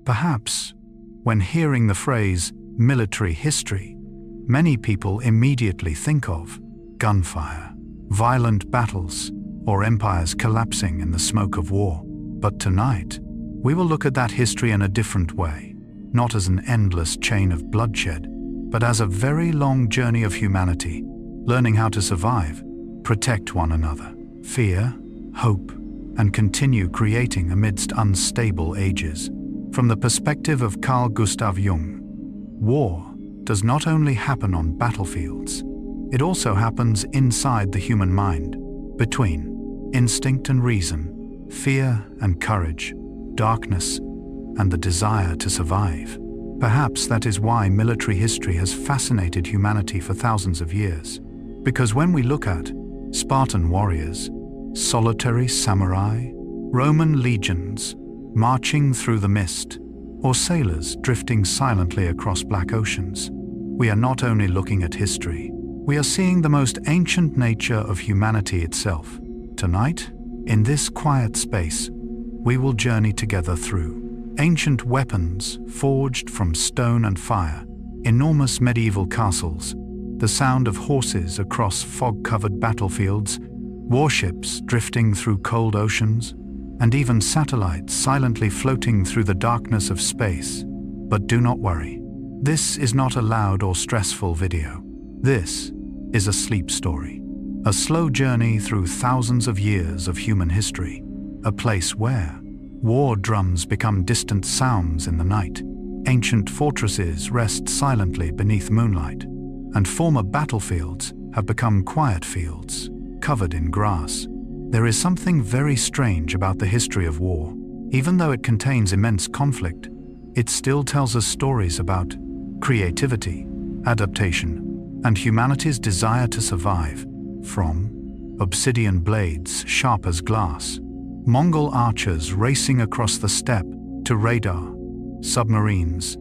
Perhaps, when hearing the phrase military history, many people immediately think of gunfire, violent battles, or empires collapsing in the smoke of war. But tonight, we will look at that history in a different way, not as an endless chain of bloodshed, but as a very long journey of humanity, learning how to survive, protect one another, fear, hope, and continue creating amidst unstable ages. From the perspective of Carl Gustav Jung, war does not only happen on battlefields, it also happens inside the human mind, between instinct and reason, fear and courage, darkness and the desire to survive. Perhaps that is why military history has fascinated humanity for thousands of years. Because when we look at Spartan warriors, solitary samurai, Roman legions marching through the mist, or sailors drifting silently across black oceans, we are not only looking at history, we are seeing the most ancient nature of humanity itself. Tonight, in this quiet space, we will journey together through ancient weapons forged from stone and fire, enormous medieval castles, the sound of horses across fog-covered battlefields, warships drifting through cold oceans, and even satellites silently floating through the darkness of space. But do not worry. This is not a loud or stressful video. This is a sleep story. A slow journey through thousands of years of human history. A place where war drums become distant sounds in the night. Ancient fortresses rest silently beneath moonlight. And former battlefields have become quiet fields, covered in grass. There is something very strange about the history of war. Even though it contains immense conflict, it still tells us stories about creativity, adaptation, and humanity's desire to survive. From obsidian blades sharp as glass, Mongol archers racing across the steppe, to radar, submarines,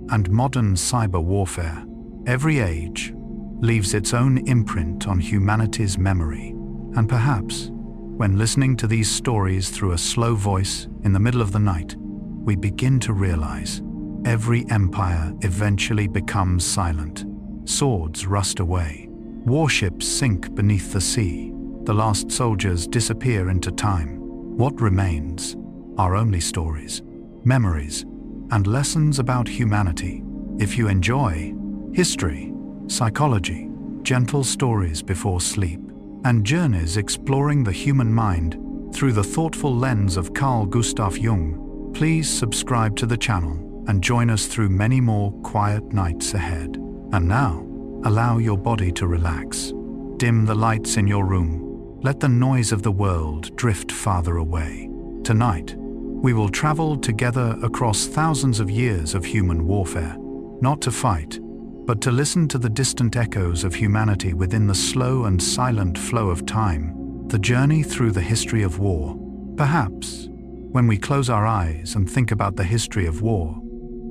and modern cyber warfare, every age leaves its own imprint on humanity's memory. And perhaps, when listening to these stories through a slow voice in the middle of the night, we begin to realize every empire eventually becomes silent. Swords rust away. Warships sink beneath the sea. The last soldiers disappear into time. What remains are only stories, memories, and lessons about humanity. If you enjoy history, psychology, gentle stories before sleep, and journeys exploring the human mind through the thoughtful lens of Carl Gustav Jung, please subscribe to the channel and join us through many more quiet nights ahead. And now, allow your body to relax. Dim the lights in your room. Let the noise of the world drift farther away. Tonight, we will travel together across thousands of years of human warfare, not to fight, but to listen to the distant echoes of humanity within the slow and silent flow of time, the journey through the history of war. Perhaps, when we close our eyes and think about the history of war,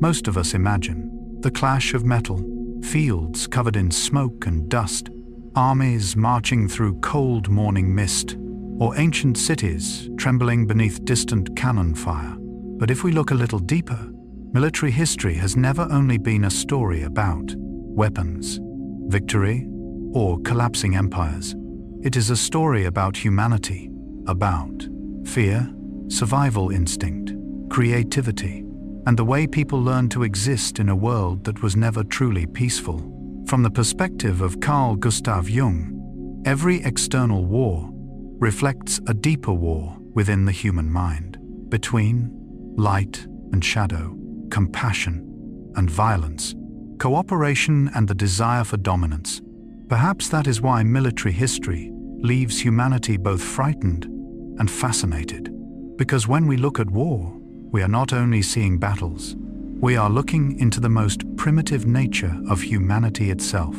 most of us imagine the clash of metal, fields covered in smoke and dust, armies marching through cold morning mist, or ancient cities trembling beneath distant cannon fire. But if we look a little deeper, military history has never only been a story about weapons, victory, or collapsing empires. It is a story about humanity, about fear, survival instinct, creativity, and the way people learn to exist in a world that was never truly peaceful. From the perspective of Carl Gustav Jung, every external war reflects a deeper war within the human mind, between light and shadow, compassion and violence, cooperation and the desire for dominance. Perhaps that is why military history leaves humanity both frightened and fascinated. Because when we look at war, we are not only seeing battles, we are looking into the most primitive nature of humanity itself.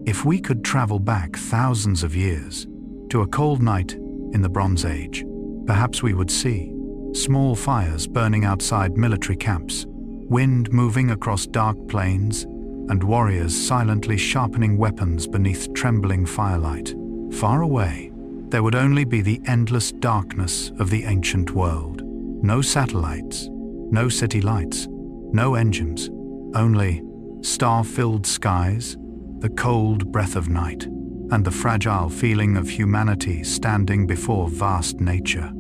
If we could travel back thousands of years to a cold night in the Bronze Age, perhaps we would see small fires burning outside military camps, wind moving across dark plains, and warriors silently sharpening weapons beneath trembling firelight. Far away, there would only be the endless darkness of the ancient world. No satellites, no city lights, No engines, only star-filled skies, the cold breath of night, and the fragile feeling of humanity standing before vast nature.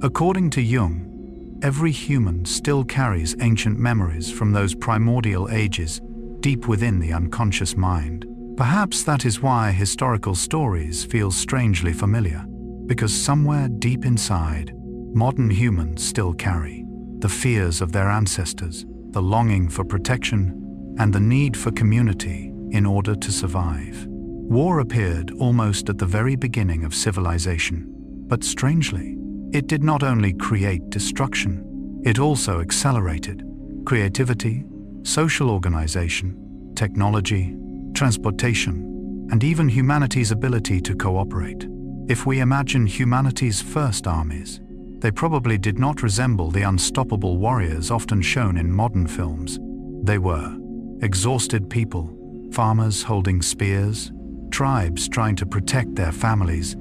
According to Jung, every human still carries ancient memories from those primordial ages deep within the unconscious mind. Perhaps that is why historical stories feel strangely familiar, because somewhere deep inside, modern humans still carry the fears of their ancestors, the longing for protection, and the need for community in order to survive. War appeared almost at the very beginning of civilization, but strangely, it did not only create destruction, it also accelerated creativity, social organization, technology, transportation, and even humanity's ability to cooperate. If we imagine humanity's first armies, they probably did not resemble the unstoppable warriors often shown in modern films. They were exhausted people, farmers holding spears, tribes trying to protect their families,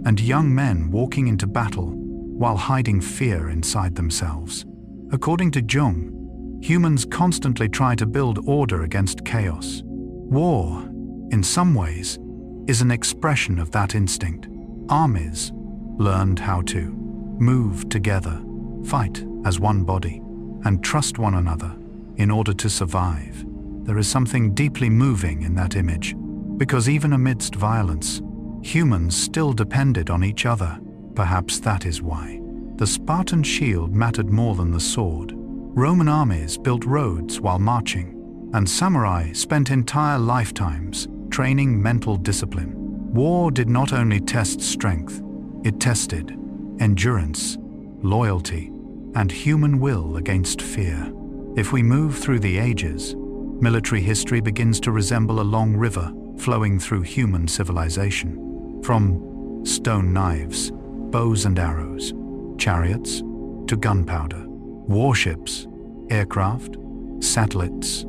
and young men walking into battle while hiding fear inside themselves. According to Jung, humans constantly try to build order against chaos. War, in some ways, is an expression of that instinct. Armies learned how to move together, fight as one body, and trust one another in order to survive. There is something deeply moving in that image, because even amidst violence, humans still depended on each other. Perhaps that is why the Spartan shield mattered more than the sword. Roman armies built roads while marching, and samurai spent entire lifetimes training mental discipline. War did not only test strength, it tested endurance, loyalty, and human will against fear. If we move through the ages, military history begins to resemble a long river flowing through human civilization. From stone knives, bows and arrows, chariots, to gunpowder, warships, aircraft, satellites,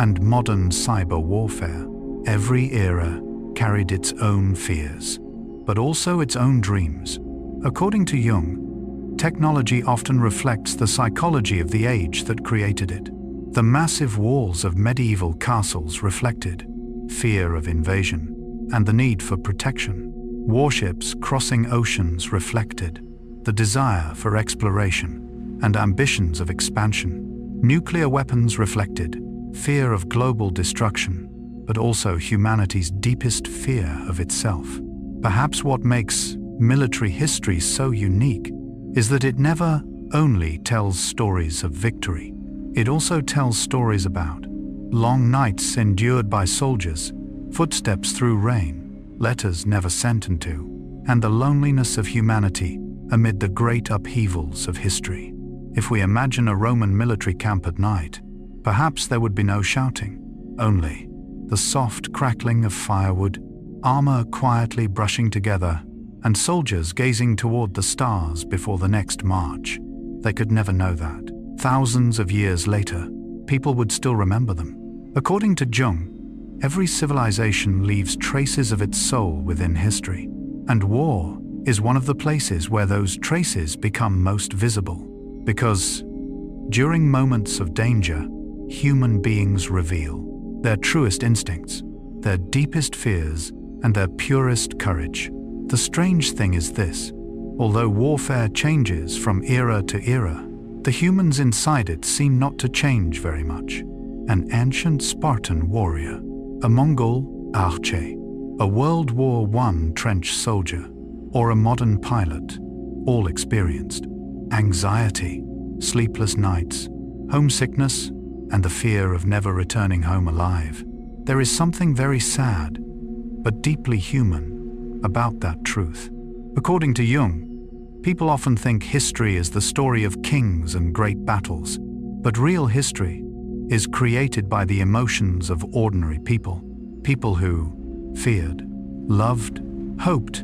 and modern cyber warfare, every era carried its own fears, but also its own dreams. According to Jung, technology often reflects the psychology of the age that created it. The massive walls of medieval castles reflected fear of invasion and the need for protection. Warships crossing oceans reflected the desire for exploration and ambitions of expansion. Nuclear weapons reflected fear of global destruction, but also humanity's deepest fear of itself. Perhaps what makes military history so unique is that it never only tells stories of victory. It also tells stories about long nights endured by soldiers, footsteps through rain, letters never sent into, and the loneliness of humanity amid the great upheavals of history. If we imagine a Roman military camp at night, perhaps there would be no shouting, only the soft crackling of firewood, armor quietly brushing together, and soldiers gazing toward the stars before the next march. They could never know that. Thousands of years later, people would still remember them. According to Jung, every civilization leaves traces of its soul within history, and war is one of the places where those traces become most visible. Because during moments of danger, human beings reveal their truest instincts, their deepest fears, and their purest courage. The strange thing is this: although warfare changes from era to era, the humans inside it seem not to change very much. An ancient Spartan warrior, a Mongol archer, a World War I trench soldier, or a modern pilot, all experienced anxiety, sleepless nights, homesickness, and the fear of never returning home alive. There is something very sad, but deeply human, about that truth. According to Jung, people often think history is the story of kings and great battles, but real history is created by the emotions of ordinary people, people who feared, loved, hoped,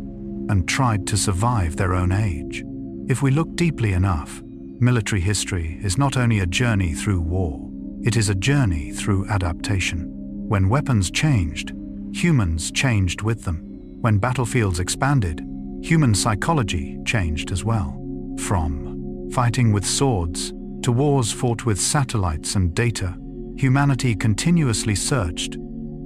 and tried to survive their own age. If we look deeply enough, military history is not only a journey through war, it is a journey through adaptation. When weapons changed, humans changed with them. When battlefields expanded, human psychology changed as well. From fighting with swords to wars fought with satellites and data, humanity continuously searched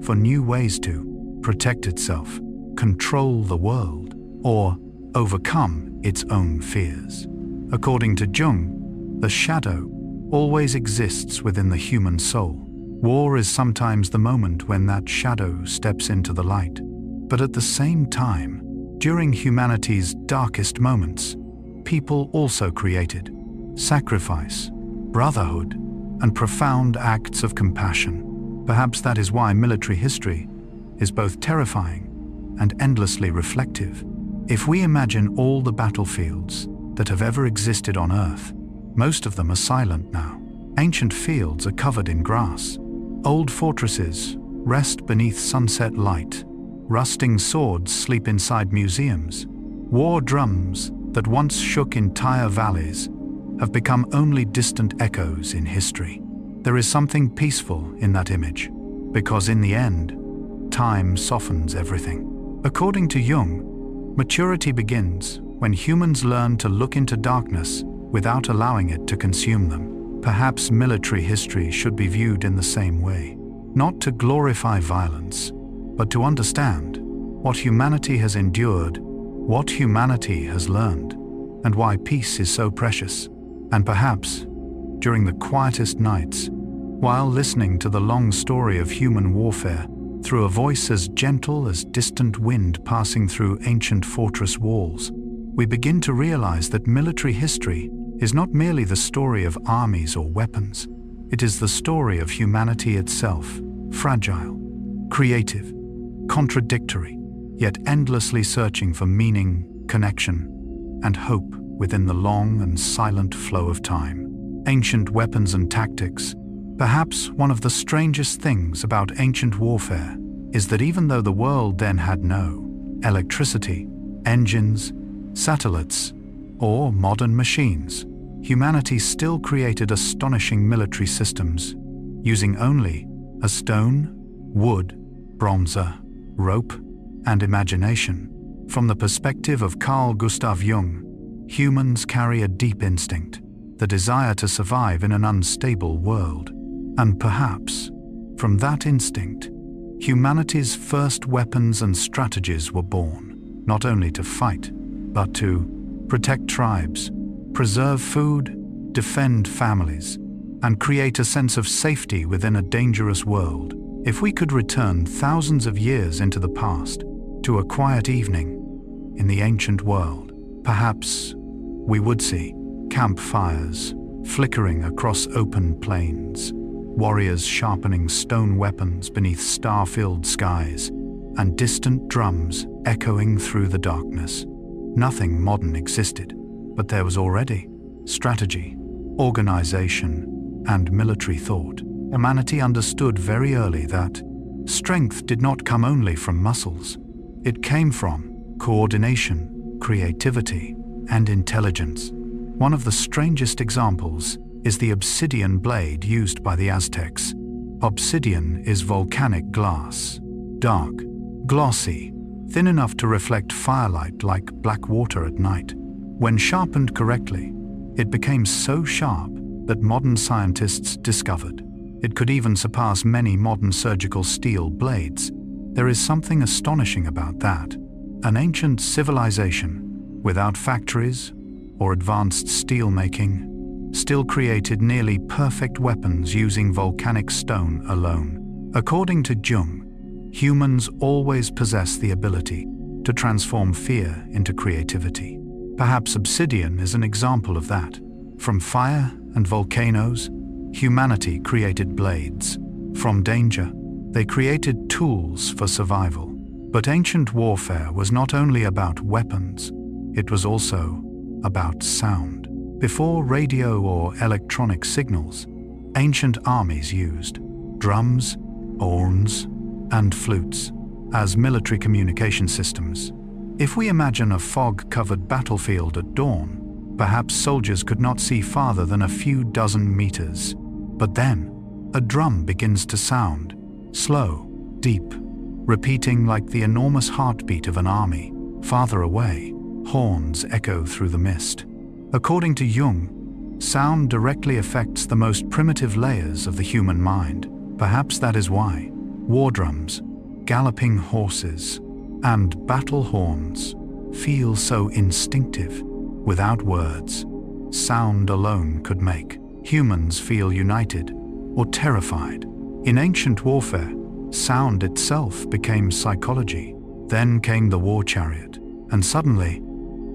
for new ways to protect itself, control the world, or overcome its own fears. According to Jung, the shadow always exists within the human soul. War is sometimes the moment when that shadow steps into the light. But at the same time, during humanity's darkest moments, people also created sacrifice, brotherhood, and profound acts of compassion. Perhaps that is why military history is both terrifying and endlessly reflective. If we imagine all the battlefields that have ever existed on Earth, most of them are silent now. Ancient fields are covered in grass. Old fortresses rest beneath sunset light. Rusting swords sleep inside museums. War drums that once shook entire valleys have become only distant echoes in history. There is something peaceful in that image, because in the end, time softens everything. According to Jung, maturity begins when humans learn to look into darkness without allowing it to consume them. Perhaps military history should be viewed in the same way, not to glorify violence, but to understand what humanity has endured, what humanity has learned, and why peace is so precious. And perhaps, during the quietest nights, while listening to the long story of human warfare through a voice as gentle as distant wind passing through ancient fortress walls, we begin to realize that military history is not merely the story of armies or weapons. It is the story of humanity itself, fragile, creative, contradictory, yet endlessly searching for meaning, connection, and hope within the long and silent flow of time. Ancient weapons and tactics. Perhaps one of the strangest things about ancient warfare is that even though the world then had no electricity, engines, satellites, or modern machines, humanity still created astonishing military systems using only a stone, wood, bronze, rope, and imagination. From the perspective of Carl Gustav Jung, humans carry a deep instinct, the desire to survive in an unstable world. And perhaps, from that instinct, humanity's first weapons and strategies were born, not only to fight, but to protect tribes, preserve food, defend families, and create a sense of safety within a dangerous world. If we could return thousands of years into the past, to a quiet evening in the ancient world, perhaps we would see campfires flickering across open plains, warriors sharpening stone weapons beneath star-filled skies, and distant drums echoing through the darkness. Nothing modern existed, but there was already strategy, organization, and military thought. Humanity understood very early that strength did not come only from muscles. It came from coordination, creativity, and intelligence. One of the strangest examples is the obsidian blade used by the Aztecs. Obsidian is volcanic glass, dark, glossy, thin enough to reflect firelight like black water at night. When sharpened correctly, it became so sharp that modern scientists discovered it could even surpass many modern surgical steel blades. There is something astonishing about that. An ancient civilization, without factories or advanced steel making, still created nearly perfect weapons using volcanic stone alone. According to Jung, humans always possess the ability to transform fear into creativity. Perhaps obsidian is an example of that. From fire and volcanoes, humanity created blades. From danger, they created tools for survival. But ancient warfare was not only about weapons, it was also about sound. Before radio or electronic signals, ancient armies used drums, horns, and flutes as military communication systems. If we imagine a fog-covered battlefield at dawn, perhaps soldiers could not see farther than a few dozen meters. But then, a drum begins to sound, slow, deep, repeating like the enormous heartbeat of an army. Farther away, horns echo through the mist. According to Jung, Sound directly affects the most primitive layers of the human mind. Perhaps that is why war drums, galloping horses, and battle horns feel so instinctive. Without words, sound alone could make humans feel united or terrified. In ancient warfare, sound itself became psychology. Then came the war chariot, and suddenly,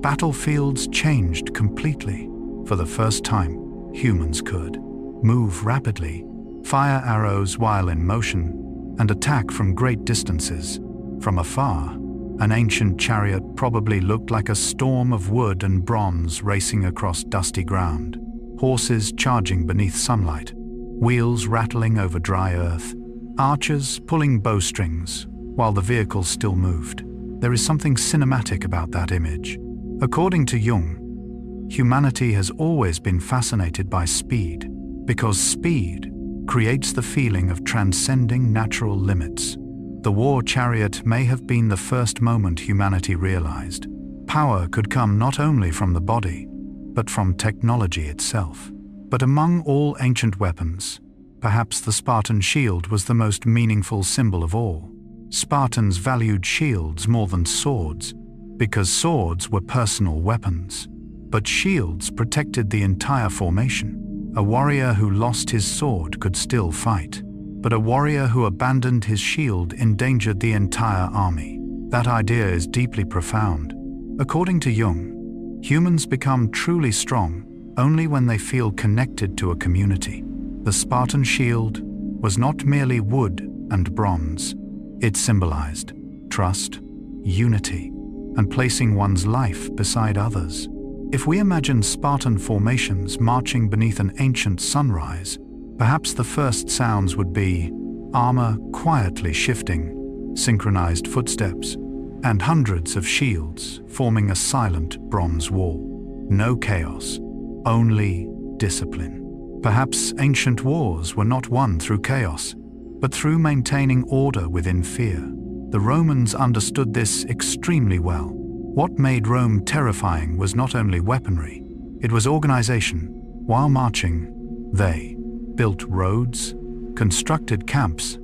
battlefields changed completely. For the first time, humans could move rapidly, fire arrows while in motion, and attack from great distances. From afar, an ancient chariot probably looked like a storm of wood and bronze racing across dusty ground, horses charging beneath sunlight, wheels rattling over dry earth, archers pulling bowstrings while the vehicle still moved. There is something cinematic about that image. According to Jung, humanity has always been fascinated by speed, because speed creates the feeling of transcending natural limits. The war chariot may have been the first moment humanity realized power could come not only from the body, but from technology itself. But among all ancient weapons, perhaps the Spartan shield was the most meaningful symbol of all. Spartans valued shields more than swords, because swords were personal weapons. But shields protected the entire formation. A warrior who lost his sword could still fight, but a warrior who abandoned his shield endangered the entire army. That idea is deeply profound. According to Jung, humans become truly strong only when they feel connected to a community. The Spartan shield was not merely wood and bronze. It symbolized trust, unity, and placing one's life beside others. If we imagine Spartan formations marching beneath an ancient sunrise, perhaps the first sounds would be armor quietly shifting, synchronized footsteps, and hundreds of shields forming a silent bronze wall. No chaos, only discipline. Perhaps ancient wars were not won through chaos, but through maintaining order within fear. The Romans understood this extremely well. What made Rome terrifying was not only weaponry, it was organization. While marching, they built roads, constructed camps,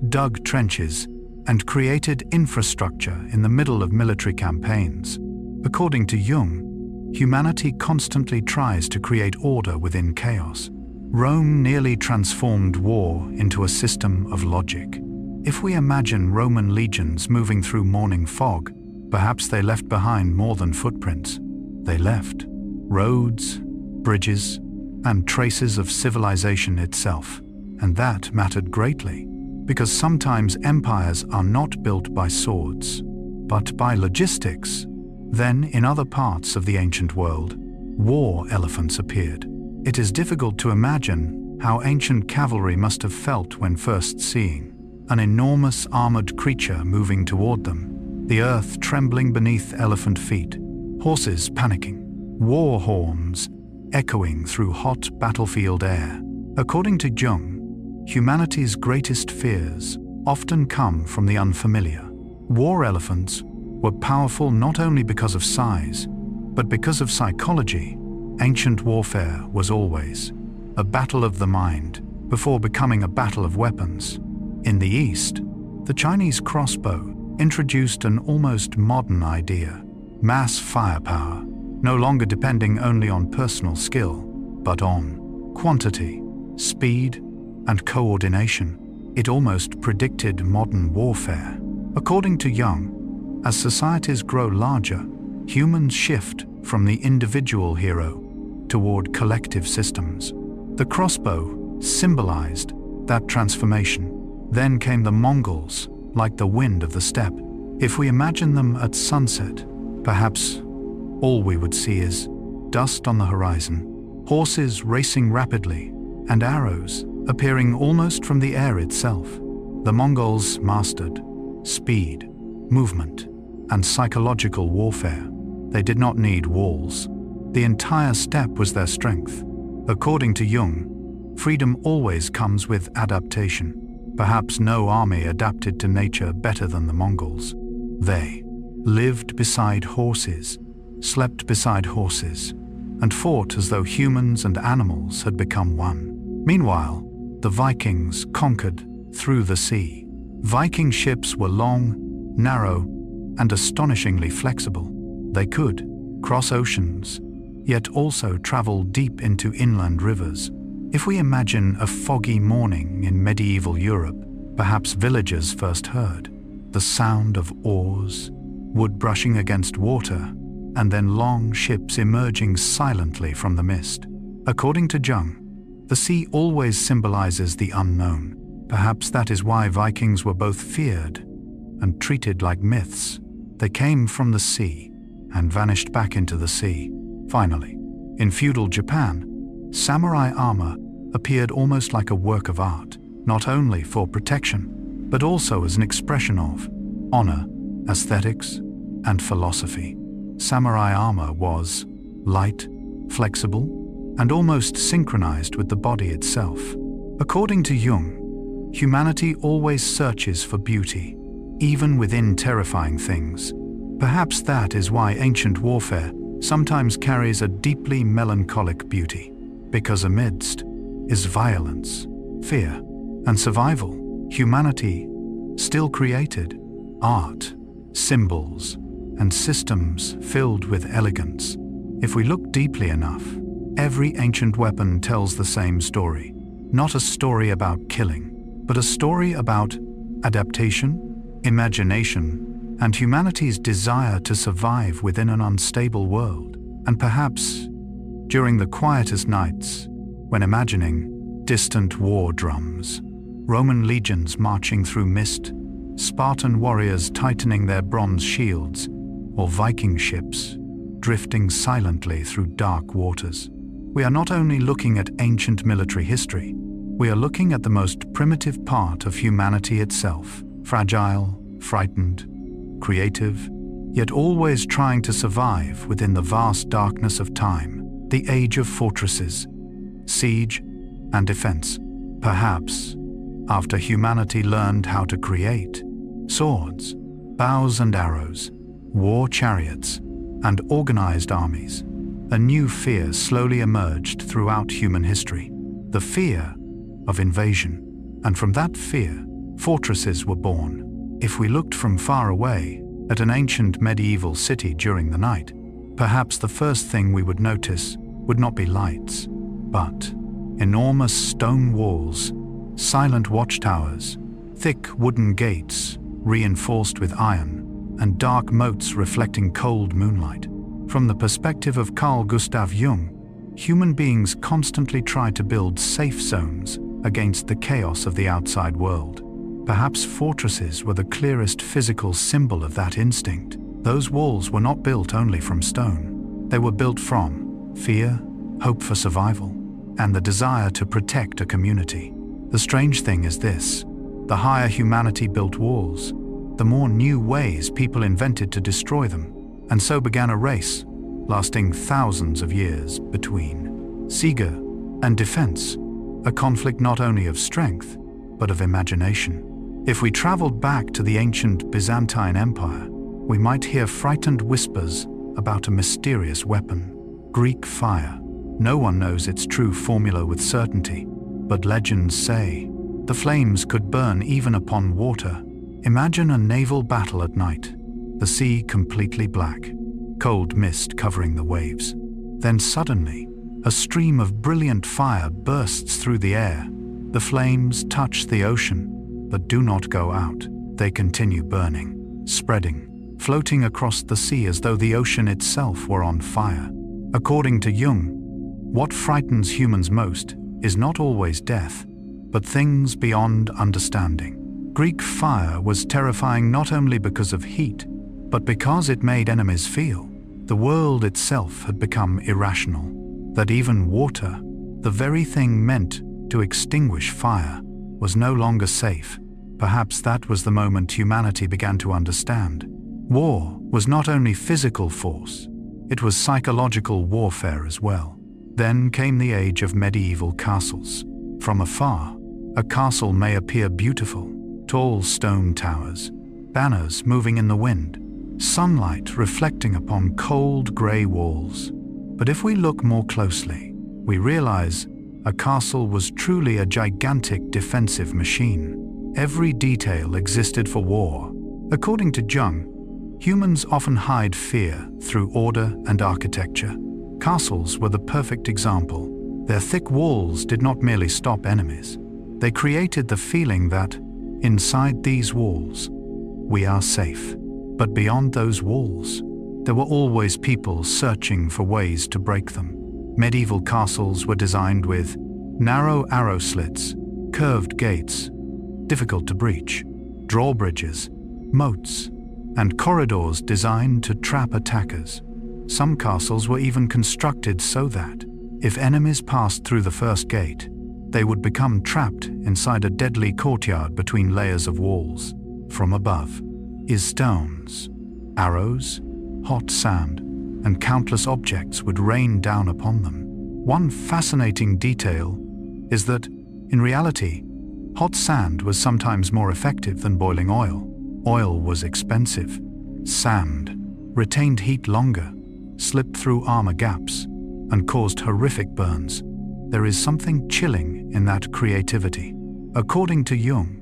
dug trenches, and created infrastructure in the middle of military campaigns. According to Jung, humanity constantly tries to create order within chaos. Rome nearly transformed war into a system of logic. If we imagine Roman legions moving through morning fog, perhaps they left behind more than footprints. They left roads, bridges, and traces of civilization itself. And that mattered greatly, because sometimes empires are not built by swords, but by logistics. Then, in other parts of the ancient world, war elephants appeared. It is difficult to imagine how ancient cavalry must have felt when first seeing an enormous armored creature moving toward them, the earth trembling beneath elephant feet, horses panicking, war horns echoing through hot battlefield air. According to Jung, humanity's greatest fears often come from the unfamiliar. War elephants were powerful not only because of size, but because of psychology. Ancient warfare was always a battle of the mind before becoming a battle of weapons. In the East, the Chinese crossbow introduced an almost modern idea: mass firepower, no longer depending only on personal skill, but on quantity, speed, and coordination. It almost predicted modern warfare. According to Jung, as societies grow larger, humans shift from the individual hero toward collective systems. The crossbow symbolized that transformation. Then came the Mongols, like the wind of the steppe. If we imagine them at sunset, perhaps all we would see is dust on the horizon, horses racing rapidly, and arrows appearing almost from the air itself. The Mongols mastered speed, movement, and psychological warfare. They did not need walls. The entire steppe was their strength. According to Jung, freedom always comes with adaptation. Perhaps no army adapted to nature better than the Mongols. They lived beside horses, slept beside horses, and fought as though humans and animals had become one. Meanwhile, the Vikings conquered through the sea. Viking ships were long, narrow, and astonishingly flexible. They could cross oceans, yet also travel deep into inland rivers. If we imagine a foggy morning in medieval Europe, perhaps villagers first heard the sound of oars, wood brushing against water, and then long ships emerging silently from the mist. According to Jung, the sea always symbolizes the unknown. Perhaps that is why Vikings were both feared and treated like myths. They came from the sea and vanished back into the sea. Finally, in feudal Japan, samurai armor appeared almost like a work of art, not only for protection, but also as an expression of honor, aesthetics, and philosophy. Samurai armor was light, flexible, and almost synchronized with the body itself. According to Jung, humanity always searches for beauty, even within terrifying things. Perhaps that is why ancient warfare sometimes carries a deeply melancholic beauty, because amidst is violence, fear, and survival, humanity still created art, symbols, and systems filled with elegance. If we look deeply enough, every ancient weapon tells the same story. Not a story about killing, but a story about adaptation, imagination, and humanity's desire to survive within an unstable world. And perhaps, during the quietest nights, when imagining distant war drums, Roman legions marching through mist, Spartan warriors tightening their bronze shields, or Viking ships drifting silently through dark waters, we are not only looking at ancient military history, we are looking at the most primitive part of humanity itself, fragile, frightened, creative, yet always trying to survive within the vast darkness of time, the age of fortresses, siege, and defense. Perhaps, after humanity learned how to create swords, bows and arrows, war chariots, and organized armies, a new fear slowly emerged throughout human history, the fear of invasion. And from that fear, fortresses were born. If we looked from far away at an ancient medieval city during the night, perhaps the first thing we would notice would not be lights, but enormous stone walls, silent watchtowers, thick wooden gates reinforced with iron, and dark moats reflecting cold moonlight. From the perspective of Carl Gustav Jung, human beings constantly tried to build safe zones against the chaos of the outside world. Perhaps fortresses were the clearest physical symbol of that instinct. Those walls were not built only from stone. They were built from fear, hope for survival, and the desire to protect a community. The strange thing is this: the higher humanity built walls, the more new ways people invented to destroy them, and so began a race lasting thousands of years between siege and defense, a conflict not only of strength, but of imagination. If we traveled back to the ancient Byzantine Empire, we might hear frightened whispers about a mysterious weapon, Greek fire. No one knows its true formula with certainty, but legends say the flames could burn even upon water. Imagine a naval battle at night, the sea completely black, cold mist covering the waves. Then suddenly, a stream of brilliant fire bursts through the air. The flames touch the ocean, but do not go out. They continue burning, spreading, floating across the sea as though the ocean itself were on fire. According to Jung, what frightens humans most is not always death, but things beyond understanding. Greek fire was terrifying not only because of heat, but because it made enemies feel the world itself had become irrational, that even water, the very thing meant to extinguish fire, was no longer safe. Perhaps that was the moment humanity began to understand. War was not only physical force, it was psychological warfare as well. Then came the age of medieval castles. From afar, a castle may appear beautiful: tall stone towers, banners moving in the wind, sunlight reflecting upon cold grey walls. But if we look more closely, we realize a castle was truly a gigantic defensive machine. Every detail existed for war. According to Jung, humans often hide fear through order and architecture. Castles were the perfect example. Their thick walls did not merely stop enemies. They created the feeling that, inside these walls, we are safe. But beyond those walls, there were always people searching for ways to break them. Medieval castles were designed with narrow arrow slits, curved gates, difficult to breach, drawbridges, moats, and corridors designed to trap attackers. Some castles were even constructed so that, if enemies passed through the first gate, they would become trapped inside a deadly courtyard between layers of walls. From above is stones, arrows, hot sand, and countless objects would rain down upon them. One fascinating detail is that, in reality, hot sand was sometimes more effective than boiling oil. Oil was expensive. Sand retained heat longer, slipped through armor gaps, and caused horrific burns. There is something chilling in that creativity. According to Jung,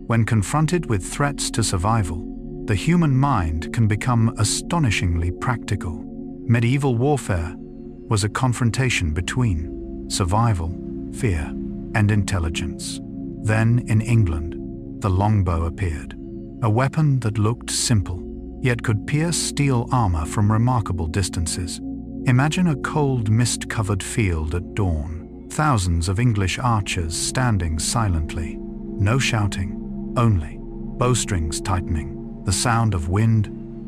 when confronted with threats to survival, the human mind can become astonishingly practical. Medieval warfare was a confrontation between survival, fear, and intelligence. Then, in England, the longbow appeared, a weapon that looked simple, yet could pierce steel armor from remarkable distances. Imagine a cold, mist-covered field at dawn, thousands of English archers standing silently, no shouting, only bowstrings tightening, the sound of wind,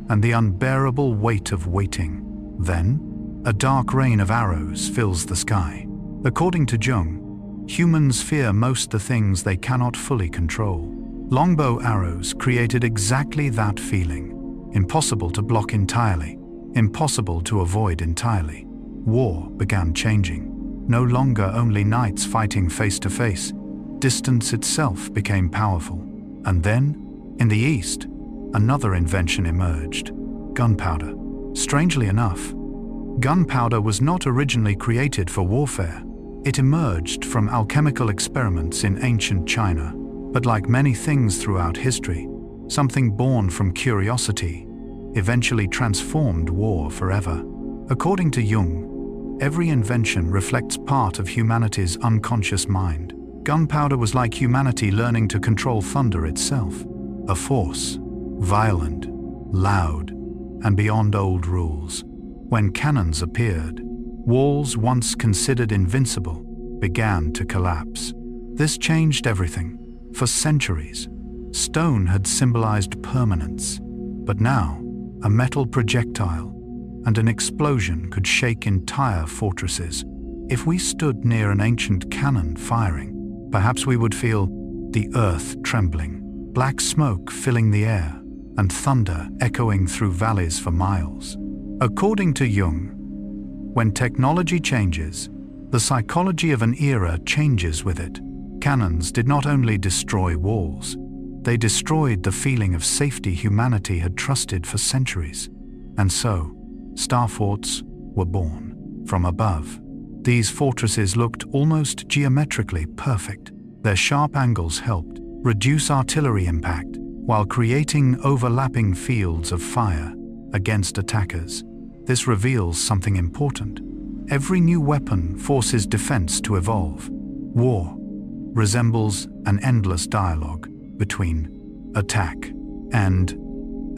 and the unbearable weight of waiting. Then, a dark rain of arrows fills the sky. According to Jung, humans fear most the things they cannot fully control. Longbow arrows created exactly that feeling. Impossible to block entirely, impossible to avoid entirely. War began changing. No longer only knights fighting face to face. Distance itself became powerful. And then, in the East, another invention emerged: gunpowder. Strangely enough, gunpowder was not originally created for warfare. It emerged from alchemical experiments in ancient China. But like many things throughout history, something born from curiosity eventually transformed war forever. According to Jung, every invention reflects part of humanity's unconscious mind. Gunpowder was like humanity learning to control thunder itself, a force, violent, loud, and beyond old rules. When cannons appeared, walls once considered invincible began to collapse. This changed everything. For centuries, stone had symbolized permanence, but now a metal projectile and an explosion could shake entire fortresses. If we stood near an ancient cannon firing, perhaps we would feel the earth trembling, black smoke filling the air, and thunder echoing through valleys for miles. According to Jung, when technology changes, the psychology of an era changes with it. Cannons did not only destroy walls, they destroyed the feeling of safety humanity had trusted for centuries. And so, star forts were born. From above, these fortresses looked almost geometrically perfect. Their sharp angles helped reduce artillery impact while creating overlapping fields of fire against attackers. This reveals something important. Every new weapon forces defense to evolve. War resembles an endless dialogue between attack and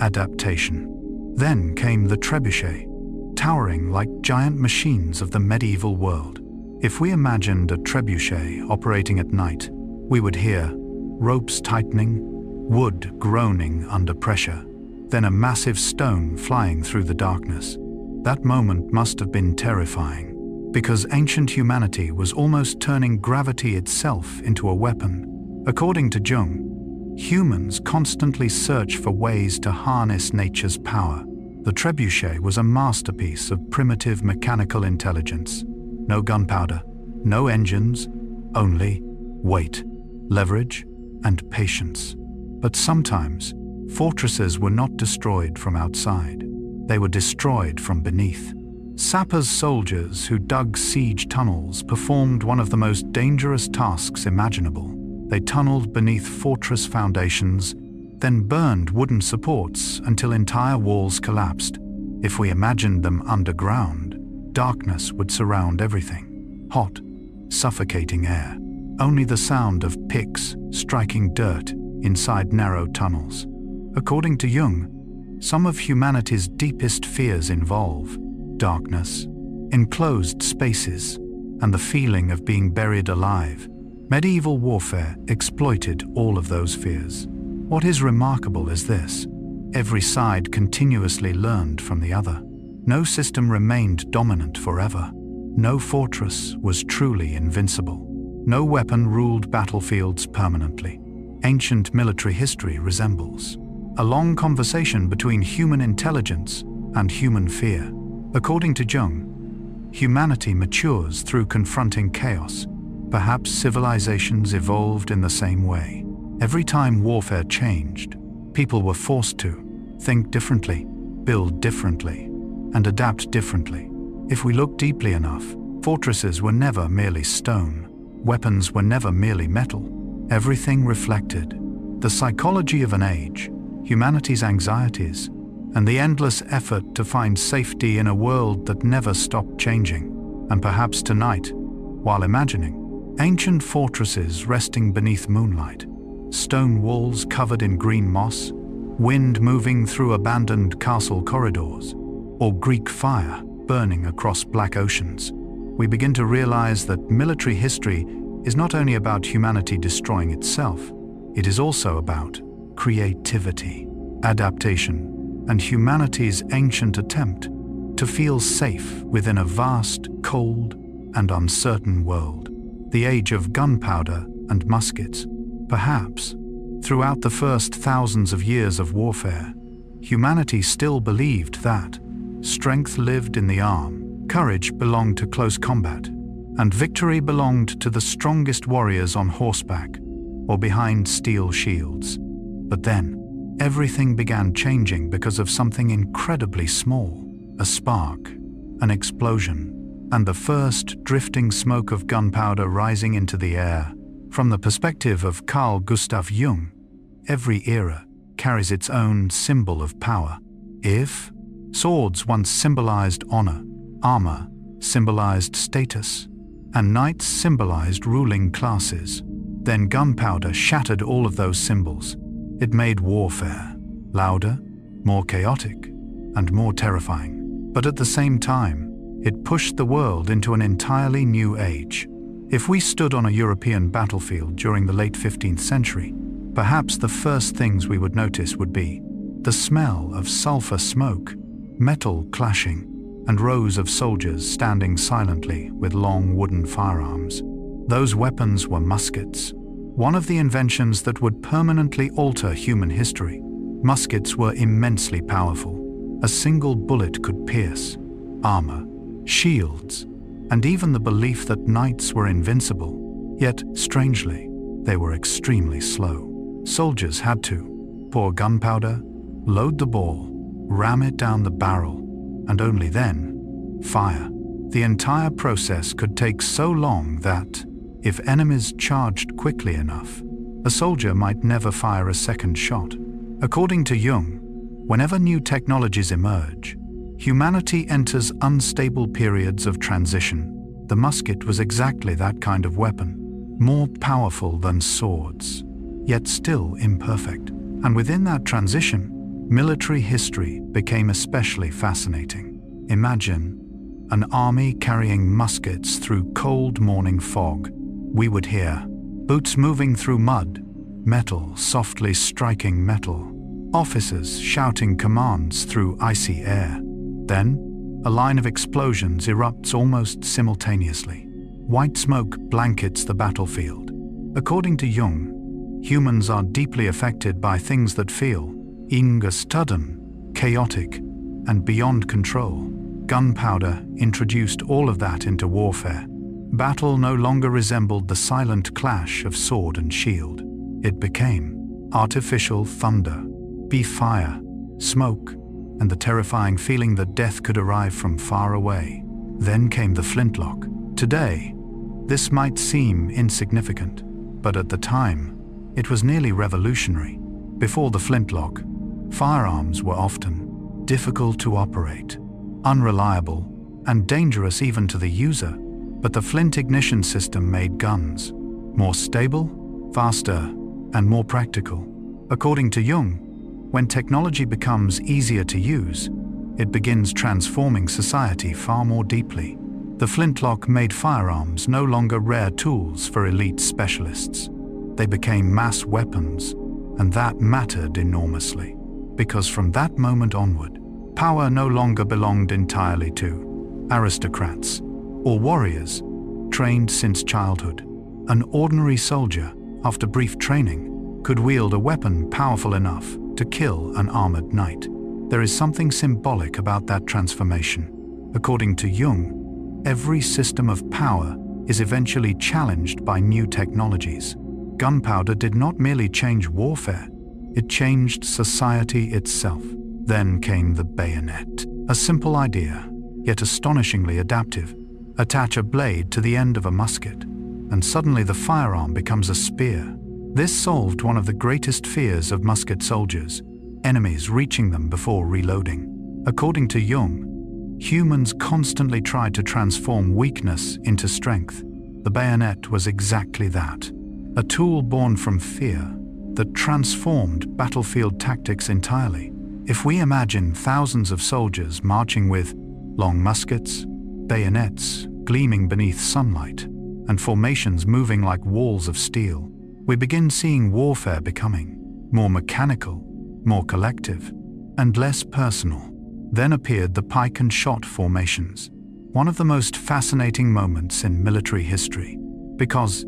adaptation. Then came the trebuchet, towering like giant machines of the medieval world. If we imagined a trebuchet operating at night, we would hear ropes tightening, wood groaning under pressure, then a massive stone flying through the darkness. That moment must have been terrifying, because ancient humanity was almost turning gravity itself into a weapon. According to Jung, humans constantly search for ways to harness nature's power. The trebuchet was a masterpiece of primitive mechanical intelligence. No gunpowder, no engines, only weight, leverage, and patience. But sometimes, fortresses were not destroyed from outside. They were destroyed from beneath. Sappers soldiers who dug siege tunnels performed one of the most dangerous tasks imaginable. They tunneled beneath fortress foundations, then burned wooden supports until entire walls collapsed. If we imagined them underground, darkness would surround everything. Hot, suffocating air. Only the sound of picks striking dirt inside narrow tunnels. According to Jung, some of humanity's deepest fears involve darkness, enclosed spaces, and the feeling of being buried alive. Medieval warfare exploited all of those fears. What is remarkable is this: every side continuously learned from the other. No system remained dominant forever. No fortress was truly invincible. No weapon ruled battlefields permanently. Ancient military history resembles a long conversation between human intelligence and human fear. According to Jung, humanity matures through confronting chaos. Perhaps civilizations evolved in the same way. Every time warfare changed, people were forced to think differently, build differently, and adapt differently. If we look deeply enough, fortresses were never merely stone. Weapons were never merely metal. Everything reflected the psychology of an age, humanity's anxieties, and the endless effort to find safety in a world that never stopped changing. And perhaps tonight, while imagining ancient fortresses resting beneath moonlight, stone walls covered in green moss, wind moving through abandoned castle corridors, or Greek fire burning across black oceans, we begin to realize that military history is not only about humanity destroying itself, it is also about creativity, adaptation, and humanity's ancient attempt to feel safe within a vast, cold, and uncertain world. The age of gunpowder and muskets. Perhaps, throughout the first thousands of years of warfare, humanity still believed that strength lived in the arm, courage belonged to close combat, and victory belonged to the strongest warriors on horseback or behind steel shields. But then, everything began changing because of something incredibly small: a spark, an explosion, and the first drifting smoke of gunpowder rising into the air. From the perspective of Carl Gustav Jung, every era carries its own symbol of power. If swords once symbolized honor, armor symbolized status, and knights symbolized ruling classes, then gunpowder shattered all of those symbols. It made warfare louder, more chaotic, and more terrifying. But at the same time, it pushed the world into an entirely new age. If we stood on a European battlefield during the late 15th century, perhaps the first things we would notice would be the smell of sulfur smoke, metal clashing, and rows of soldiers standing silently with long wooden firearms. Those weapons were muskets, one of the inventions that would permanently alter human history. Muskets were immensely powerful. A single bullet could pierce armor, shields, and even the belief that knights were invincible. Yet, strangely, they were extremely slow. Soldiers had to pour gunpowder, load the ball, ram it down the barrel, and only then fire. The entire process could take so long that, if enemies charged quickly enough, a soldier might never fire a second shot. According to Jung, whenever new technologies emerge, humanity enters unstable periods of transition. The musket was exactly that kind of weapon, more powerful than swords, yet still imperfect. And within that transition, military history became especially fascinating. Imagine an army carrying muskets through cold morning fog. We would hear boots moving through mud, metal softly striking metal, officers shouting commands through icy air. Then, a line of explosions erupts almost simultaneously. White smoke blankets the battlefield. According to Jung, humans are deeply affected by things that feel ingestuden, chaotic, and beyond control. Gunpowder introduced all of that into warfare. Battle no longer resembled the silent clash of sword and shield. It became artificial thunder, fire, smoke, and the terrifying feeling that death could arrive from far away. Then came the flintlock. Today, this might seem insignificant, but at the time, it was nearly revolutionary. Before the flintlock, firearms were often difficult to operate, unreliable, and dangerous even to the user. But the flint ignition system made guns more stable, faster, and more practical. According to Jung, when technology becomes easier to use, it begins transforming society far more deeply. The flintlock made firearms no longer rare tools for elite specialists. They became mass weapons, and that mattered enormously, because from that moment onward, power no longer belonged entirely to aristocrats or warriors trained since childhood. An ordinary soldier, after brief training, could wield a weapon powerful enough to kill an armored knight. There is something symbolic about that transformation. According to Jung, every system of power is eventually challenged by new technologies. Gunpowder did not merely change warfare, it changed society itself. Then came the bayonet. A simple idea, yet astonishingly adaptive. Attach a blade to the end of a musket, and suddenly the firearm becomes a spear. This solved one of the greatest fears of musket soldiers, enemies reaching them before reloading. According to Jung, humans constantly tried to transform weakness into strength. The bayonet was exactly that, a tool born from fear that transformed battlefield tactics entirely. If we imagine thousands of soldiers marching with long muskets, bayonets gleaming beneath sunlight, and formations moving like walls of steel, we begin seeing warfare becoming more mechanical, more collective, and less personal. Then appeared the pike and shot formations, one of the most fascinating moments in military history, because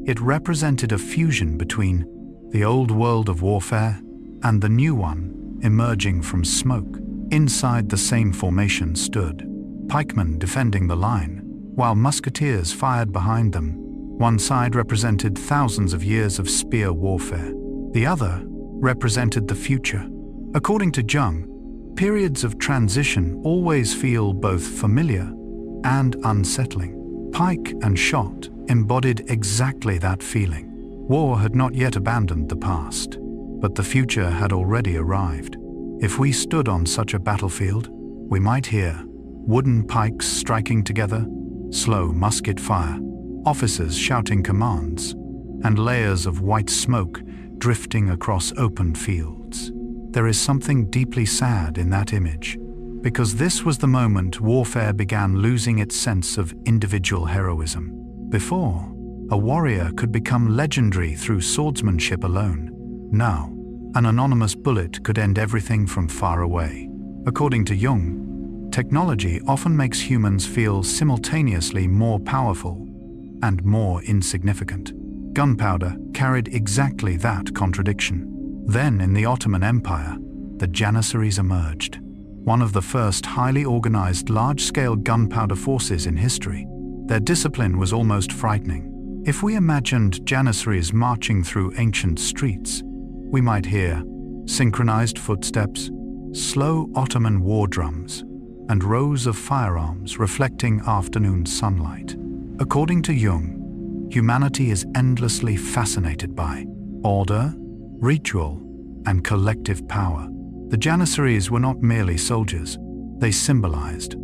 it represented a fusion between the old world of warfare and the new one emerging from smoke. Inside the same formation stood pikemen defending the line, while musketeers fired behind them. One side represented thousands of years of spear warfare. The other represented the future. According to Jung, periods of transition always feel both familiar and unsettling. Pike and shot embodied exactly that feeling. War had not yet abandoned the past, but the future had already arrived. If we stood on such a battlefield, we might hear wooden pikes striking together, slow musket fire, officers shouting commands, and layers of white smoke drifting across open fields. There is something deeply sad in that image, because this was the moment warfare began losing its sense of individual heroism. Before, a warrior could become legendary through swordsmanship alone. Now, an anonymous bullet could end everything from far away. According to Jung, technology often makes humans feel simultaneously more powerful and more insignificant. Gunpowder carried exactly that contradiction. Then, in the Ottoman Empire, the Janissaries emerged, one of the first highly organized large-scale gunpowder forces in history. Their discipline was almost frightening. If we imagined Janissaries marching through ancient streets, we might hear synchronized footsteps, slow Ottoman war drums, and rows of firearms reflecting afternoon sunlight. According to Jung, humanity is endlessly fascinated by order, ritual, and collective power. The Janissaries were not merely soldiers. They symbolized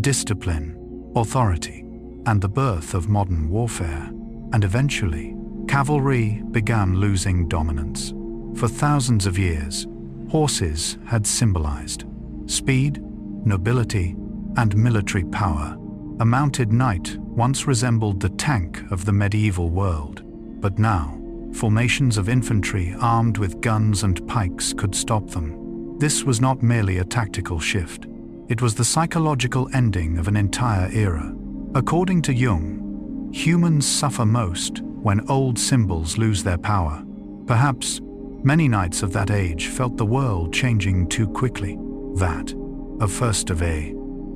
discipline, authority, and the birth of modern warfare. And eventually, cavalry began losing dominance. For thousands of years, horses had symbolized speed, nobility, and military power. A mounted knight once resembled the tank of the medieval world, but now, formations of infantry armed with guns and pikes could stop them. This was not merely a tactical shift. It was the psychological ending of an entire era. According to Jung, humans suffer most when old symbols lose their power. Perhaps many knights of that age felt the world changing too quickly. That, of first of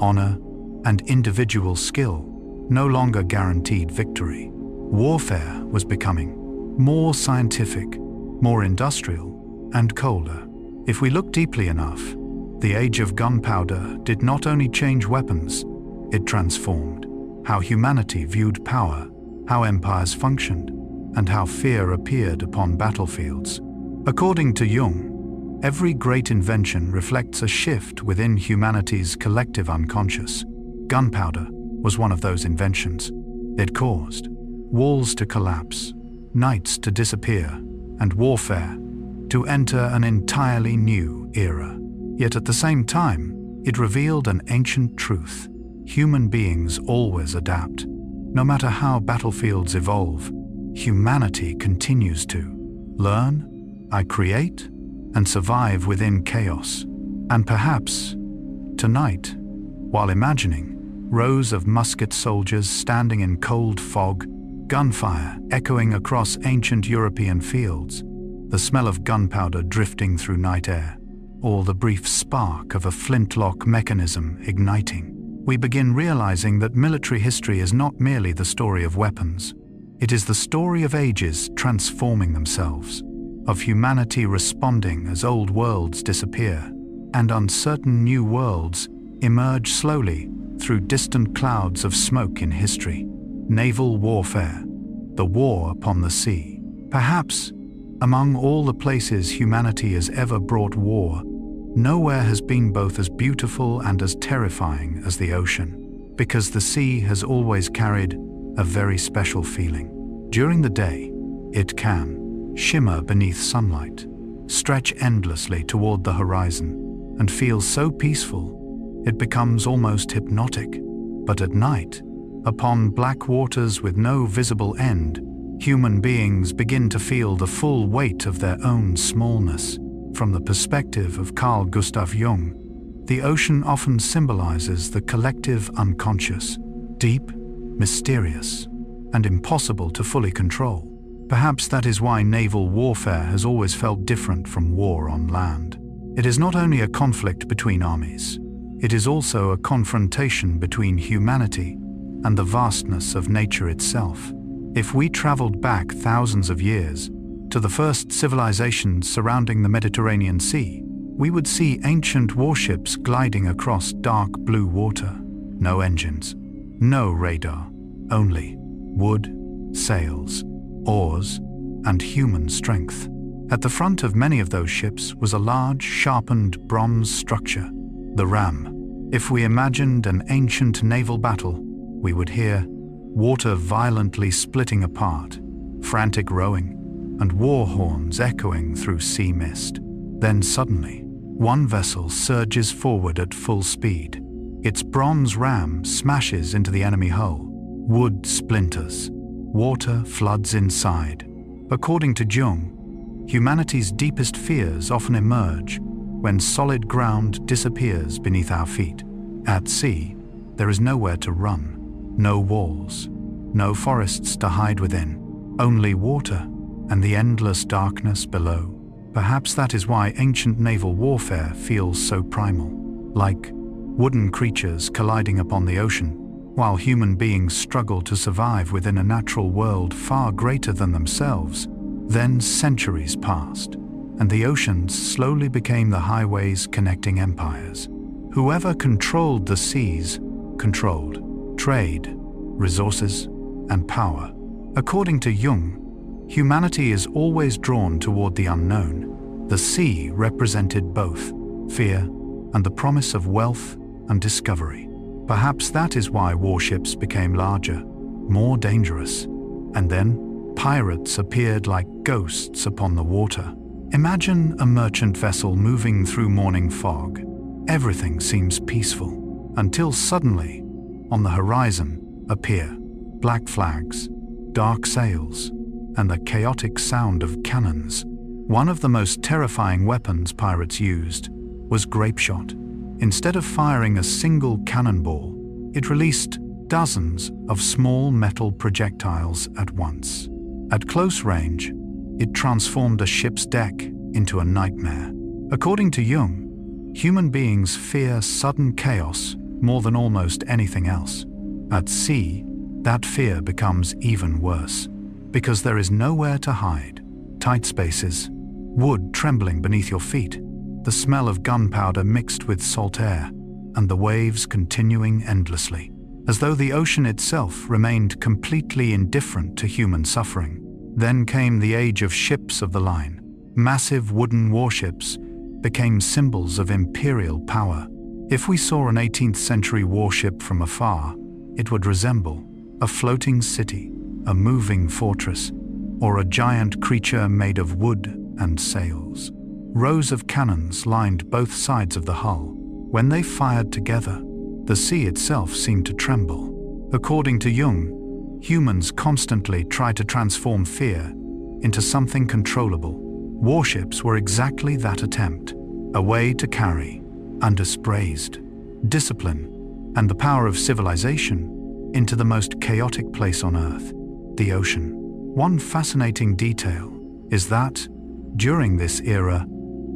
honor and individual skill, no longer guaranteed victory. Warfare was becoming more scientific, more industrial, and colder. If we look deeply enough, The age of gunpowder did not only change weapons, it transformed how humanity viewed power, how empires functioned, and how fear appeared upon battlefields. According to Jung, every great invention reflects a shift within humanity's collective unconscious. Gunpowder was one of those inventions. It caused walls to collapse, knights to disappear, and warfare to enter an entirely new era. Yet at the same time, it revealed an ancient truth. Human beings always adapt. No matter how battlefields evolve, humanity continues to learn, create, and survive within chaos. And perhaps, tonight, while imagining rows of musket soldiers standing in cold fog, gunfire echoing across ancient European fields, the smell of gunpowder drifting through night air, or the brief spark of a flintlock mechanism igniting, we begin realizing that military history is not merely the story of weapons. It is the story of ages transforming themselves, of humanity responding as old worlds disappear, and uncertain new worlds emerge slowly through distant clouds of smoke in history. Naval warfare, the war upon the sea. Perhaps, among all the places humanity has ever brought war, nowhere has been both as beautiful and as terrifying as the ocean, because the sea has always carried a very special feeling. During the day, it can shimmer beneath sunlight, stretch endlessly toward the horizon, and feel so peaceful it becomes almost hypnotic. But at night, upon black waters with no visible end, human beings begin to feel the full weight of their own smallness. From the perspective of Carl Gustav Jung, the ocean often symbolizes the collective unconscious, deep, mysterious, and impossible to fully control. Perhaps that is why naval warfare has always felt different from war on land. It is not only a conflict between armies, it is also a confrontation between humanity and the vastness of nature itself. If we traveled back thousands of years to the first civilizations surrounding the Mediterranean Sea, we would see ancient warships gliding across dark blue water. No engines, no radar, only wood, sails, oars, and human strength. At the front of many of those ships was a large, sharpened bronze structure, the ram. If we imagined an ancient naval battle, we would hear water violently splitting apart, frantic rowing, and war horns echoing through sea mist. Then suddenly, one vessel surges forward at full speed. Its bronze ram smashes into the enemy hull. Wood splinters. Water floods inside. According to Jung, humanity's deepest fears often emerge when solid ground disappears beneath our feet. At sea, there is nowhere to run, no walls, no forests to hide within, only water and the endless darkness below. Perhaps that is why ancient naval warfare feels so primal, like wooden creatures colliding upon the ocean, while human beings struggle to survive within a natural world far greater than themselves. Then centuries passed, and the oceans slowly became the highways connecting empires. Whoever controlled the seas controlled trade, resources, and power. According to Jung, humanity is always drawn toward the unknown. The sea represented both fear and the promise of wealth and discovery. Perhaps that is why warships became larger, more dangerous, and then pirates appeared like ghosts upon the water. Imagine a merchant vessel moving through morning fog. Everything seems peaceful, until suddenly, on the horizon, appear black flags, dark sails, and the chaotic sound of cannons. One of the most terrifying weapons pirates used was grape shot. Instead of firing a single cannonball, it released dozens of small metal projectiles at once. At close range, it transformed a ship's deck into a nightmare. According to Jung, human beings fear sudden chaos more than almost anything else. At sea, that fear becomes even worse, because there is nowhere to hide. Tight spaces, wood trembling beneath your feet, the smell of gunpowder mixed with salt air, and the waves continuing endlessly, as though the ocean itself remained completely indifferent to human suffering. Then came the age of ships of the line. Massive wooden warships became symbols of imperial power. If we saw an 18th century warship from afar, it would resemble a floating city, a moving fortress, or a giant creature made of wood and sails. Rows of cannons lined both sides of the hull. When they fired together, the sea itself seemed to tremble. According to Jung, humans constantly try to transform fear into something controllable. Warships were exactly that attempt, a way to carry, undispraised, discipline, and the power of civilization into the most chaotic place on Earth, the ocean. One fascinating detail is that, during this era,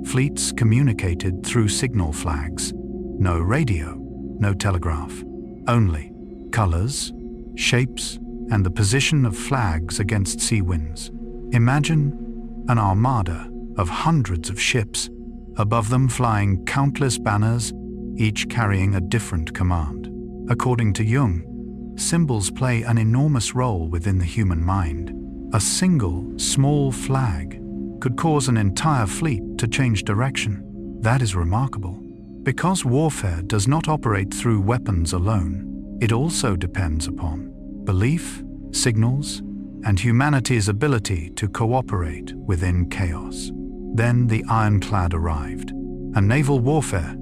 fleets communicated through signal flags. No radio, no telegraph, only colors, shapes, and the position of flags against sea winds. Imagine an armada of hundreds of ships, above them flying countless banners, each carrying a different command. According to Jung, symbols play an enormous role within the human mind. A single, small flag could cause an entire fleet to change direction. That is remarkable. Because warfare does not operate through weapons alone, it also depends upon belief, signals, and humanity's ability to cooperate within chaos. Then the ironclad arrived, and naval warfare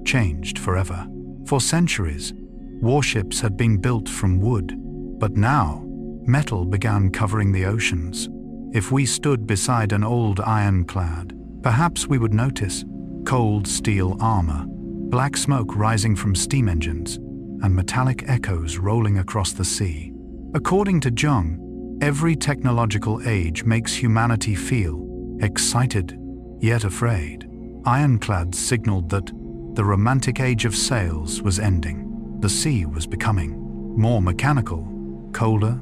changed forever. For centuries, warships had been built from wood, but now metal began covering the oceans. If we stood beside an old ironclad, perhaps we would notice cold steel armor, black smoke rising from steam engines, and metallic echoes rolling across the sea. According to Jung, every technological age makes humanity feel excited, yet afraid. Ironclads signaled that the romantic age of sails was ending. The sea was becoming more mechanical, colder,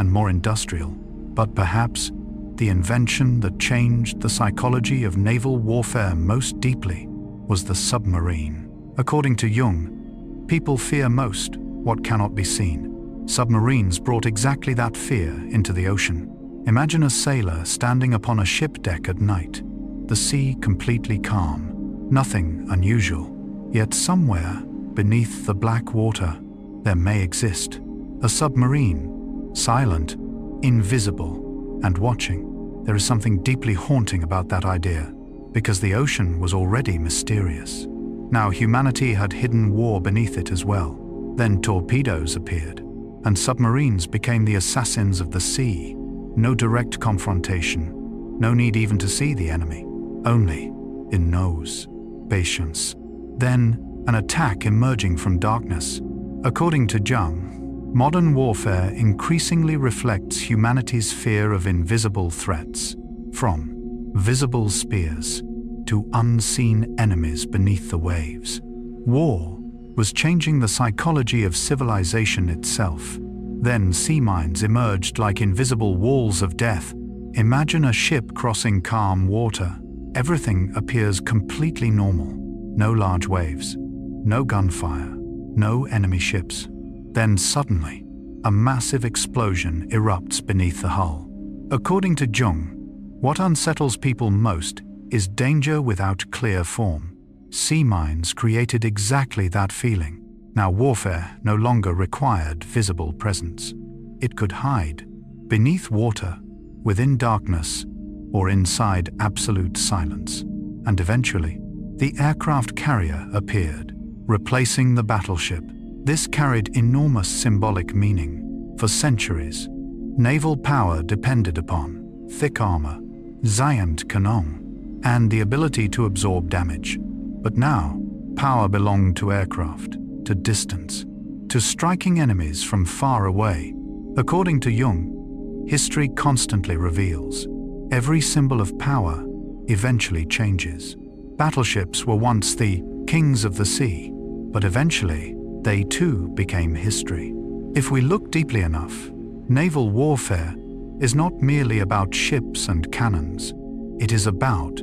and more industrial. But perhaps the invention that changed the psychology of naval warfare most deeply was the submarine. According to Jung, people fear most what cannot be seen. Submarines brought exactly that fear into the ocean. Imagine a sailor standing upon a ship deck at night, the sea completely calm, nothing unusual. Yet somewhere beneath the black water, there may exist a submarine, silent, invisible, and watching. There is something deeply haunting about that idea, because the ocean was already mysterious. Now humanity had hidden war beneath it as well. Then torpedoes appeared, and submarines became the assassins of the sea. No direct confrontation, no need even to see the enemy, only in nose, patience. Then an attack emerging from darkness. According to Jung, modern warfare increasingly reflects humanity's fear of invisible threats, from visible spears to unseen enemies beneath the waves. War was changing the psychology of civilization itself. Then sea mines emerged like invisible walls of death. Imagine a ship crossing calm water. Everything appears completely normal. No large waves, no gunfire, no enemy ships. Then suddenly, a massive explosion erupts beneath the hull. According to Jung, what unsettles people most is danger without clear form. Sea mines created exactly that feeling. Now warfare no longer required visible presence. It could hide beneath water, within darkness, or inside absolute silence. And eventually, the aircraft carrier appeared, replacing the battleship. This carried enormous symbolic meaning. For centuries, naval power depended upon thick armor, giant cannon, and the ability to absorb damage. But now, power belonged to aircraft, to distance, to striking enemies from far away. According to Jung, history constantly reveals every symbol of power eventually changes. Battleships were once the kings of the sea, but eventually they too became history. If we look deeply enough, naval warfare is not merely about ships and cannons. It is about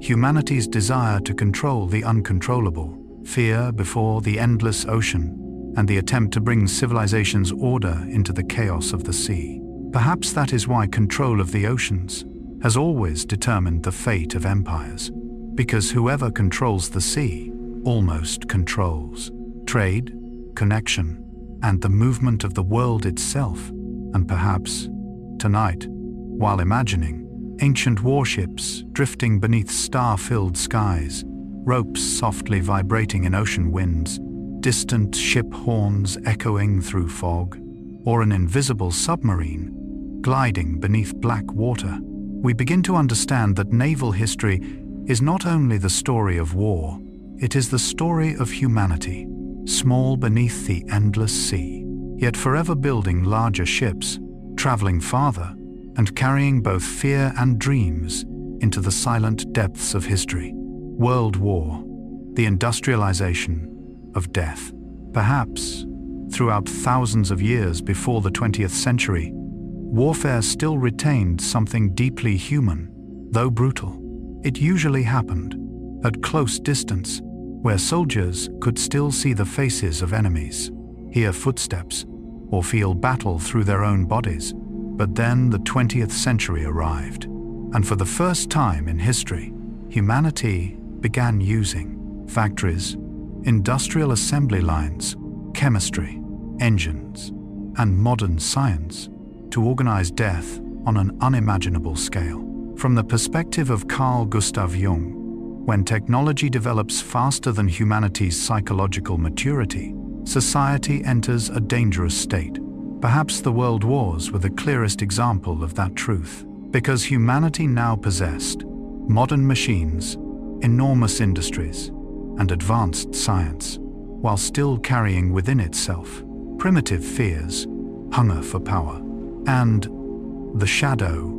humanity's desire to control the uncontrollable, fear before the endless ocean, and the attempt to bring civilization's order into the chaos of the sea. Perhaps that is why control of the oceans has always determined the fate of empires, because whoever controls the sea almost controls trade, connection, and the movement of the world itself. And perhaps, tonight, while imagining ancient warships drifting beneath star-filled skies, ropes softly vibrating in ocean winds, distant ship horns echoing through fog, or an invisible submarine gliding beneath black water, we begin to understand that naval history is not only the story of war, it is the story of humanity, small beneath the endless sea, yet forever building larger ships, traveling farther, and carrying both fear and dreams into the silent depths of history. World War, the industrialization of death. Perhaps, throughout thousands of years before the 20th century, warfare still retained something deeply human, though brutal. It usually happened at close distance, where soldiers could still see the faces of enemies, hear footsteps, or feel battle through their own bodies. But then the 20th century arrived, and for the first time in history, humanity began using factories, industrial assembly lines, chemistry, engines, and modern science to organize death on an unimaginable scale. From the perspective of Carl Gustav Jung, when technology develops faster than humanity's psychological maturity, society enters a dangerous state. Perhaps the world wars were the clearest example of that truth, because humanity now possessed modern machines, enormous industries, and advanced science, while still carrying within itself primitive fears, hunger for power, and the shadow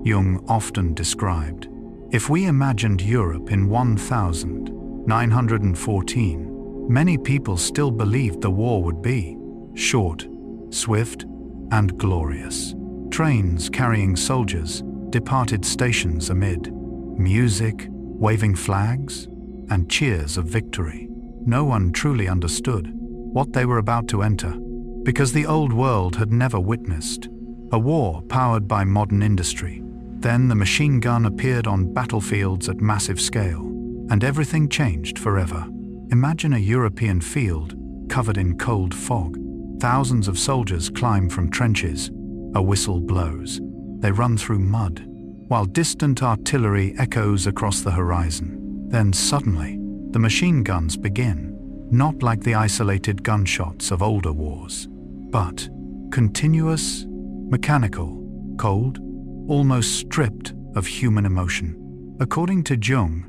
Jung often described. If we imagined Europe in 1914, many people still believed the war would be short, swift, and glorious. Trains carrying soldiers departed stations amid music, waving flags, and cheers of victory. No one truly understood what they were about to enter, because the old world had never witnessed a war powered by modern industry. Then the machine gun appeared on battlefields at massive scale, and everything changed forever. Imagine a European field covered in cold fog. Thousands of soldiers climb from trenches. A whistle blows. They run through mud, while distant artillery echoes across the horizon. Then suddenly, the machine guns begin, not like the isolated gunshots of older wars, but continuous, mechanical, cold, almost stripped of human emotion. According to Jung,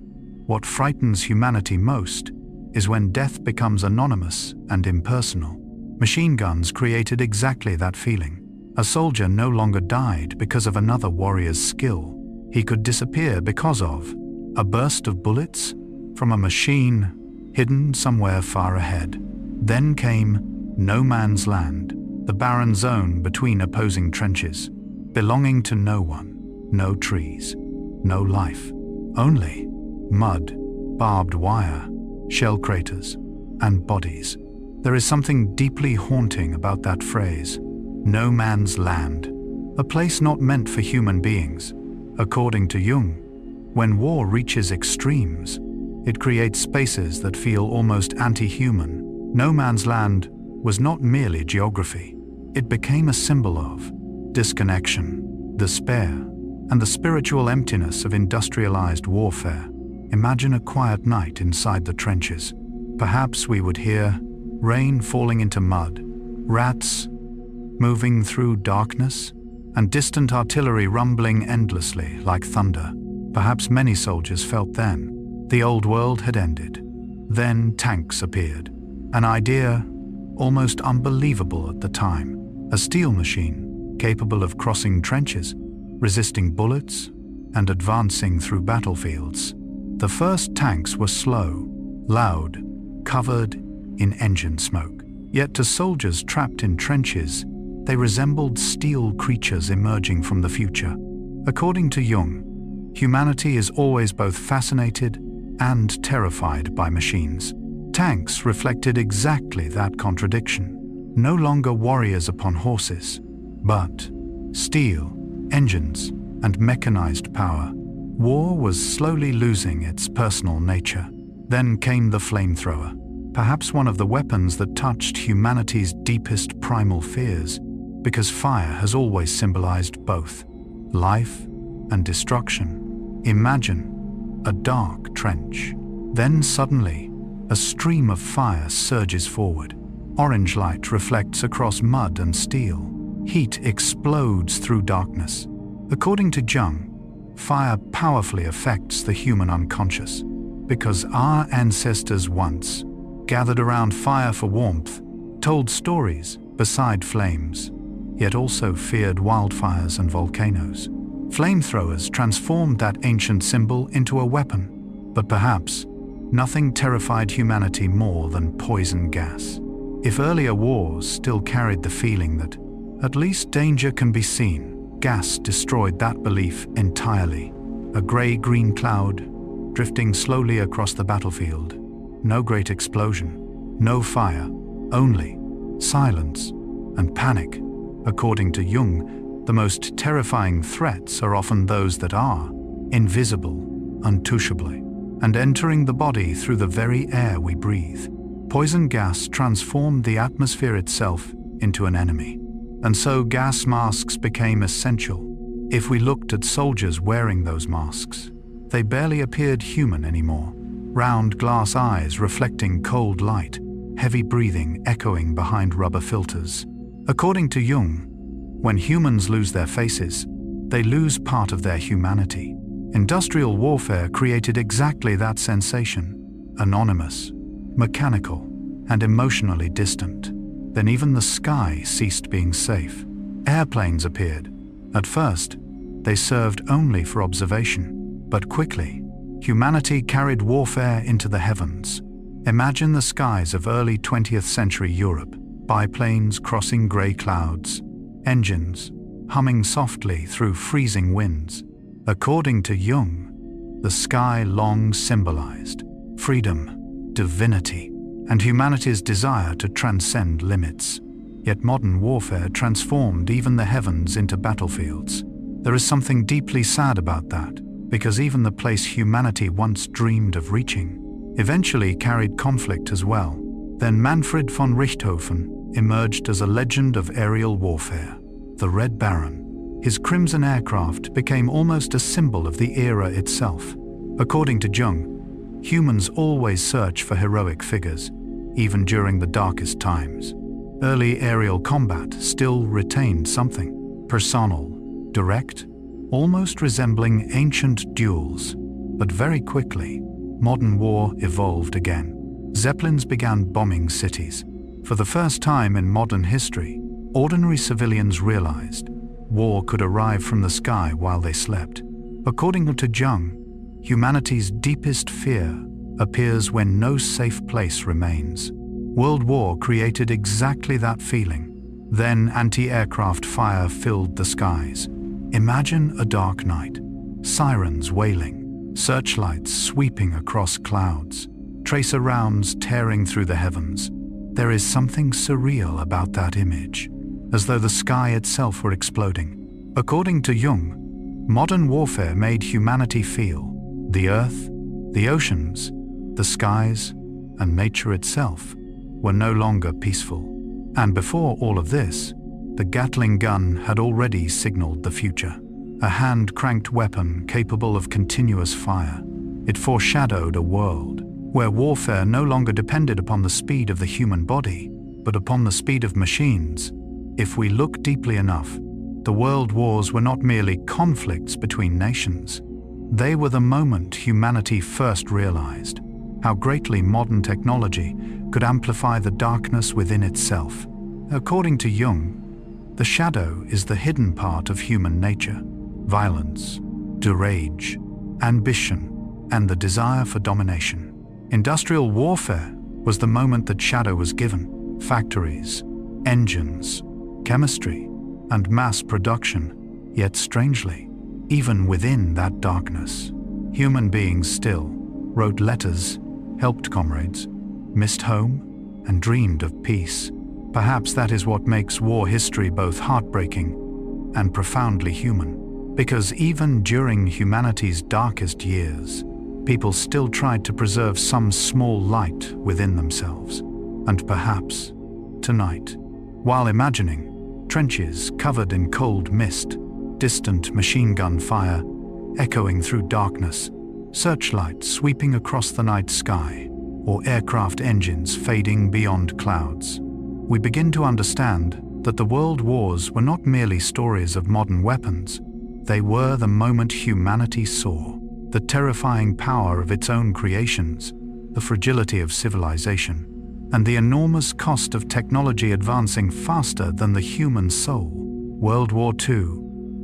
what frightens humanity most is when death becomes anonymous and impersonal. Machine guns created exactly that feeling. A soldier no longer died because of another warrior's skill. He could disappear because of a burst of bullets from a machine hidden somewhere far ahead. Then came no man's land, the barren zone between opposing trenches, belonging to no one, no trees, no life, only mud, barbed wire, shell craters, and bodies. There is something deeply haunting about that phrase, no man's land, a place not meant for human beings. According to Jung, when war reaches extremes, it creates spaces that feel almost anti-human. No man's land was not merely geography. It became a symbol of disconnection, despair, and the spiritual emptiness of industrialized warfare. Imagine a quiet night inside the trenches. Perhaps we would hear rain falling into mud, rats moving through darkness, and distant artillery rumbling endlessly like thunder. Perhaps many soldiers felt then the old world had ended. Then tanks appeared, an idea almost unbelievable at the time. A steel machine capable of crossing trenches, resisting bullets, and advancing through battlefields. The first tanks were slow, loud, covered in engine smoke. Yet to soldiers trapped in trenches, they resembled steel creatures emerging from the future. According to Jung, humanity is always both fascinated and terrified by machines. Tanks reflected exactly that contradiction. No longer warriors upon horses, but steel, engines, and mechanized power. War was slowly losing its personal nature. Then came the flamethrower, perhaps one of the weapons that touched humanity's deepest primal fears, because fire has always symbolized both life and destruction. Imagine a dark trench. Then suddenly, a stream of fire surges forward. Orange light reflects across mud and steel. Heat explodes through darkness. According to Jung, fire powerfully affects the human unconscious, because our ancestors once gathered around fire for warmth, told stories beside flames, yet also feared wildfires and volcanoes. Flamethrowers transformed that ancient symbol into a weapon, but perhaps nothing terrified humanity more than poison gas. If earlier wars still carried the feeling that at least danger can be seen, gas destroyed that belief entirely. A grey-green cloud drifting slowly across the battlefield. No great explosion, no fire, only silence and panic. According to Jung, the most terrifying threats are often those that are invisible, untouchably, and entering the body through the very air we breathe. Poison gas transformed the atmosphere itself into an enemy, and so gas masks became essential. If we looked at soldiers wearing those masks, they barely appeared human anymore. Round glass eyes reflecting cold light, heavy breathing echoing behind rubber filters. According to Jung, when humans lose their faces, they lose part of their humanity. Industrial warfare created exactly that sensation: anonymous, mechanical, and emotionally distant. Then even the sky ceased being safe. Airplanes appeared. At first, they served only for observation, but quickly, humanity carried warfare into the heavens. Imagine the skies of early 20th century Europe, biplanes crossing grey clouds, engines humming softly through freezing winds. According to Jung, the sky long symbolized freedom, divinity, and humanity's desire to transcend limits. Yet modern warfare transformed even the heavens into battlefields. There is something deeply sad about that, because even the place humanity once dreamed of reaching eventually carried conflict as well. Then Manfred von Richthofen emerged as a legend of aerial warfare, the Red Baron. His crimson aircraft became almost a symbol of the era itself. According to Jung, humans always search for heroic figures, even during the darkest times. Early aerial combat still retained something personal, direct, almost resembling ancient duels. But very quickly, modern war evolved again. Zeppelins began bombing cities. For the first time in modern history, ordinary civilians realized war could arrive from the sky while they slept. According to Jung, humanity's deepest fear appears when no safe place remains. World War created exactly that feeling. Then anti-aircraft fire filled the skies. Imagine a dark night, sirens wailing, searchlights sweeping across clouds, tracer rounds tearing through the heavens. There is something surreal about that image, as though the sky itself were exploding. According to Jung, modern warfare made humanity feel the earth, the oceans, the skies, and nature itself were no longer peaceful. And before all of this, the Gatling gun had already signaled the future. A hand-cranked weapon capable of continuous fire. It foreshadowed a world where warfare no longer depended upon the speed of the human body, but upon the speed of machines. If we look deeply enough, the world wars were not merely conflicts between nations. They were the moment humanity first realized how greatly modern technology could amplify the darkness within itself. According to Jung, the shadow is the hidden part of human nature: violence, rage, ambition, and the desire for domination. Industrial warfare was the moment that shadow was given. Factories, engines, chemistry, and mass production. Yet strangely, even within that darkness, human beings still wrote letters, helped comrades, missed home, and dreamed of peace. Perhaps that is what makes war history both heartbreaking and profoundly human. Because even during humanity's darkest years, people still tried to preserve some small light within themselves. And perhaps, tonight, while imagining trenches covered in cold mist, distant machine gun fire echoing through darkness, searchlights sweeping across the night sky, or aircraft engines fading beyond clouds, we begin to understand that the world wars were not merely stories of modern weapons. They were the moment humanity saw the terrifying power of its own creations, the fragility of civilization, and the enormous cost of technology advancing faster than the human soul. World War II,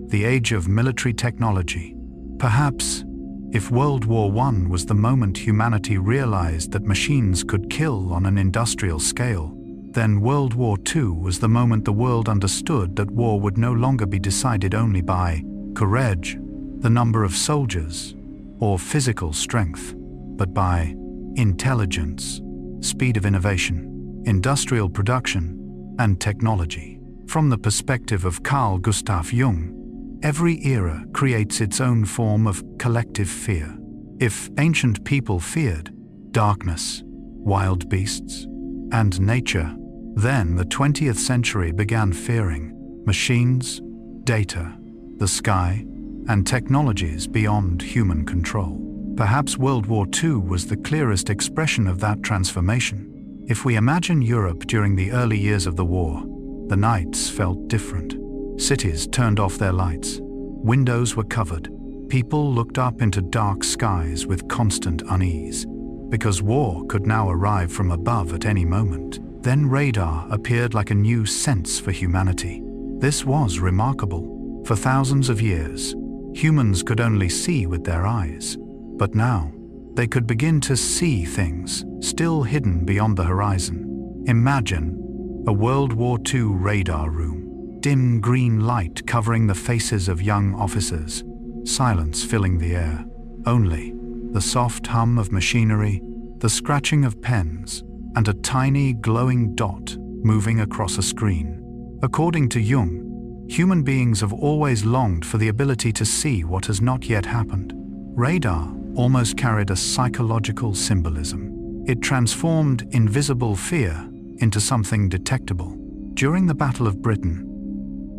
the age of military technology. Perhaps, if World War I was the moment humanity realized that machines could kill on an industrial scale, then World War II was the moment the world understood that war would no longer be decided only by courage, the number of soldiers, or physical strength, but by intelligence, speed of innovation, industrial production, and technology. From the perspective of Carl Gustav Jung, every era creates its own form of collective fear. If ancient people feared darkness, wild beasts, and nature, then the 20th century began fearing machines, data, the sky, and technologies beyond human control. Perhaps World War II was the clearest expression of that transformation. If we imagine Europe during the early years of the war, the nights felt different. Cities turned off their lights, windows were covered, people looked up into dark skies with constant unease, because war could now arrive from above at any moment. Then radar appeared like a new sense for humanity. This was remarkable. For thousands of years, humans could only see with their eyes, but now they could begin to see things still hidden beyond the horizon. Imagine a World War II radar room, dim green light covering the faces of young officers, silence filling the air, only the soft hum of machinery, the scratching of pens, and a tiny glowing dot moving across a screen. According to Jung, human beings have always longed for the ability to see what has not yet happened. Radar almost carried a psychological symbolism. It transformed invisible fear into something detectable. During the Battle of Britain,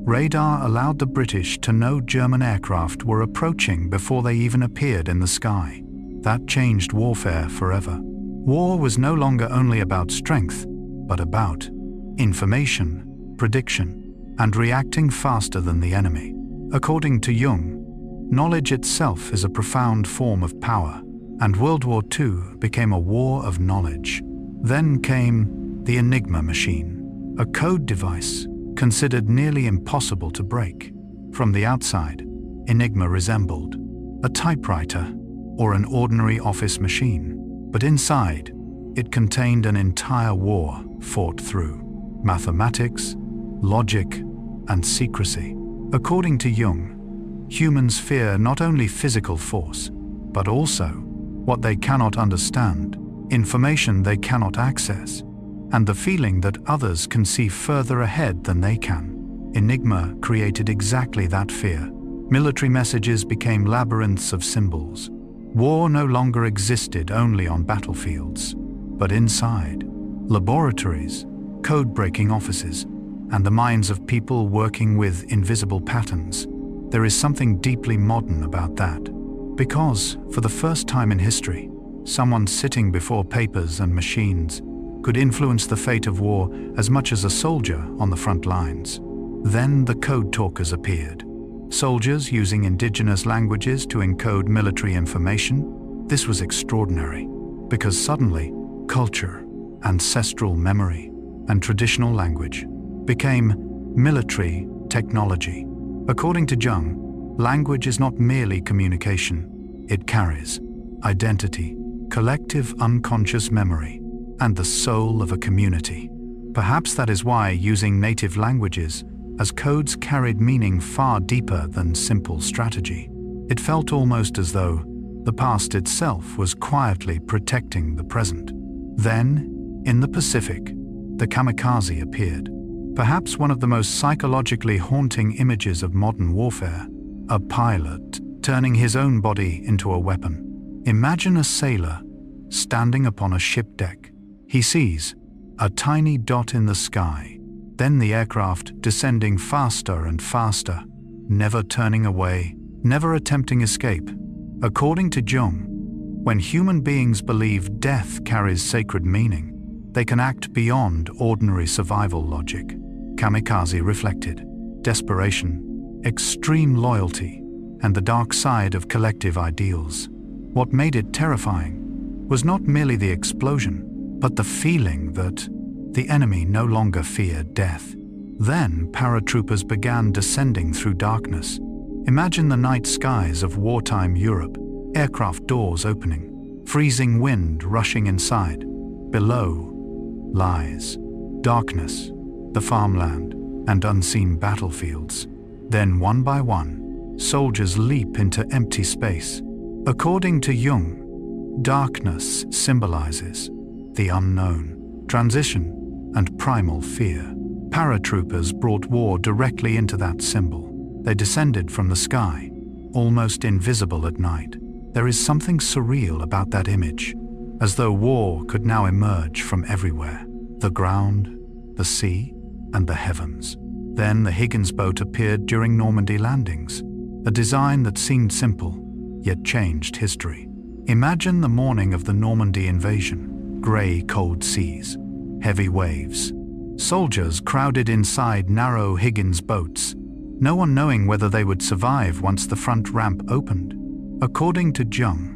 radar allowed the British to know German aircraft were approaching before they even appeared in the sky. That changed warfare forever. War was no longer only about strength, but about information, prediction, and reacting faster than the enemy. According to Jung, knowledge itself is a profound form of power, and World War II became a war of knowledge. Then came the Enigma machine, a code device considered nearly impossible to break. From the outside, Enigma resembled a typewriter or an ordinary office machine, but inside, it contained an entire war fought through mathematics, logic, and secrecy. According to Jung, humans fear not only physical force, but also what they cannot understand, information they cannot access, and the feeling that others can see further ahead than they can. Enigma created exactly that fear. Military messages became labyrinths of symbols. War no longer existed only on battlefields, but inside laboratories, code-breaking offices, and the minds of people working with invisible patterns. There is something deeply modern about that, because, for the first time in history, someone sitting before papers and machines could influence the fate of war as much as a soldier on the front lines. Then the code talkers appeared. Soldiers using indigenous languages to encode military information. This was extraordinary, because suddenly, culture, ancestral memory, and traditional language became military technology. According to Jung, language is not merely communication. It carries identity, collective unconscious memory, and the soul of a community. Perhaps that is why using native languages as codes carried meaning far deeper than simple strategy. It felt almost as though the past itself was quietly protecting the present. Then, in the Pacific, the kamikaze appeared. Perhaps one of the most psychologically haunting images of modern warfare, a pilot turning his own body into a weapon. Imagine a sailor standing upon a ship deck. He sees a tiny dot in the sky, then the aircraft descending faster and faster, never turning away, never attempting escape. According to Jung, when human beings believe death carries sacred meaning, they can act beyond ordinary survival logic. Kamikaze reflected desperation, extreme loyalty, and the dark side of collective ideals. What made it terrifying was not merely the explosion, but the feeling that the enemy no longer feared death. Then paratroopers began descending through darkness. Imagine the night skies of wartime Europe, aircraft doors opening, freezing wind rushing inside. Below lies darkness, the farmland, and unseen battlefields. Then one by one, soldiers leap into empty space. According to Jung, darkness symbolizes the unknown, transition, and primal fear. Paratroopers brought war directly into that symbol. They descended from the sky, almost invisible at night. There is something surreal about that image, as though war could now emerge from everywhere: the ground, the sea, and the heavens. Then the Higgins boat appeared during Normandy landings, a design that seemed simple, yet changed history. Imagine the morning of the Normandy invasion: grey, cold seas, heavy waves. Soldiers crowded inside narrow Higgins boats, no one knowing whether they would survive once the front ramp opened. According to Jung,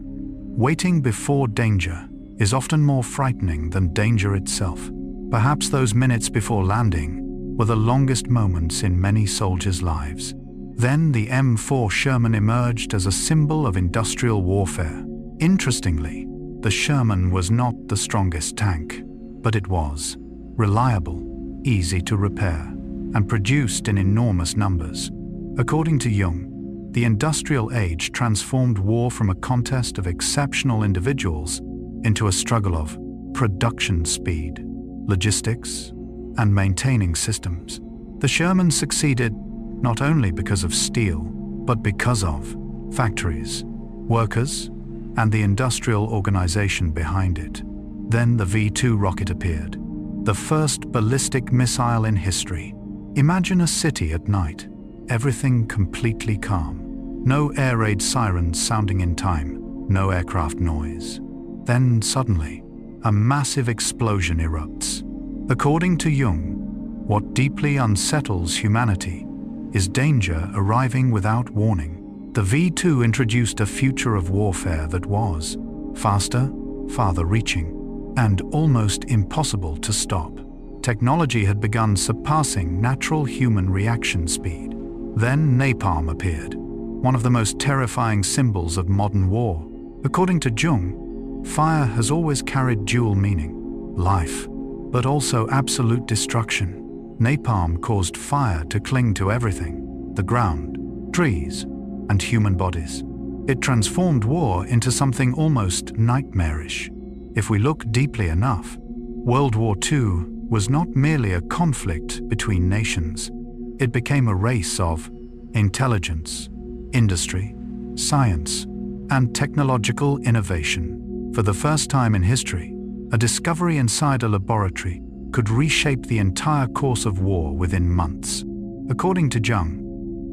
waiting before danger is often more frightening than danger itself. Perhaps those minutes before landing were the longest moments in many soldiers' lives. Then the M4 Sherman emerged as a symbol of industrial warfare. Interestingly, the Sherman was not the strongest tank, but it was reliable, easy to repair, and produced in enormous numbers. According to Jung, the industrial age transformed war from a contest of exceptional individuals into a struggle of production speed, logistics, and maintaining systems. The Sherman succeeded not only because of steel, but because of factories, workers, and the industrial organization behind it. Then the V-2 rocket appeared, the first ballistic missile in history. Imagine a city at night, everything completely calm. No air raid sirens sounding in time, no aircraft noise. Then suddenly, a massive explosion erupts. According to Jung, what deeply unsettles humanity is danger arriving without warning. The V-2 introduced a future of warfare that was faster, farther-reaching, and almost impossible to stop. Technology had begun surpassing natural human reaction speed. Then napalm appeared, one of the most terrifying symbols of modern war. According to Jung, fire has always carried dual meaning: life, but also absolute destruction. Napalm caused fire to cling to everything: the ground, trees, and human bodies. It transformed war into something almost nightmarish. If we look deeply enough, World War II was not merely a conflict between nations. It became a race of intelligence, industry, science, and technological innovation. For the first time in history, a discovery inside a laboratory could reshape the entire course of war within months. According to Jung,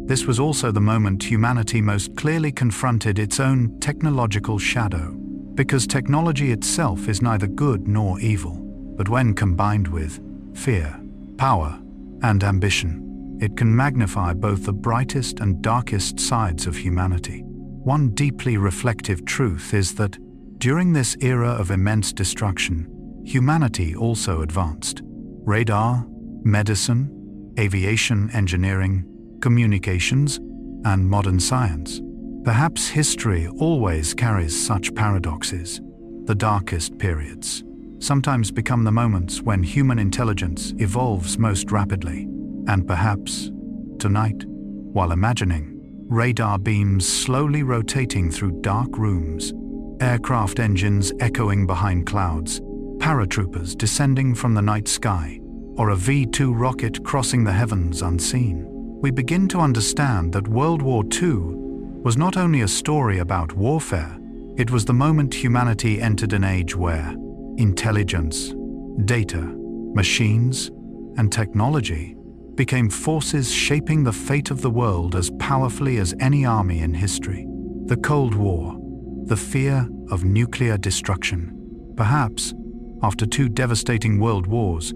this was also the moment humanity most clearly confronted its own technological shadow, because technology itself is neither good nor evil, but when combined with fear, power, and ambition, it can magnify both the brightest and darkest sides of humanity. One deeply reflective truth is that during this era of immense destruction, humanity also advanced. Radar, medicine, aviation engineering, communications, and modern science. Perhaps history always carries such paradoxes. The darkest periods sometimes become the moments when human intelligence evolves most rapidly. And perhaps, tonight, while imagining radar beams slowly rotating through dark rooms, aircraft engines echoing behind clouds, paratroopers descending from the night sky, or a V-2 rocket crossing the heavens unseen. We begin to understand that World War II was not only a story about warfare, it was the moment humanity entered an age where intelligence, data, machines, and technology became forces shaping the fate of the world as powerfully as any army in history. The Cold War, the fear of nuclear destruction. Perhaps, after 2 devastating world wars,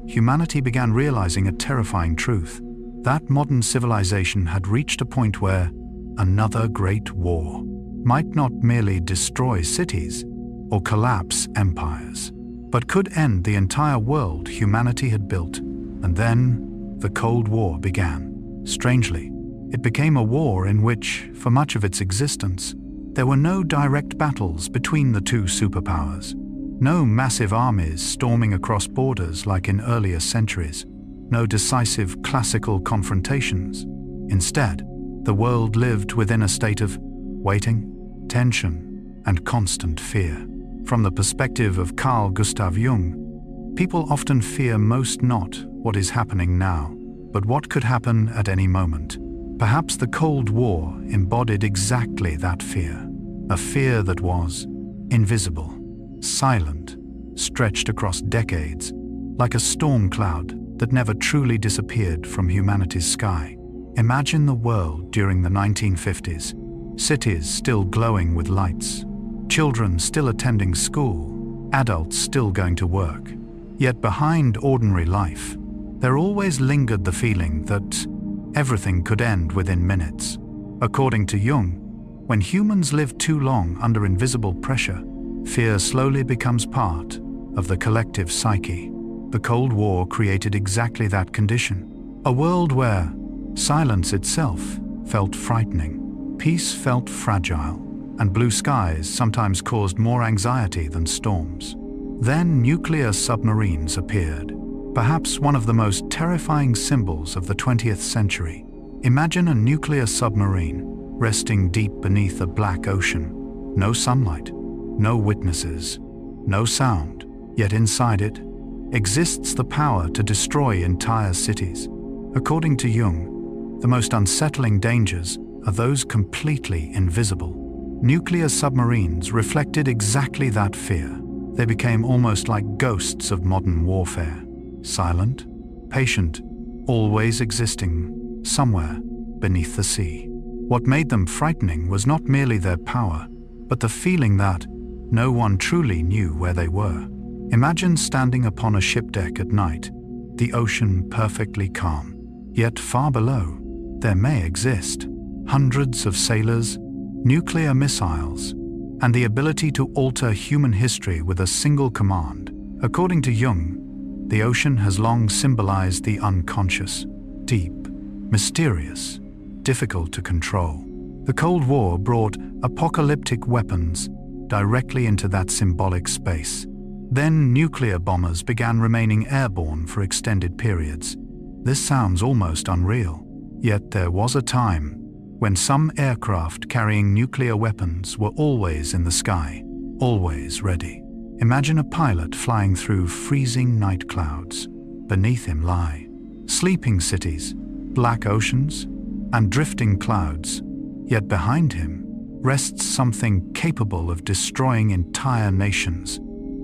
humanity began realizing a terrifying truth, that modern civilization had reached a point where another great war might not merely destroy cities or collapse empires, but could end the entire world humanity had built. And then the Cold War began. Strangely, it became a war in which, for much of its existence, there were no direct battles between the 2 superpowers, no massive armies storming across borders like in earlier centuries, no decisive classical confrontations. Instead, the world lived within a state of waiting, tension, and constant fear. From the perspective of Carl Gustav Jung, people often fear most not what is happening now, but what could happen at any moment. Perhaps the Cold War embodied exactly that fear, a fear that was invisible, silent, stretched across decades, like a storm cloud that never truly disappeared from humanity's sky. Imagine the world during the 1950s, cities still glowing with lights, children still attending school, adults still going to work. Yet behind ordinary life, there always lingered the feeling that everything could end within minutes. According to Jung, when humans live too long under invisible pressure, fear slowly becomes part of the collective psyche. The Cold War created exactly that condition, a world where silence itself felt frightening, peace felt fragile, and blue skies sometimes caused more anxiety than storms. Then nuclear submarines appeared, perhaps one of the most terrifying symbols of the 20th century. Imagine a nuclear submarine resting deep beneath a black ocean. No sunlight, no witnesses, no sound, yet inside it exists the power to destroy entire cities. According to Jung, the most unsettling dangers are those completely invisible. Nuclear submarines reflected exactly that fear. They became almost like ghosts of modern warfare, silent, patient, always existing somewhere beneath the sea. What made them frightening was not merely their power, but the feeling that no one truly knew where they were. Imagine standing upon a ship deck at night, the ocean perfectly calm, yet far below, there may exist hundreds of sailors, nuclear missiles, and the ability to alter human history with a single command. According to Jung, the ocean has long symbolized the unconscious, deep, mysterious, difficult to control. The Cold War brought apocalyptic weapons directly into that symbolic space. Then nuclear bombers began remaining airborne for extended periods. This sounds almost unreal, yet there was a time when some aircraft carrying nuclear weapons were always in the sky, always ready. Imagine a pilot flying through freezing night clouds. Beneath him lie sleeping cities, black oceans, and drifting clouds. Yet behind him rests something capable of destroying entire nations.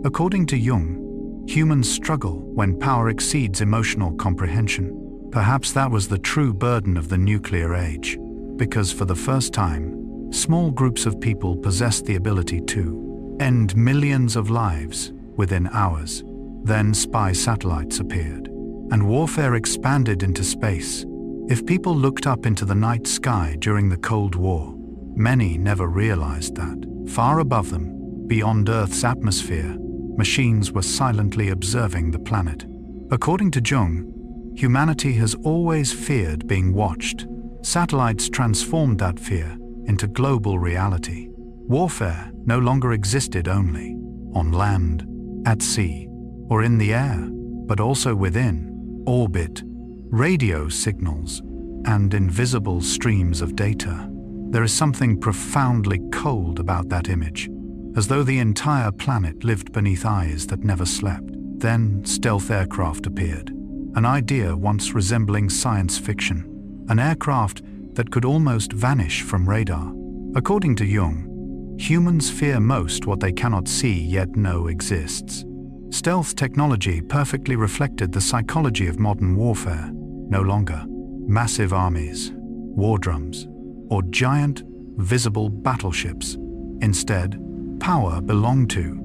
According to Jung, humans struggle when power exceeds emotional comprehension. Perhaps that was the true burden of the nuclear age, because for the first time, small groups of people possessed the ability to end millions of lives within hours. Then spy satellites appeared, and warfare expanded into space. If people looked up into the night sky during the Cold War, many never realized that, far above them, beyond Earth's atmosphere, machines were silently observing the planet. According to Jung, humanity has always feared being watched. Satellites transformed that fear into global reality. Warfare no longer existed only on land, at sea, or in the air, but also within orbit. Radio signals, and invisible streams of data. There is something profoundly cold about that image, as though the entire planet lived beneath eyes that never slept. Then stealth aircraft appeared, an idea once resembling science fiction, an aircraft that could almost vanish from radar. According to Jung, humans fear most what they cannot see yet know exists. Stealth technology perfectly reflected the psychology of modern warfare. No longer massive armies, war drums, or giant, visible battleships. Instead, power belonged to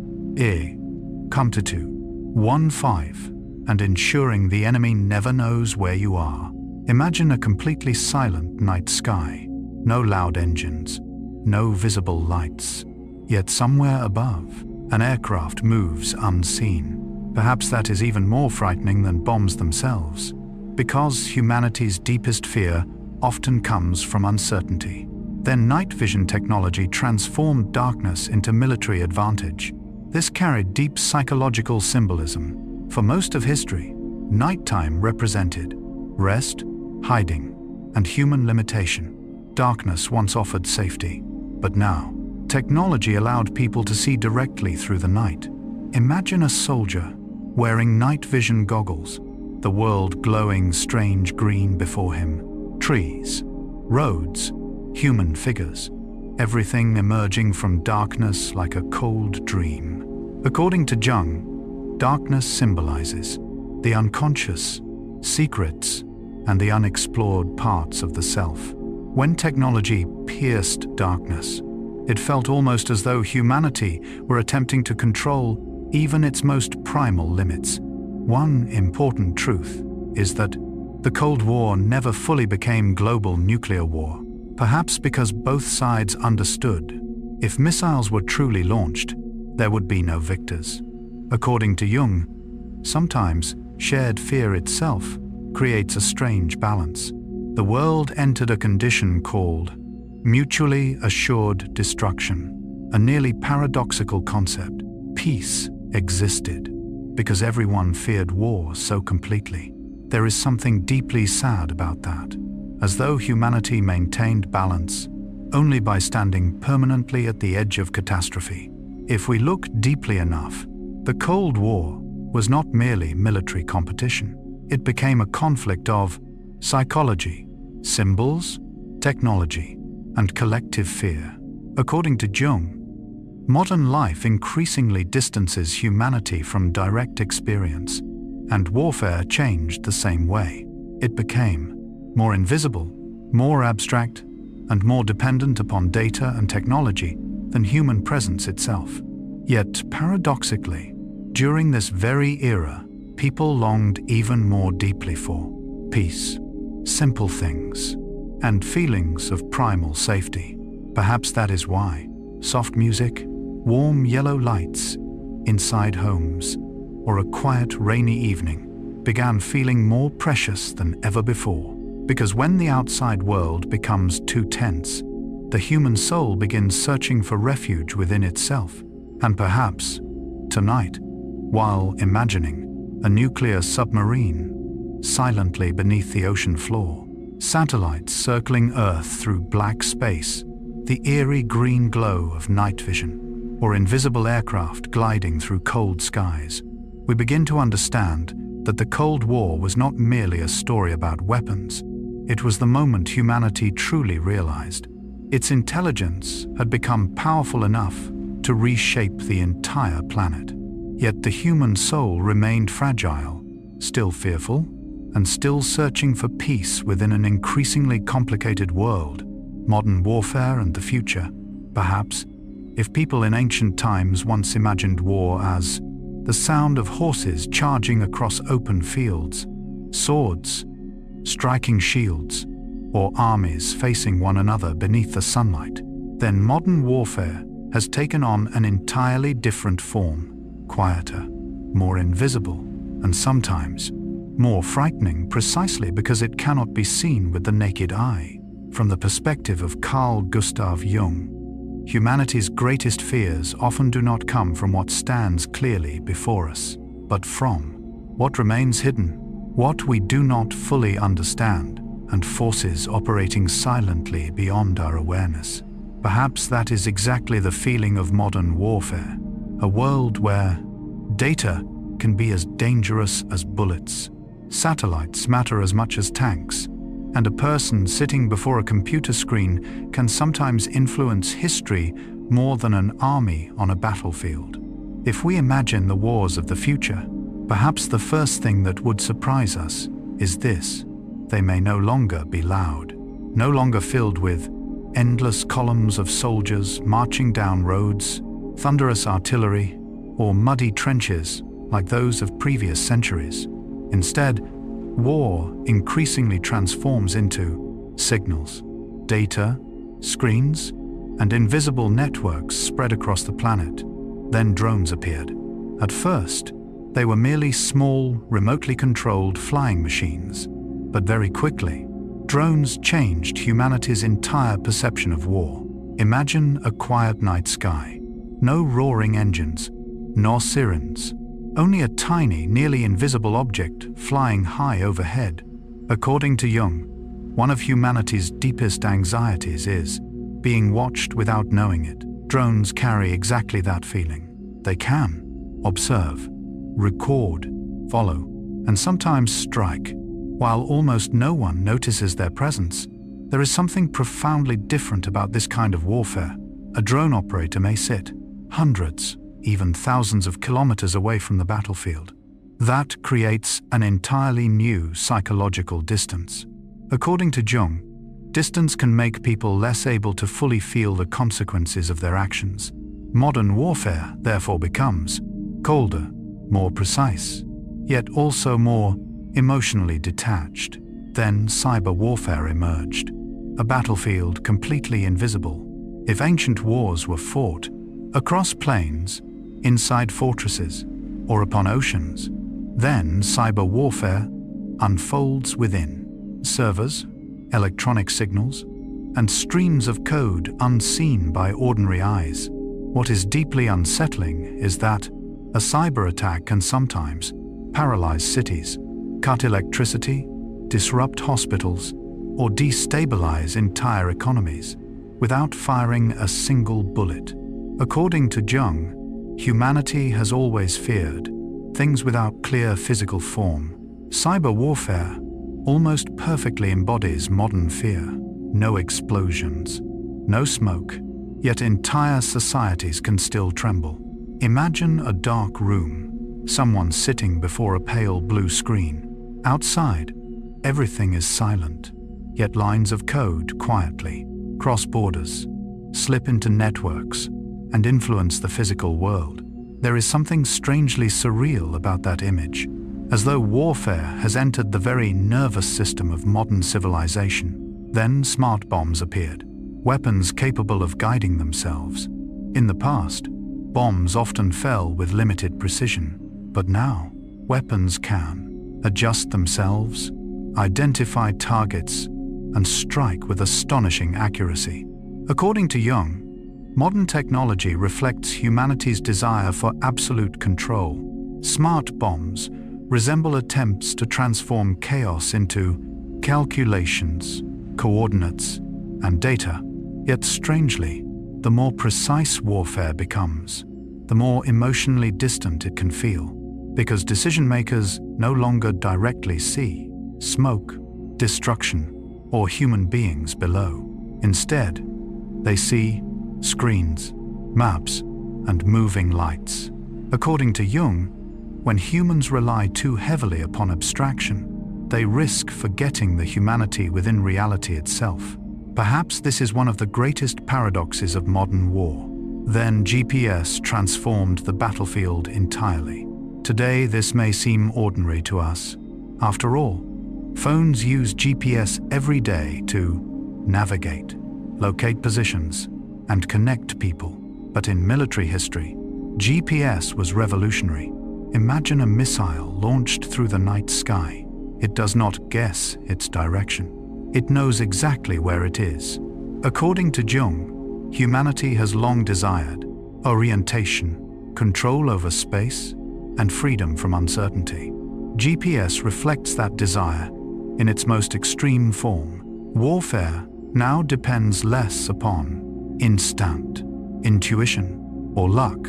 come to 2-1-5, and ensuring the enemy never knows where you are. Imagine a completely silent night sky, no loud engines, no visible lights. Yet somewhere above, an aircraft moves unseen. Perhaps that is even more frightening than bombs themselves, because humanity's deepest fear often comes from uncertainty. Then night vision technology transformed darkness into military advantage. This carried deep psychological symbolism. For most of history, nighttime represented rest, hiding, and human limitation. Darkness once offered safety, but now, technology allowed people to see directly through the night. Imagine a soldier wearing night vision goggles, the world glowing strange green before him. Trees, roads, human figures, everything emerging from darkness like a cold dream. According to Jung, darkness symbolizes the unconscious, secrets, and the unexplored parts of the self. When technology pierced darkness, it felt almost as though humanity were attempting to control even its most primal limits. One important truth is that the Cold War never fully became global nuclear war, perhaps because both sides understood if missiles were truly launched, there would be no victors. According to Jung, sometimes shared fear itself creates a strange balance. The world entered a condition called mutually assured destruction, a nearly paradoxical concept. Peace existed because everyone feared war so completely. There is something deeply sad about that, as though humanity maintained balance only by standing permanently at the edge of catastrophe. If we look deeply enough, the Cold War was not merely military competition. It became a conflict of psychology, symbols, technology, and collective fear. According to Jung, modern life increasingly distances humanity from direct experience, and warfare changed the same way. It became more invisible, more abstract, and more dependent upon data and technology than human presence itself. Yet, paradoxically, during this very era, people longed even more deeply for peace, simple things, and feelings of primal safety. Perhaps that is why soft music, warm yellow lights inside homes, or a quiet rainy evening began feeling more precious than ever before. Because when the outside world becomes too tense, the human soul begins searching for refuge within itself. And perhaps, tonight, while imagining a nuclear submarine silently beneath the ocean floor, satellites circling Earth through black space, the eerie green glow of night vision, or invisible aircraft gliding through cold skies, we begin to understand that the Cold War was not merely a story about weapons. It was the moment humanity truly realized its intelligence had become powerful enough to reshape the entire planet. Yet the human soul remained fragile, still fearful, and still searching for peace within an increasingly complicated world. Modern warfare and the future. Perhaps, if people in ancient times once imagined war as the sound of horses charging across open fields, swords striking shields, or armies facing one another beneath the sunlight, then modern warfare has taken on an entirely different form, quieter, more invisible, and sometimes more frightening precisely because it cannot be seen with the naked eye. From the perspective of Carl Gustav Jung, humanity's greatest fears often do not come from what stands clearly before us, but from what remains hidden, what we do not fully understand. and forces operating silently beyond our awareness. Perhaps that is exactly the feeling of modern warfare, a world where data can be as dangerous as bullets, satellites matter as much as tanks, and a person sitting before a computer screen can sometimes influence history more than an army on a battlefield. If we imagine the wars of the future, perhaps the first thing that would surprise us is this: they may no longer be loud, no longer filled with endless columns of soldiers marching down roads, thunderous artillery, or muddy trenches like those of previous centuries. Instead, war increasingly transforms into signals, data, screens, and invisible networks spread across the planet. Then drones appeared. At first, they were merely small, remotely controlled flying machines. But very quickly, drones changed humanity's entire perception of war. Imagine a quiet night sky. No roaring engines, nor sirens. Only a tiny, nearly invisible object flying high overhead. According to Jung, one of humanity's deepest anxieties is being watched without knowing it. Drones carry exactly that feeling. They can observe, record, follow, and sometimes strike. While almost no one notices their presence, there is something profoundly different about this kind of warfare. A drone operator may sit hundreds, even thousands of kilometers away from the battlefield. That creates an entirely new psychological distance. According to Jung, distance can make people less able to fully feel the consequences of their actions. Modern warfare, therefore, becomes colder, more precise, yet also more emotionally detached. Then cyber warfare emerged, a battlefield completely invisible. If ancient wars were fought across plains, inside fortresses, or upon oceans, then cyber warfare unfolds within servers, electronic signals, and streams of code unseen by ordinary eyes. What is deeply unsettling is that a cyber attack can sometimes paralyze cities, cut electricity, disrupt hospitals, or destabilize entire economies without firing a single bullet. According to Jung, humanity has always feared things without clear physical form. Cyber warfare almost perfectly embodies modern fear. No explosions, no smoke, yet entire societies can still tremble. Imagine a dark room, someone sitting before a pale blue screen. Outside, everything is silent, yet lines of code quietly cross borders, slip into networks, and influence the physical world. There is something strangely surreal about that image, as though warfare has entered the very nervous system of modern civilization. Then smart bombs appeared, weapons capable of guiding themselves. In the past, bombs often fell with limited precision, but now, weapons can adjust themselves, identify targets, and strike with astonishing accuracy. According to Jung, modern technology reflects humanity's desire for absolute control. Smart bombs resemble attempts to transform chaos into calculations, coordinates, and data. Yet strangely, the more precise warfare becomes, the more emotionally distant it can feel, because decision-makers no longer directly see smoke, destruction, or human beings below. Instead, they see screens, maps, and moving lights. According to Jung, when humans rely too heavily upon abstraction, they risk forgetting the humanity within reality itself. Perhaps this is one of the greatest paradoxes of modern war. Then GPS transformed the battlefield entirely. Today, this may seem ordinary to us. After all, phones use GPS every day to navigate, locate positions, and connect people. But in military history, GPS was revolutionary. Imagine a missile launched through the night sky. It does not guess its direction. It knows exactly where it is. According to Jung, humanity has long desired orientation, control over space, and freedom from uncertainty. GPS reflects that desire, in its most extreme form. Warfare now depends less upon instinct, intuition, or luck,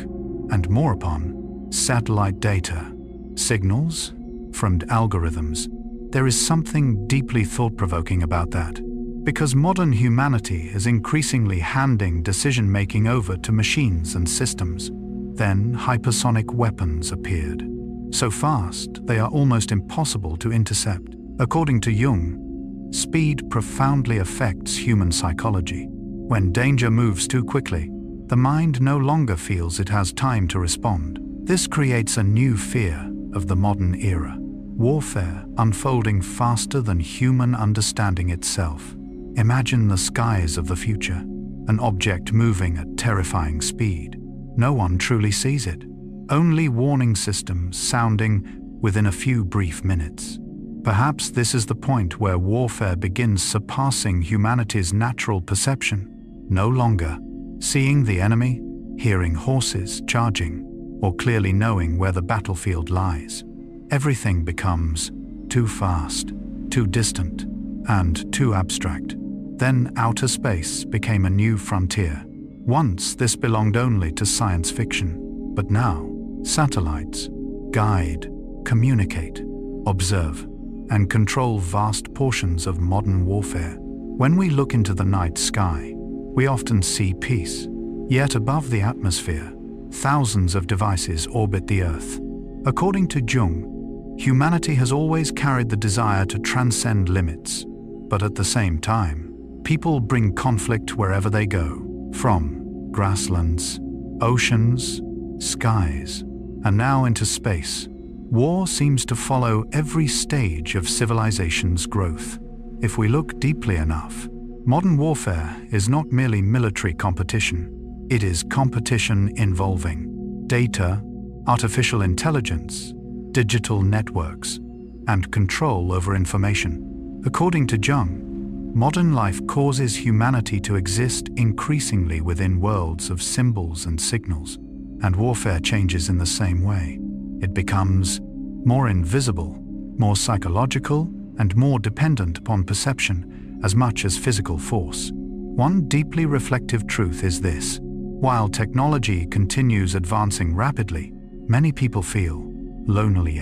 and more upon satellite data, signals from algorithms. There is something deeply thought-provoking about that, because modern humanity is increasingly handing decision-making over to machines and systems. Then hypersonic weapons appeared. So fast, they are almost impossible to intercept. According to Jung, speed profoundly affects human psychology. When danger moves too quickly, the mind no longer feels it has time to respond. This creates a new fear of the modern era. Warfare unfolding faster than human understanding itself. Imagine the skies of the future, an object moving at terrifying speed. No one truly sees it. Only warning systems sounding within a few brief minutes. Perhaps this is the point where warfare begins surpassing humanity's natural perception. No longer seeing the enemy, hearing horses charging, or clearly knowing where the battlefield lies. Everything becomes too fast, too distant, and too abstract. Then outer space became a new frontier. Once this belonged only to science fiction, but now satellites guide, communicate, observe, and control vast portions of modern warfare. When we look into the night sky, we often see peace. Yet above the atmosphere, thousands of devices orbit the Earth. According to Jung, humanity has always carried the desire to transcend limits, but at the same time, people bring conflict wherever they go, from grasslands, oceans, skies, and now into space. War seems to follow every stage of civilization's growth. If we look deeply enough, modern warfare is not merely military competition. It is competition involving data, artificial intelligence, digital networks, and control over information. According to Jung, modern life causes humanity to exist increasingly within worlds of symbols and signals, and warfare changes in the same way. It becomes more invisible, more psychological, and more dependent upon perception as much as physical force. One deeply reflective truth is this: while technology continues advancing rapidly, many people feel lonely,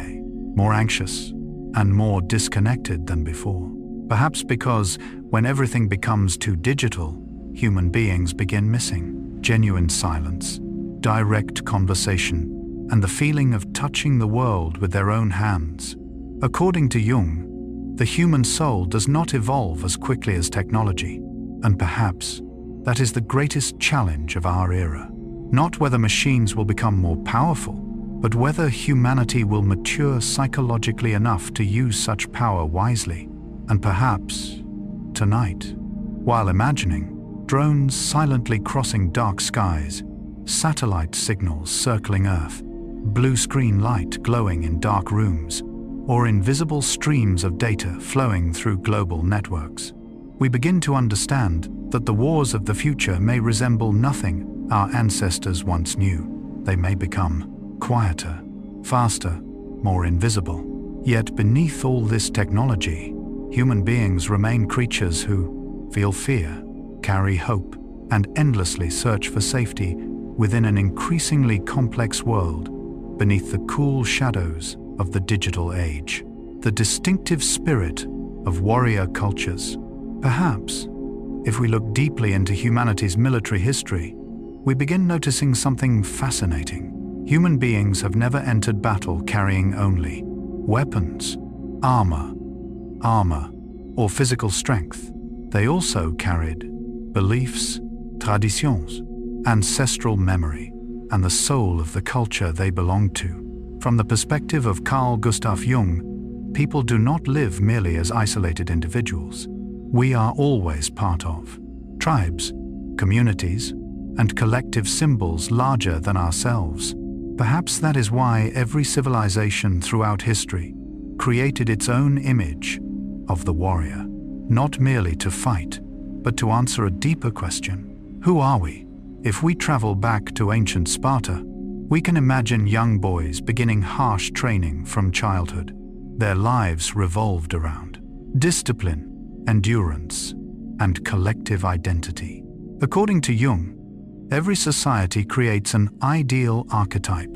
more anxious, and more disconnected than before. Perhaps because when everything becomes too digital, human beings begin missing genuine silence, direct conversation, and the feeling of touching the world with their own hands. According to Jung, the human soul does not evolve as quickly as technology, and perhaps that is the greatest challenge of our era. Not whether machines will become more powerful, but whether humanity will mature psychologically enough to use such power wisely. And perhaps, tonight, while imagining drones silently crossing dark skies, satellite signals circling Earth, blue screen light glowing in dark rooms, or invisible streams of data flowing through global networks, we begin to understand that the wars of the future may resemble nothing our ancestors once knew. They may become quieter, faster, more invisible. Yet beneath all this technology, human beings remain creatures who feel fear, carry hope, and endlessly search for safety within an increasingly complex world beneath the cool shadows of the digital age. The distinctive spirit of warrior cultures. Perhaps, if we look deeply into humanity's military history, we begin noticing something fascinating. Human beings have never entered battle carrying only weapons, armor, or physical strength. They also carried beliefs, traditions, ancestral memory, and the soul of the culture they belonged to. From the perspective of Carl Gustav Jung, people do not live merely as isolated individuals. We are always part of tribes, communities, and collective symbols larger than ourselves. Perhaps that is why every civilization throughout history created its own image of the warrior, not merely to fight, but to answer a deeper question: who are we? If we travel back to ancient Sparta, we can imagine young boys beginning harsh training from childhood. Their lives revolved around discipline, endurance, and collective identity. According to Jung, every society creates an ideal archetype,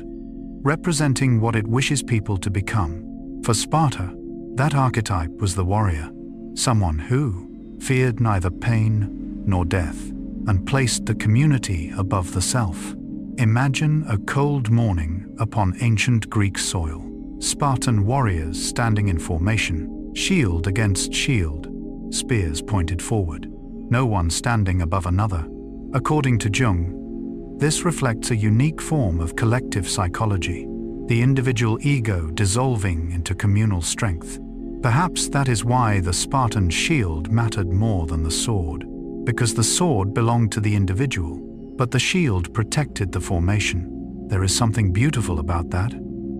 representing what it wishes people to become. For Sparta, that archetype was the warrior, someone who feared neither pain nor death and placed the community above the self. Imagine a cold morning upon ancient Greek soil. Spartan warriors standing in formation, shield against shield, spears pointed forward, no one standing above another. According to Jung, this reflects a unique form of collective psychology, the individual ego dissolving into communal strength. Perhaps that is why the Spartan shield mattered more than the sword, because the sword belonged to the individual, but the shield protected the formation. There is something beautiful about that,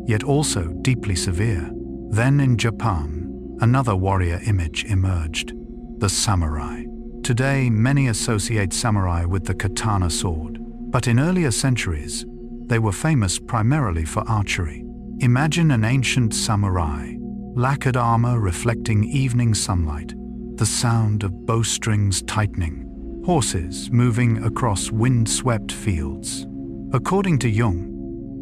yet also deeply severe. Then in Japan, another warrior image emerged, the samurai. Today, many associate samurai with the katana sword, but in earlier centuries, they were famous primarily for archery. Imagine an ancient samurai, lacquered armor reflecting evening sunlight, the sound of bowstrings tightening, horses moving across wind-swept fields. According to Jung,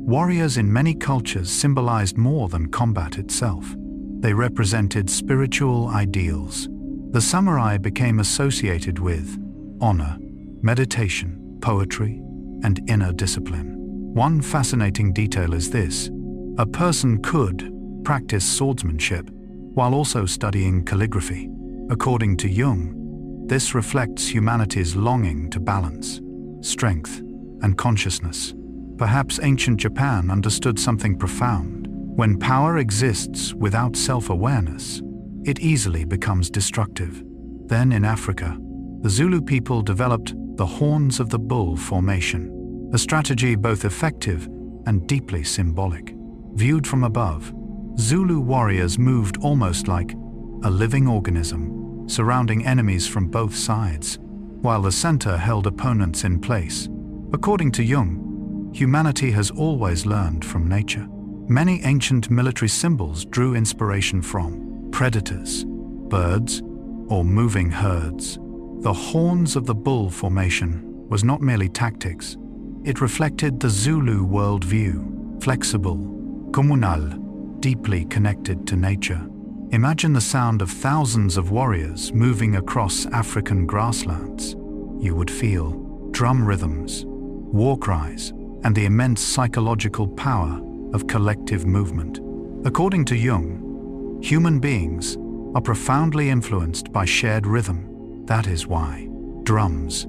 warriors in many cultures symbolized more than combat itself. They represented spiritual ideals. The samurai became associated with honor, meditation, poetry, and inner discipline. One fascinating detail is this: a person could practice swordsmanship while also studying calligraphy. According to Jung, this reflects humanity's longing to balance strength and consciousness. Perhaps ancient Japan understood something profound. When power exists without self-awareness, it easily becomes destructive. Then in Africa, the Zulu people developed the horns of the bull formation, a strategy both effective and deeply symbolic. Viewed from above, Zulu warriors moved almost like a living organism, surrounding enemies from both sides, while the center held opponents in place. According to Jung, humanity has always learned from nature. Many ancient military symbols drew inspiration from predators, birds, or moving herds. The horns of the bull formation was not merely tactics. It reflected the Zulu worldview, flexible, communal, deeply connected to nature. Imagine the sound of thousands of warriors moving across African grasslands. You would feel drum rhythms, war cries, and the immense psychological power of collective movement. According to Jung, human beings are profoundly influenced by shared rhythm. That is why drums,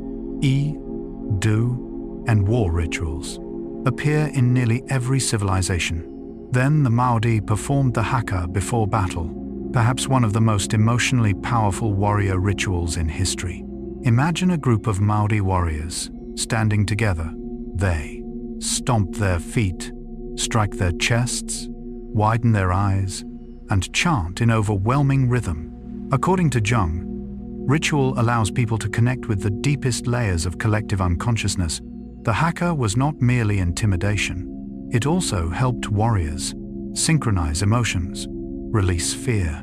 do, and war rituals appear in nearly every civilization. Then the Maori performed the haka before battle, perhaps one of the most emotionally powerful warrior rituals in history. Imagine a group of Maori warriors standing together. They stomp their feet, strike their chests, widen their eyes, and chant in overwhelming rhythm. According to Jung, ritual allows people to connect with the deepest layers of collective unconsciousness. The haka was not merely intimidation. It also helped warriors synchronize emotions, release fear,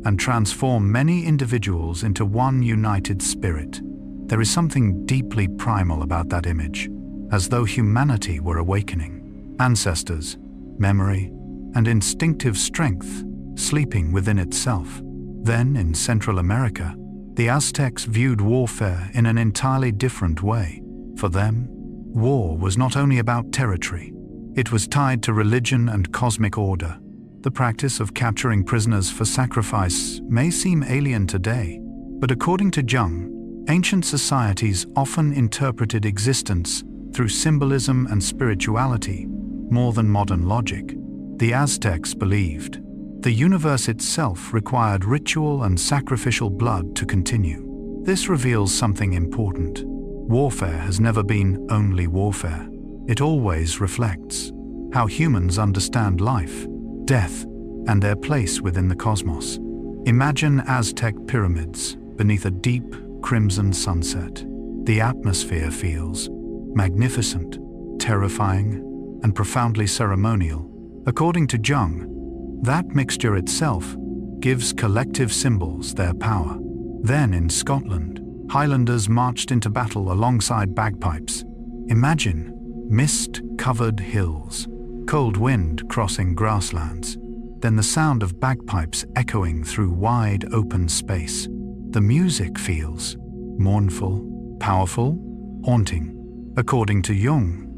and transform many individuals into one united spirit. There is something deeply primal about that image, as though humanity were awakening. Ancestors, memory, and instinctive strength sleeping within itself. Then, in Central America, the Aztecs viewed warfare in an entirely different way. For them, war was not only about territory. It was tied to religion and cosmic order. The practice of capturing prisoners for sacrifice may seem alien today, but according to Jung, ancient societies often interpreted existence through symbolism and spirituality more than modern logic. The Aztecs believed the universe itself required ritual and sacrificial blood to continue. This reveals something important. Warfare has never been only warfare. It always reflects how humans understand life, death, and their place within the cosmos. Imagine Aztec pyramids beneath a deep, crimson sunset. The atmosphere feels magnificent, terrifying, and profoundly ceremonial. According to Jung, that mixture itself gives collective symbols their power. Then in Scotland, Highlanders marched into battle alongside bagpipes. Imagine mist-covered hills, cold wind crossing grasslands, then the sound of bagpipes echoing through wide open space. The music feels mournful, powerful, haunting. According to Jung,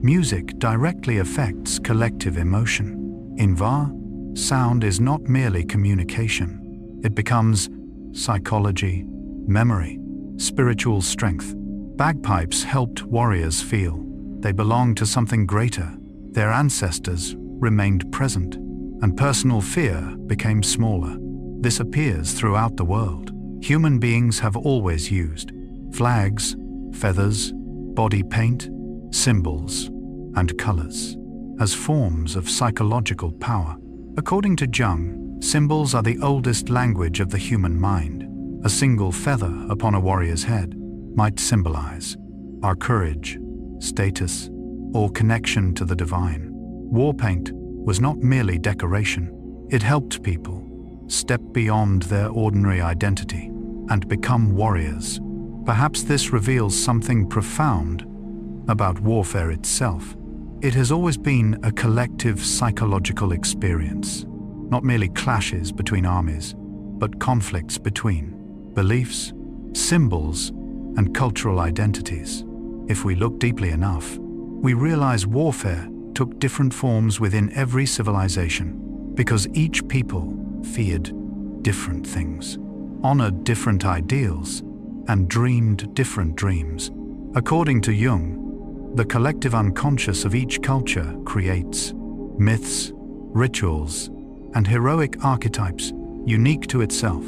music directly affects collective emotion. In Va, sound is not merely communication. It becomes psychology, memory, spiritual strength. Bagpipes helped warriors feel they belonged to something greater. Their ancestors remained present, and personal fear became smaller. This appears throughout the world. Human beings have always used flags, feathers, body paint, symbols, and colors as forms of psychological power. According to Jung, symbols are the oldest language of the human mind. A single feather upon a warrior's head might symbolize our courage, status, or connection to the divine. War paint was not merely decoration. It helped people step beyond their ordinary identity and become warriors. Perhaps this reveals something profound about warfare itself. It has always been a collective psychological experience, not merely clashes between armies, but conflicts between beliefs, symbols, and cultural identities. If we look deeply enough, we realize warfare took different forms within every civilization, because each people feared different things, honored different ideals, and dreamed different dreams. According to Jung, the collective unconscious of each culture creates myths, rituals, and heroic archetypes unique to itself.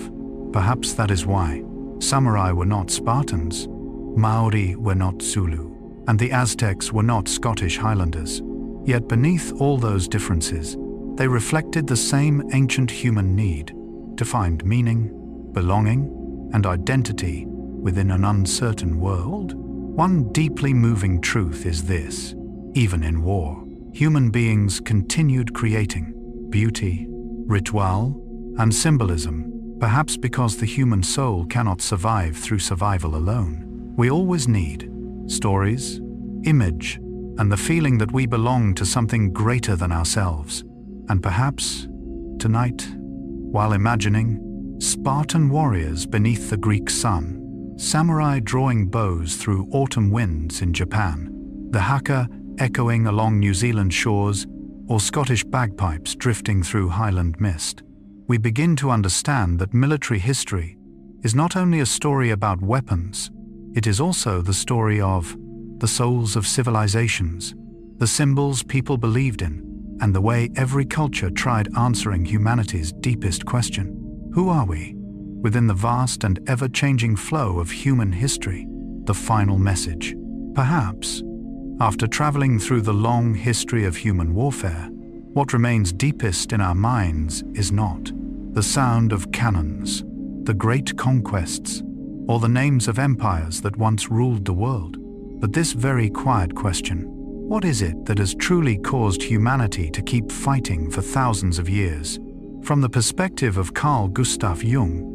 Perhaps that is why samurai were not Spartans, Maori were not Zulu, and the Aztecs were not Scottish Highlanders. Yet beneath all those differences, they reflected the same ancient human need to find meaning, belonging, and identity within an uncertain world. One deeply moving truth is this: even in war, human beings continued creating beauty, ritual, and symbolism, perhaps because the human soul cannot survive through survival alone. We always need stories, image, and the feeling that we belong to something greater than ourselves. And perhaps, tonight, while imagining Spartan warriors beneath the Greek sun, samurai drawing bows through autumn winds in Japan, the haka echoing along New Zealand shores, or Scottish bagpipes drifting through Highland mist, we begin to understand that military history is not only a story about weapons, it is also the story of the souls of civilizations, the symbols people believed in, and the way every culture tried answering humanity's deepest question: who are we? Within the vast and ever-changing flow of human history, the final message. Perhaps, after traveling through the long history of human warfare, what remains deepest in our minds is not the sound of cannons, the great conquests, or the names of empires that once ruled the world, but this very quiet question: what is it that has truly caused humanity to keep fighting for thousands of years? From the perspective of Carl Gustav Jung,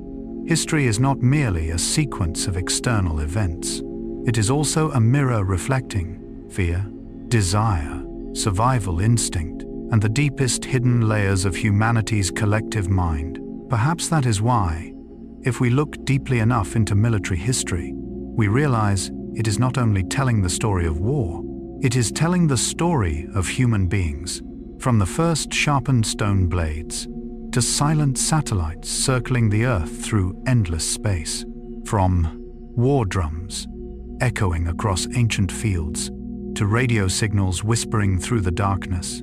history is not merely a sequence of external events. It is also a mirror reflecting fear, desire, survival instinct, and the deepest hidden layers of humanity's collective mind. Perhaps that is why, if we look deeply enough into military history, we realize it is not only telling the story of war, it is telling the story of human beings, from the first sharpened stone blades to silent satellites circling the Earth through endless space, from war drums echoing across ancient fields to radio signals whispering through the darkness,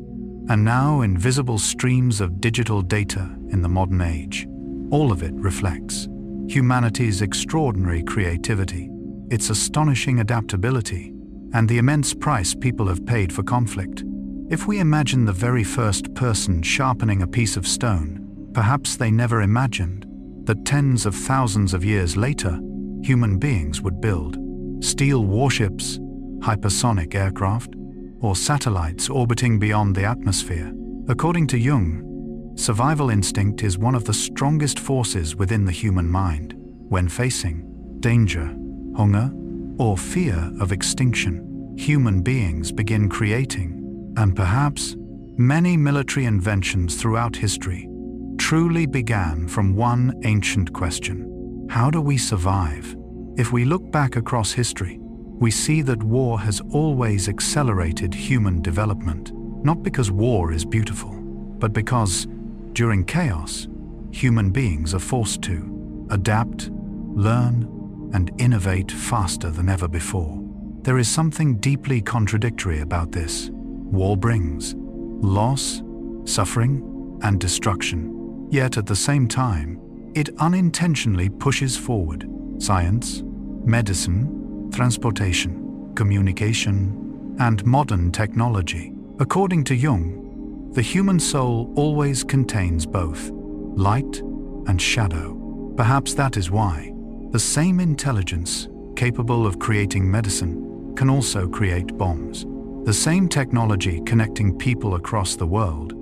and now invisible streams of digital data in the modern age. All of it reflects humanity's extraordinary creativity, its astonishing adaptability, and the immense price people have paid for conflict. If we imagine the very first person sharpening a piece of stone, perhaps they never imagined that tens of thousands of years later, human beings would build steel warships, hypersonic aircraft, or satellites orbiting beyond the atmosphere. According to Jung, survival instinct is one of the strongest forces within the human mind. When facing danger, hunger, or fear of extinction, human beings begin creating, and perhaps many military inventions throughout history truly began from one ancient question: how do we survive? If we look back across history, we see that war has always accelerated human development, not because war is beautiful, but because, during chaos, human beings are forced to adapt, learn, and innovate faster than ever before. There is something deeply contradictory about this. War brings loss, suffering, and destruction. Yet at the same time, it unintentionally pushes forward science, medicine, transportation, communication, and modern technology. According to Jung, the human soul always contains both light and shadow. Perhaps that is why the same intelligence capable of creating medicine can also create bombs. The same technology connecting people across the world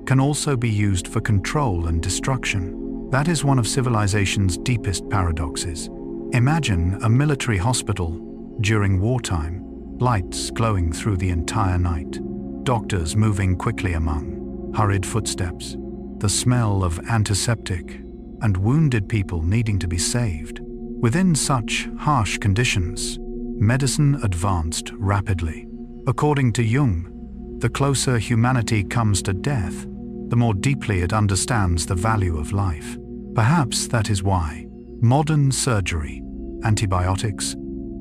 can also be used for control and destruction. That is one of civilization's deepest paradoxes. Imagine a military hospital during wartime, lights glowing through the entire night, doctors moving quickly among hurried footsteps, the smell of antiseptic, and wounded people needing to be saved. Within such harsh conditions, medicine advanced rapidly. According to Jung, the closer humanity comes to death, the more deeply it understands the value of life. Perhaps that is why modern surgery, antibiotics,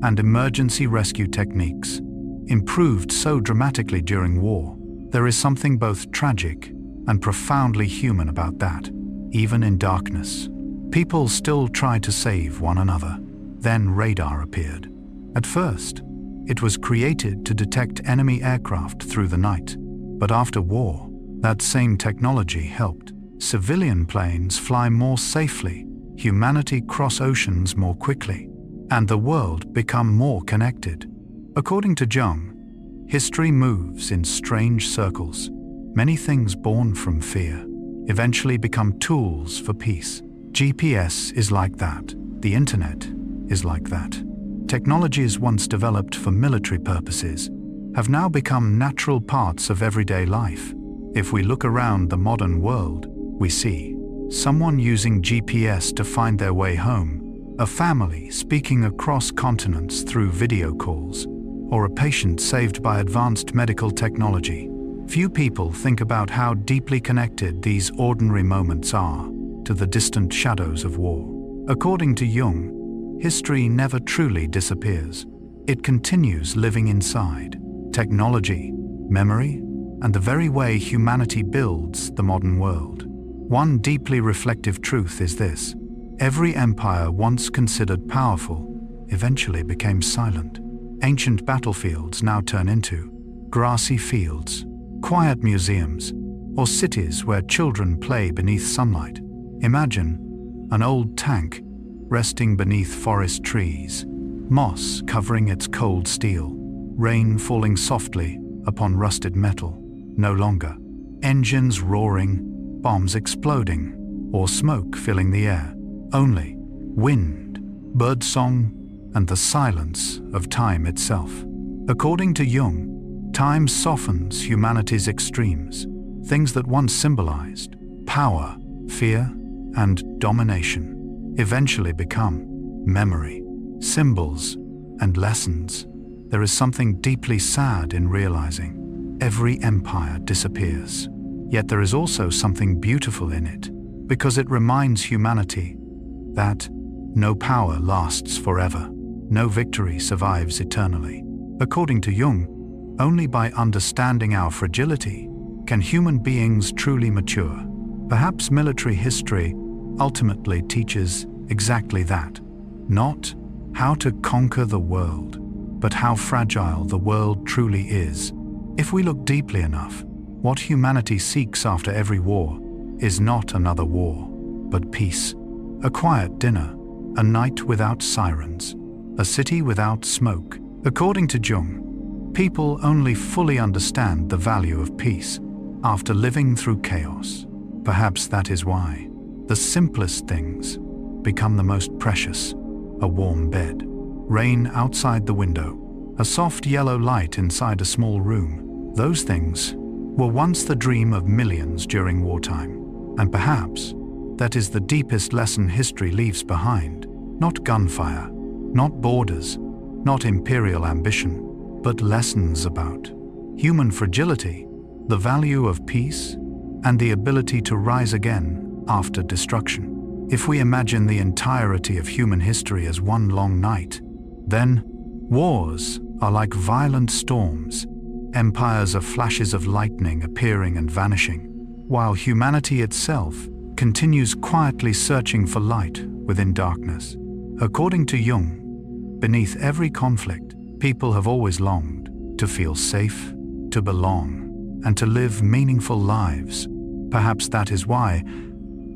and emergency rescue techniques improved so dramatically during war. There is something both tragic and profoundly human about that. Even in darkness, people still tried to save one another. Then radar appeared. At first, it was created to detect enemy aircraft through the night. But after war, that same technology helped civilian planes fly more safely, humanity cross oceans more quickly, and the world become more connected. According to Jung, history moves in strange circles. Many things born from fear eventually become tools for peace. GPS is like that. The internet is like that. Technologies once developed for military purposes have now become natural parts of everyday life. If we look around the modern world, we see someone using GPS to find their way home, a family speaking across continents through video calls, or a patient saved by advanced medical technology. Few people think about how deeply connected these ordinary moments are to the distant shadows of war. According to Jung, history never truly disappears. It continues living inside technology, memory, and the very way humanity builds the modern world. One deeply reflective truth is this: every empire once considered powerful eventually became silent. Ancient battlefields now turn into grassy fields, quiet museums, or cities where children play beneath sunlight. Imagine an old tank resting beneath forest trees, moss covering its cold steel, rain falling softly upon rusted metal. No longer engines roaring, bombs exploding, or smoke filling the air. Only wind, birdsong, and the silence of time itself. According to Jung, time softens humanity's extremes. Things that once symbolized power, fear, and domination eventually become memory, symbols, and lessons. There is something deeply sad in realizing every empire disappears. Yet there is also something beautiful in it, because it reminds humanity that no power lasts forever, no victory survives eternally. According to Jung, only by understanding our fragility can human beings truly mature. Perhaps military history ultimately teaches exactly that. Not how to conquer the world, but how fragile the world truly is. If we look deeply enough, what humanity seeks after every war is not another war, but peace. A quiet dinner, a night without sirens, a city without smoke. According to Jung, people only fully understand the value of peace after living through chaos. Perhaps that is why the simplest things become the most precious. A warm bed, rain outside the window, a soft yellow light inside a small room. Those things were once the dream of millions during wartime. And perhaps that is the deepest lesson history leaves behind. Not gunfire, not borders, not imperial ambition, but lessons about human fragility, the value of peace, and the ability to rise again after destruction. If we imagine the entirety of human history as one long night, then wars are like violent storms. Empires are flashes of lightning appearing and vanishing, while humanity itself continues quietly searching for light within darkness. According to Jung, beneath every conflict, people have always longed to feel safe, to belong, and to live meaningful lives. Perhaps that is why,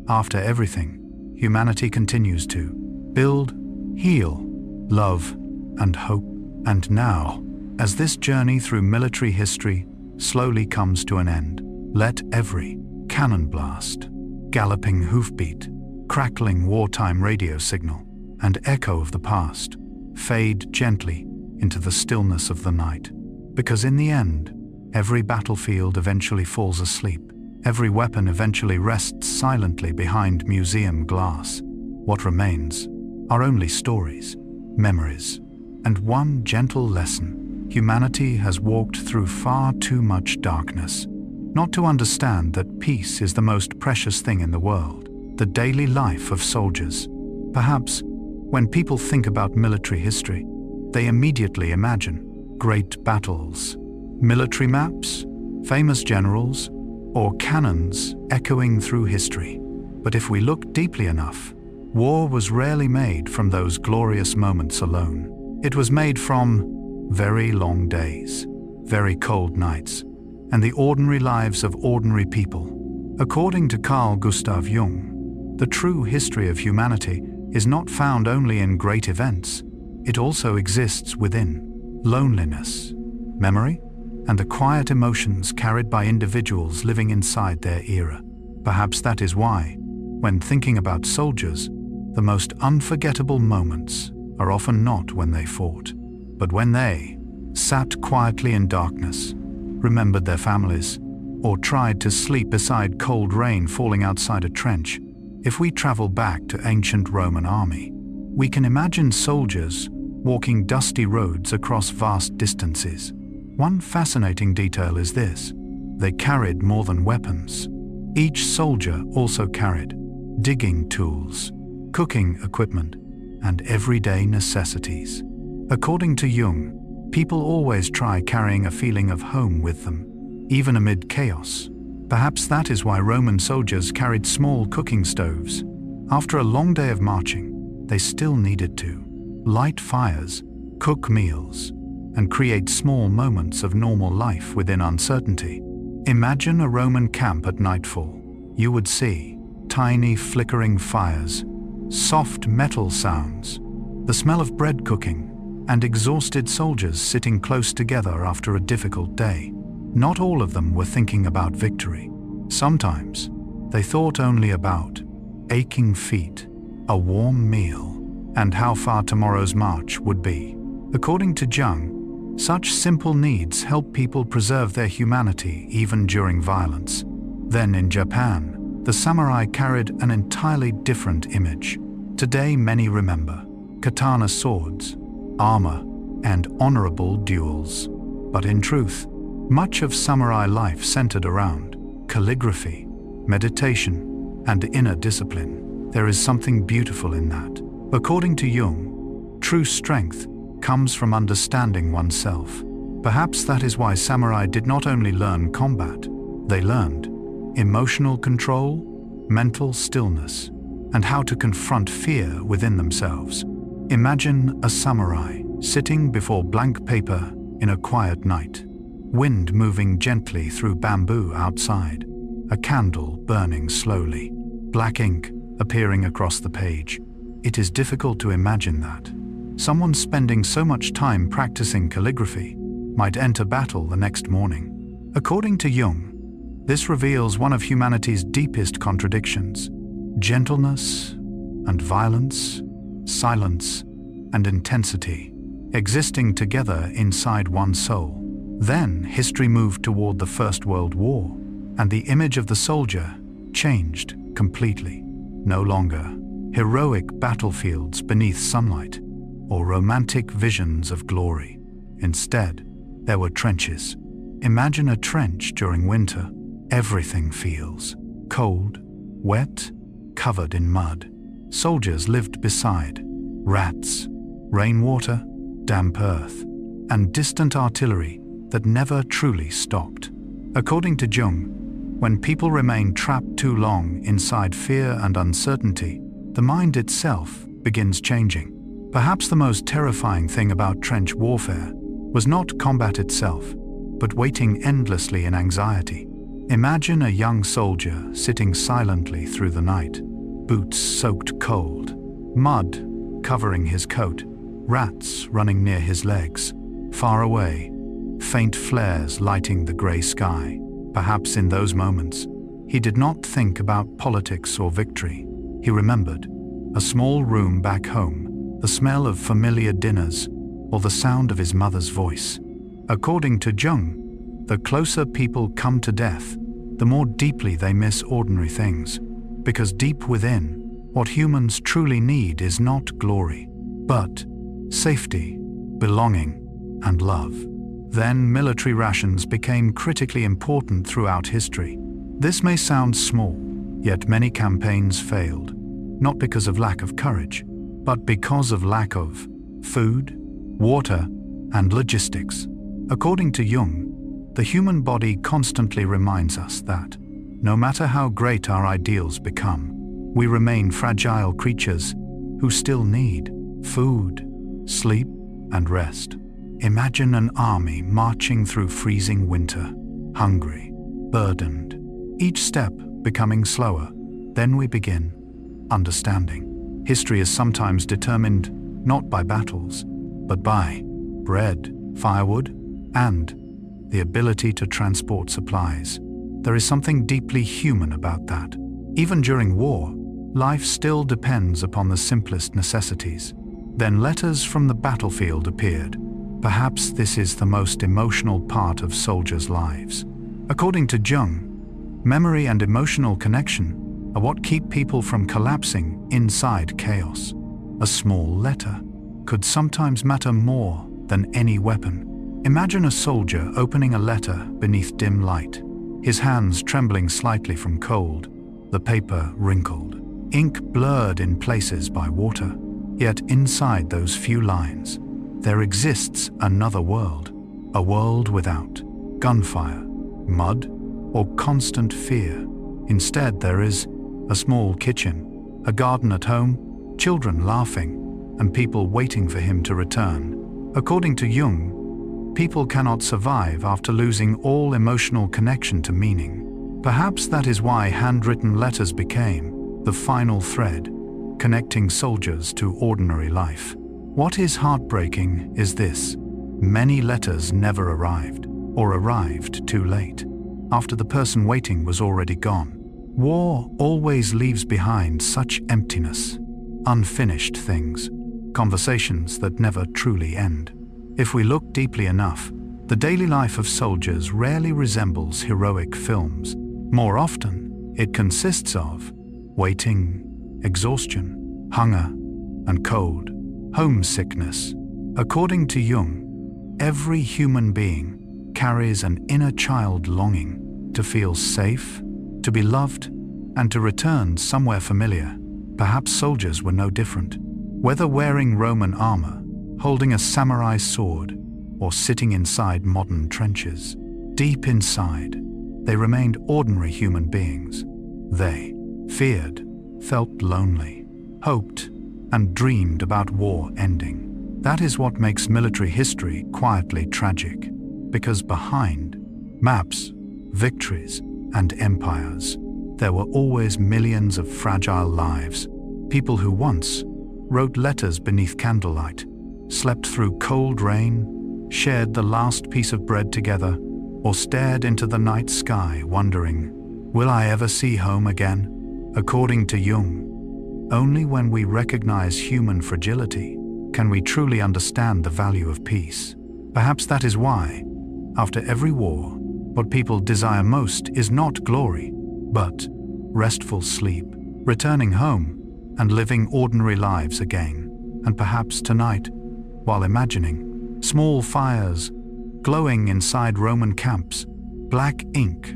after everything, humanity continues to build, heal, love, and hope. And now, as this journey through military history slowly comes to an end, let every cannon blast, galloping hoofbeat, crackling wartime radio signal, and echo of the past fade gently into the stillness of the night. Because in the end, every battlefield eventually falls asleep. Every weapon eventually rests silently behind museum glass. What remains are only stories, memories, and one gentle lesson. Humanity has walked through far too much darkness, not to understand that peace is the most precious thing in the world, the daily life of soldiers. Perhaps, when people think about military history, they immediately imagine great battles, military maps, famous generals, or cannons echoing through history. But if we look deeply enough, war was rarely made from those glorious moments alone. It was made from very long days, very cold nights, and the ordinary lives of ordinary people. According to Carl Gustav Jung, the true history of humanity is not found only in great events. It also exists within loneliness, memory, and the quiet emotions carried by individuals living inside their era. Perhaps that is why, when thinking about soldiers, the most unforgettable moments are often not when they fought, but when they sat quietly in darkness, remembered their families, or tried to sleep beside cold rain falling outside a trench. If we travel back to ancient Roman army, we can imagine soldiers walking dusty roads across vast distances. One fascinating detail is this: they carried more than weapons. Each soldier also carried digging tools, cooking equipment, and everyday necessities. According to Jung, people always try carrying a feeling of home with them, even amid chaos. Perhaps that is why Roman soldiers carried small cooking stoves. After a long day of marching, they still needed to light fires, cook meals, and create small moments of normal life within uncertainty. Imagine a Roman camp at nightfall. You would see tiny flickering fires, soft metal sounds, the smell of bread cooking, and exhausted soldiers sitting close together after a difficult day. Not all of them were thinking about victory. Sometimes they thought only about aching feet, a warm meal, and how far tomorrow's march would be. According to Jung, such simple needs help people preserve their humanity even during violence. Then in Japan, the samurai carried an entirely different image. Today many remember katana swords, armor, and honorable duels. But in truth, much of samurai life centered around calligraphy, meditation, and inner discipline. There is something beautiful in that. According to Jung, true strength comes from understanding oneself. Perhaps that is why samurai did not only learn combat, they learned emotional control, mental stillness, and how to confront fear within themselves. Imagine a samurai sitting before blank paper in a quiet night, wind moving gently through bamboo outside, a candle burning slowly, black ink appearing across the page. It is difficult to imagine that someone spending so much time practicing calligraphy might enter battle the next morning. According to Jung, This reveals one of humanity's deepest contradictions: gentleness and violence, silence and intensity, existing together inside one soul. Then history moved toward the First World War, and the image of the soldier changed completely. No longer heroic battlefields beneath sunlight or romantic visions of glory. Instead, there were trenches. Imagine a trench during winter. Everything feels cold, wet, covered in mud. Soldiers lived beside rats, rainwater, damp earth, and distant artillery that never truly stopped. According to Jung, when people remain trapped too long inside fear and uncertainty, the mind itself begins changing. Perhaps the most terrifying thing about trench warfare was not combat itself, but waiting endlessly in anxiety. Imagine a young soldier sitting silently through the night, boots soaked cold, mud covering his coat, rats running near his legs. Far away, faint flares lighting the grey sky. Perhaps in those moments, he did not think about politics or victory. He remembered a small room back home, the smell of familiar dinners, or the sound of his mother's voice. According to Jung, the closer people come to death, the more deeply they miss ordinary things, because deep within, what humans truly need is not glory, but safety, belonging, and love. Then military rations became critically important throughout history. This may sound small, yet many campaigns failed, not because of lack of courage, but because of lack of food, water, and logistics. According to Jung, the human body constantly reminds us that, no matter how great our ideals become, we remain fragile creatures who still need food, sleep, and rest. Imagine an army marching through freezing winter, hungry, burdened, each step becoming slower. Then we begin understanding. History is sometimes determined not by battles, but by bread, firewood, and the ability to transport supplies. There is something deeply human about that. Even during war, life still depends upon the simplest necessities. Then letters from the battlefield appeared. Perhaps this is the most emotional part of soldiers' lives. According to Jung, memory and emotional connection are what keep people from collapsing inside chaos. A small letter could sometimes matter more than any weapon. Imagine a soldier opening a letter beneath dim light, his hands trembling slightly from cold, the paper wrinkled, ink blurred in places by water. Yet inside those few lines, there exists another world, a world without gunfire, mud, or constant fear. Instead, there is a small kitchen, a garden at home, children laughing, and people waiting for him to return. According to Jung, people cannot survive after losing all emotional connection to meaning. Perhaps that is why handwritten letters became the final thread, connecting soldiers to ordinary life. What is heartbreaking is this: many letters never arrived, or arrived too late, after the person waiting was already gone. War always leaves behind such emptiness, unfinished things, conversations that never truly end. If we look deeply enough, the daily life of soldiers rarely resembles heroic films. More often, it consists of waiting, exhaustion, hunger, and cold, homesickness. According to Jung, every human being carries an inner child longing to feel safe, to be loved, and to return somewhere familiar. Perhaps soldiers were no different. Whether wearing Roman armor, holding a samurai sword, or sitting inside modern trenches, deep inside, they remained ordinary human beings. They feared, felt lonely, hoped, and dreamed about war ending. That is what makes military history quietly tragic, because behind maps, victories, and empires, there were always millions of fragile lives, people who once wrote letters beneath candlelight, slept through cold rain, shared the last piece of bread together, or stared into the night sky wondering, will I ever see home again? According to Jung, only when we recognize human fragility can we truly understand the value of peace. Perhaps that is why, after every war, what people desire most is not glory, but restful sleep, returning home, and living ordinary lives again. And perhaps tonight, while imagining small fires glowing inside Roman camps, black ink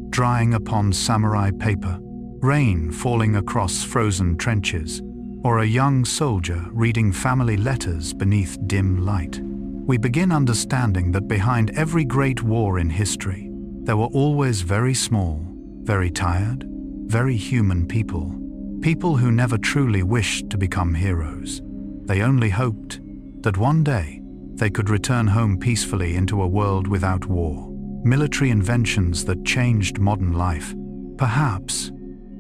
drying upon samurai paper, rain falling across frozen trenches, or a young soldier reading family letters beneath dim light, we begin understanding that behind every great war in history, there were always very small, very tired, very human people. People who never truly wished to become heroes. They only hoped that one day they could return home peacefully into a world without war. Military inventions that changed modern life. Perhaps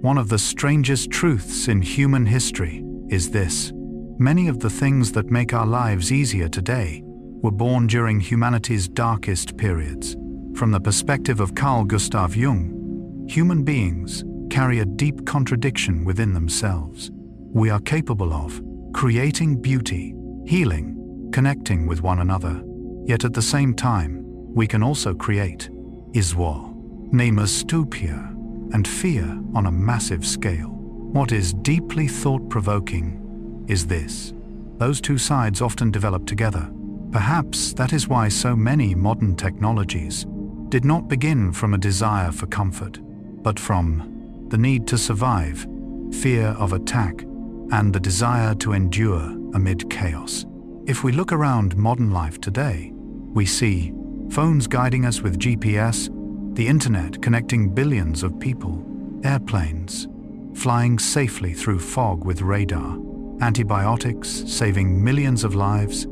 one of the strangest truths in human history is this: many of the things that make our lives easier today were born during humanity's darkest periods. From the perspective of Carl Gustav Jung, human beings carry a deep contradiction within themselves. We are capable of creating beauty, healing, connecting with one another. Yet at the same time, we can also create iswa, nemastupia, and fear on a massive scale. What is deeply thought-provoking is this: those two sides often develop together. Perhaps that is why so many modern technologies did not begin from a desire for comfort, but from the need to survive, fear of attack, and the desire to endure amid chaos. If we look around modern life today, we see phones guiding us with GPS, the internet connecting billions of people, airplanes flying safely through fog with radar, antibiotics saving millions of lives,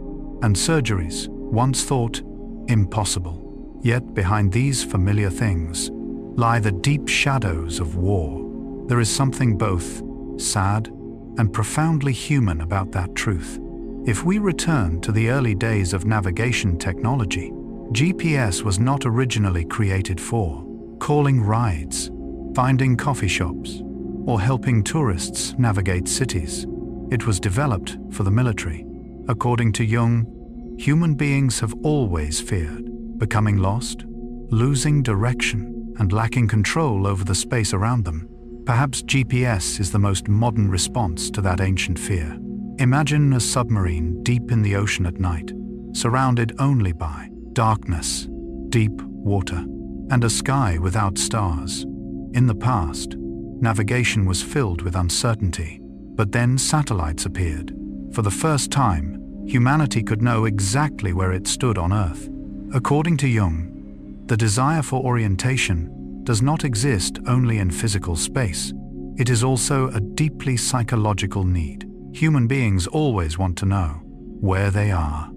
and surgeries once thought impossible. Yet behind these familiar things lie the deep shadows of war. There is something both sad and profoundly human about that truth. If we return to the early days of navigation technology, GPS was not originally created for calling rides, finding coffee shops, or helping tourists navigate cities. It was developed for the military. According to Jung, human beings have always feared becoming lost, losing direction, and lacking control over the space around them. Perhaps GPS is the most modern response to that ancient fear. Imagine a submarine deep in the ocean at night, surrounded only by darkness, deep water, and a sky without stars. In the past, navigation was filled with uncertainty, but then satellites appeared. For the first time, humanity could know exactly where it stood on Earth. According to Jung, the desire for orientation does not exist only in physical space. It is also a deeply psychological need. Human beings always want to know where they are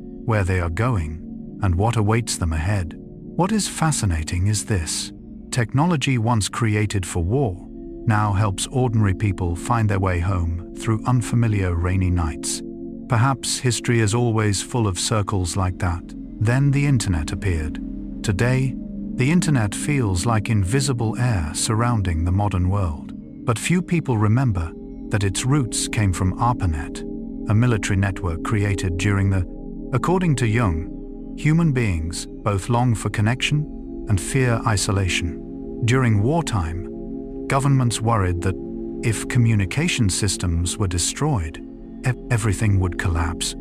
going, and what awaits them ahead. What is fascinating is this: technology once created for war now helps ordinary people find their way home through unfamiliar rainy nights. Perhaps history is always full of circles like that. Then the internet appeared. Today, the internet feels like invisible air surrounding the modern world. But few people remember that its roots came from ARPANET, a military network created during the... According to Jung, human beings both long for connection and fear isolation. During wartime, governments worried that if communication systems were destroyed, everything would collapse.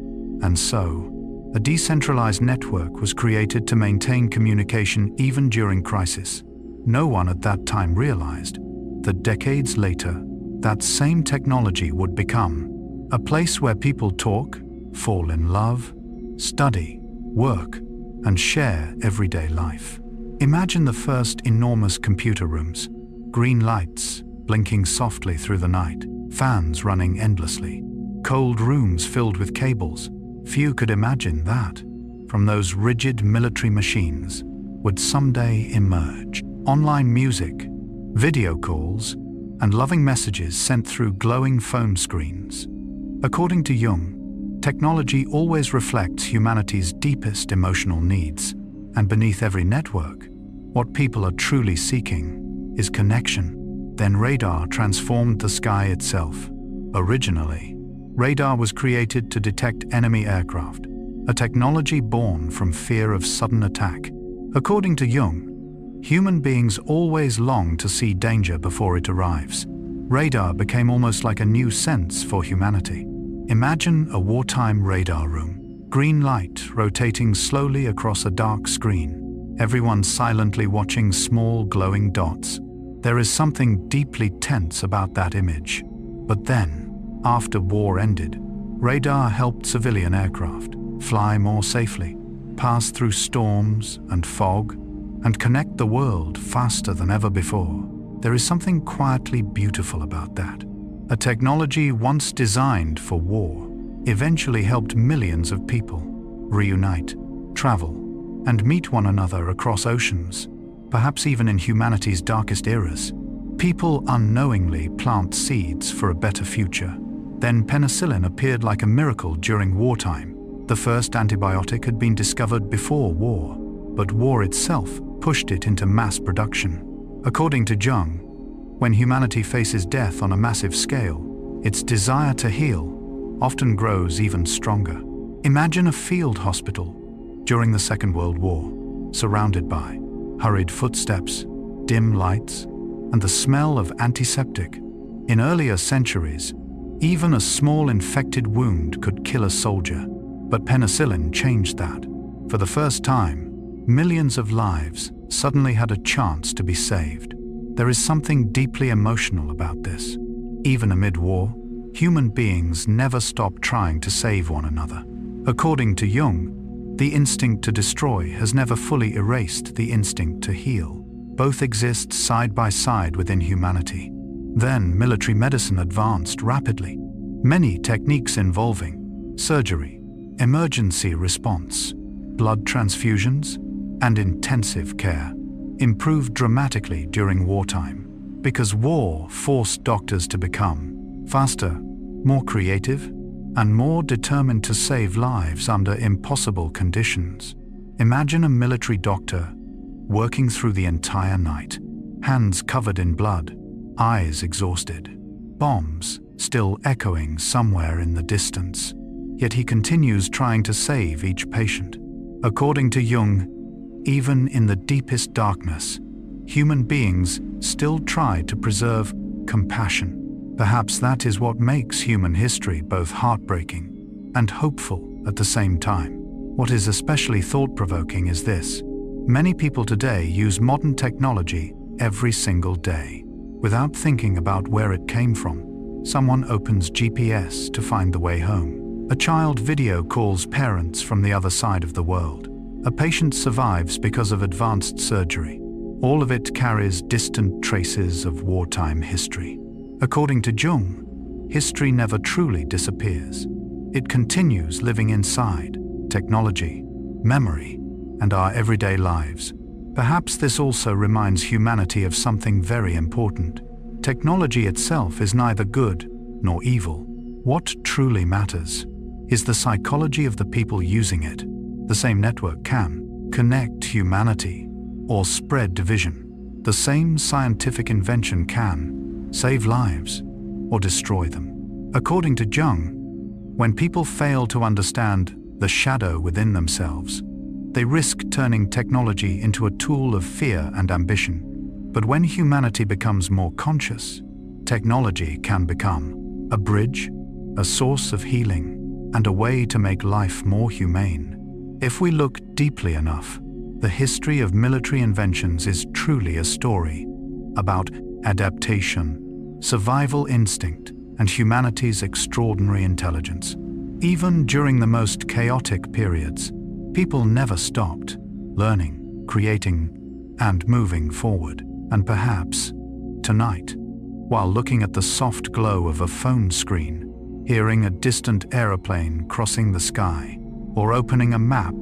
And so, a decentralized network was created to maintain communication even during crisis. No one at that time realized that decades later, that same technology would become a place where people talk, fall in love, study, work, and share everyday life. Imagine the first enormous computer rooms, green lights blinking softly through the night, fans running endlessly, cold rooms filled with cables. Few could imagine that, from those rigid military machines, would someday emerge online music, video calls, and loving messages sent through glowing phone screens. According to Jung, technology always reflects humanity's deepest emotional needs, and beneath every network, What people are truly seeking is connection. Then radar transformed the sky itself. Originally, radar was created to detect enemy aircraft, a technology born from fear of sudden attack. According to Jung, human beings always long to see danger before it arrives. Radar became almost like a new sense for humanity. Imagine a wartime radar room. Green light rotating slowly across a dark screen. Everyone silently watching small glowing dots. There is something deeply tense about that image. But then, after war ended, radar helped civilian aircraft fly more safely, pass through storms and fog, and connect the world faster than ever before. There is something quietly beautiful about that. A technology once designed for war eventually helped millions of people reunite, travel, and meet one another across oceans, perhaps even in humanity's darkest eras. People unknowingly plant seeds for a better future. Then penicillin appeared like a miracle during wartime. The first antibiotic had been discovered before war, but war itself pushed it into mass production. According to Jung, when humanity faces death on a massive scale, its desire to heal often grows even stronger. Imagine a field hospital during the Second World War, surrounded by hurried footsteps, dim lights, and the smell of antiseptic. In earlier centuries, even a small infected wound could kill a soldier, but penicillin changed that. For the first time, millions of lives suddenly had a chance to be saved. There is something deeply emotional about this. Even amid war, human beings never stop trying to save one another. According to Jung, the instinct to destroy has never fully erased the instinct to heal. Both exist side by side within humanity. Then military medicine advanced rapidly. Many techniques involving surgery, emergency response, blood transfusions, and intensive care improved dramatically during wartime, because war forced doctors to become faster, more creative, and more determined to save lives under impossible conditions. Imagine a military doctor working through the entire night, hands covered in blood, eyes exhausted, bombs still echoing somewhere in the distance. Yet he continues trying to save each patient. According to Jung, even in the deepest darkness, human beings still try to preserve compassion. Perhaps that is what makes human history both heartbreaking and hopeful at the same time. What is especially thought-provoking is this. Many people today use modern technology every single day. Without thinking about where it came from, someone opens GPS to find the way home. A child video calls parents from the other side of the world. A patient survives because of advanced surgery. All of it carries distant traces of wartime history. According to Jung, history never truly disappears. It continues living inside technology, memory, and our everyday lives. Perhaps this also reminds humanity of something very important. Technology itself is neither good nor evil. What truly matters is the psychology of the people using it. The same network can connect humanity or spread division. The same scientific invention can save lives or destroy them. According to Jung, when people fail to understand the shadow within themselves, they risk turning technology into a tool of fear and ambition. But when humanity becomes more conscious, technology can become a bridge, a source of healing, and a way to make life more humane. If we look deeply enough, the history of military inventions is truly a story about adaptation, survival instinct, and humanity's extraordinary intelligence. Even during the most chaotic periods, people never stopped learning, creating, and moving forward. And perhaps, tonight, while looking at the soft glow of a phone screen, hearing a distant aeroplane crossing the sky, or opening a map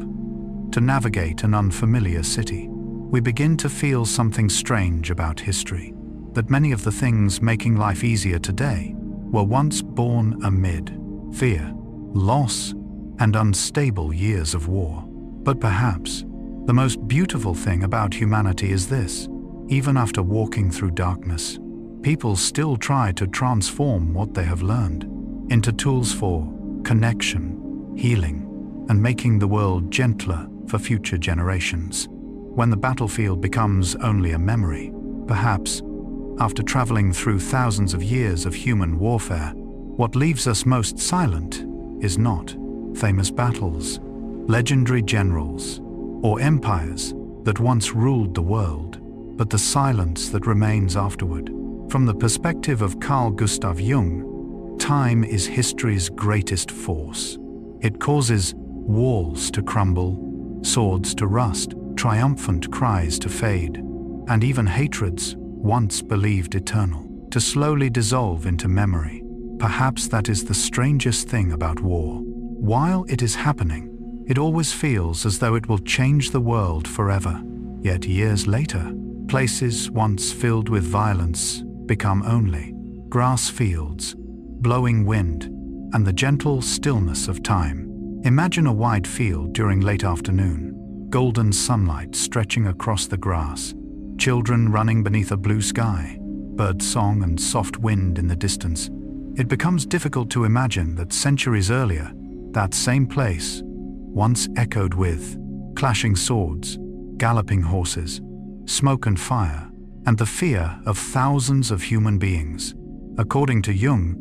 to navigate an unfamiliar city, we begin to feel something strange about history, that many of the things making life easier today were once born amid fear, loss, and unstable years of war. But perhaps The most beautiful thing about humanity is this: even after walking through darkness, people still try to transform what they have learned into tools for connection, healing, and making the world gentler for future generations. When the battlefield becomes only a memory, perhaps, after traveling through thousands of years of human warfare, what leaves us most silent is not famous battles, legendary generals, or empires that once ruled the world, but the silence that remains afterward. From the perspective of Carl Gustav Jung, time is history's greatest force. It causes walls to crumble, swords to rust, triumphant cries to fade, and even hatreds, once believed eternal, to slowly dissolve into memory. Perhaps that is the strangest thing about war. While it is happening, it always feels as though it will change the world forever. Yet years later, places once filled with violence become only grass fields, blowing wind, and the gentle stillness of time. Imagine a wide field during late afternoon, golden sunlight stretching across the grass, children running beneath a blue sky, bird song and soft wind in the distance. It becomes difficult to imagine that centuries earlier, that same place once echoed with clashing swords, galloping horses, smoke and fire, and the fear of thousands of human beings. According to Jung,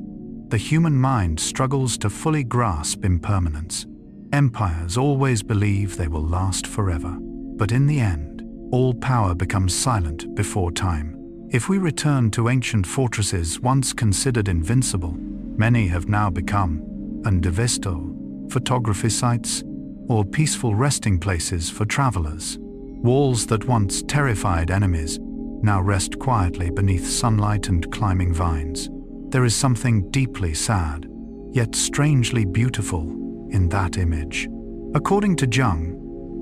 the human mind struggles to fully grasp impermanence. Empires always believe they will last forever, but in the end, all power becomes silent before time. If we return to ancient fortresses once considered invincible, many have now become undevisto, photography sites, or peaceful resting places for travelers. Walls that once terrified enemies now rest quietly beneath sunlight and climbing vines. There is something deeply sad, yet strangely beautiful, in that image. According to Jung,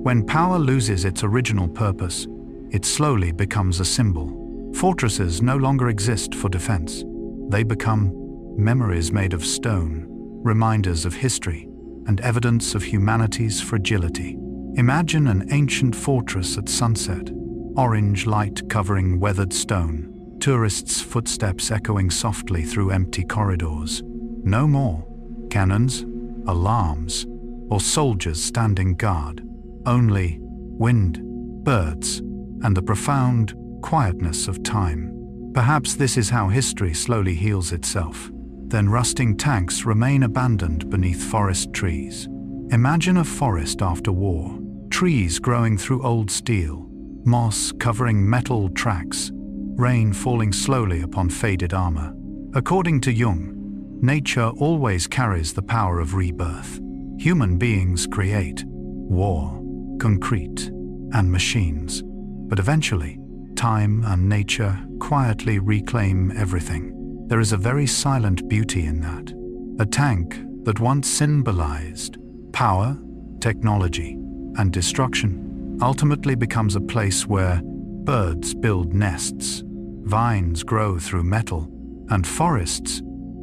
when power loses its original purpose, it slowly becomes a symbol. Fortresses no longer exist for defense. They become memories made of stone, reminders of history, and evidence of humanity's fragility. Imagine an ancient fortress at sunset, orange light covering weathered stone, tourists' footsteps echoing softly through empty corridors. No more cannons, alarms, or soldiers standing guard. Only wind, birds, and the profound quietness of time. Perhaps this is how history slowly heals itself. Then rusting tanks remain abandoned beneath forest trees. Imagine a forest after war, trees growing through old steel, moss covering metal tracks, rain falling slowly upon faded armor. According to Jung, nature always carries the power of rebirth. Human beings create war, concrete, and machines. But eventually, time and nature quietly reclaim everything. There is a very silent beauty in that. A tank that once symbolized power, technology, and destruction ultimately becomes a place where birds build nests, vines grow through metal, and forests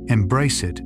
embrace it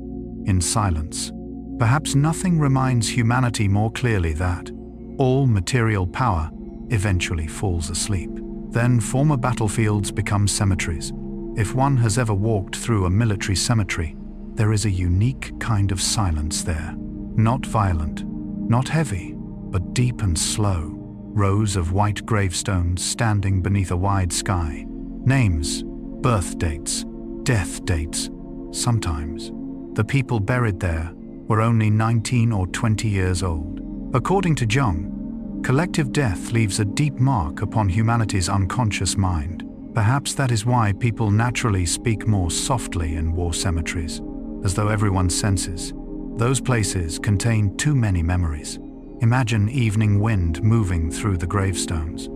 in silence. Perhaps nothing reminds humanity more clearly that all material power eventually falls asleep. Then former battlefields become cemeteries. If one has ever walked through a military cemetery, there is a unique kind of silence there. Not violent, not heavy, but deep and slow. Rows of white gravestones standing beneath a wide sky. Names, birth dates, death dates. Sometimes, the people buried there were only 19 or 20 years old. According to Jung, collective death leaves a deep mark upon humanity's unconscious mind. Perhaps that is why people naturally speak more softly in war cemeteries, as though everyone senses those places contain too many memories. Imagine evening wind moving through the gravestones,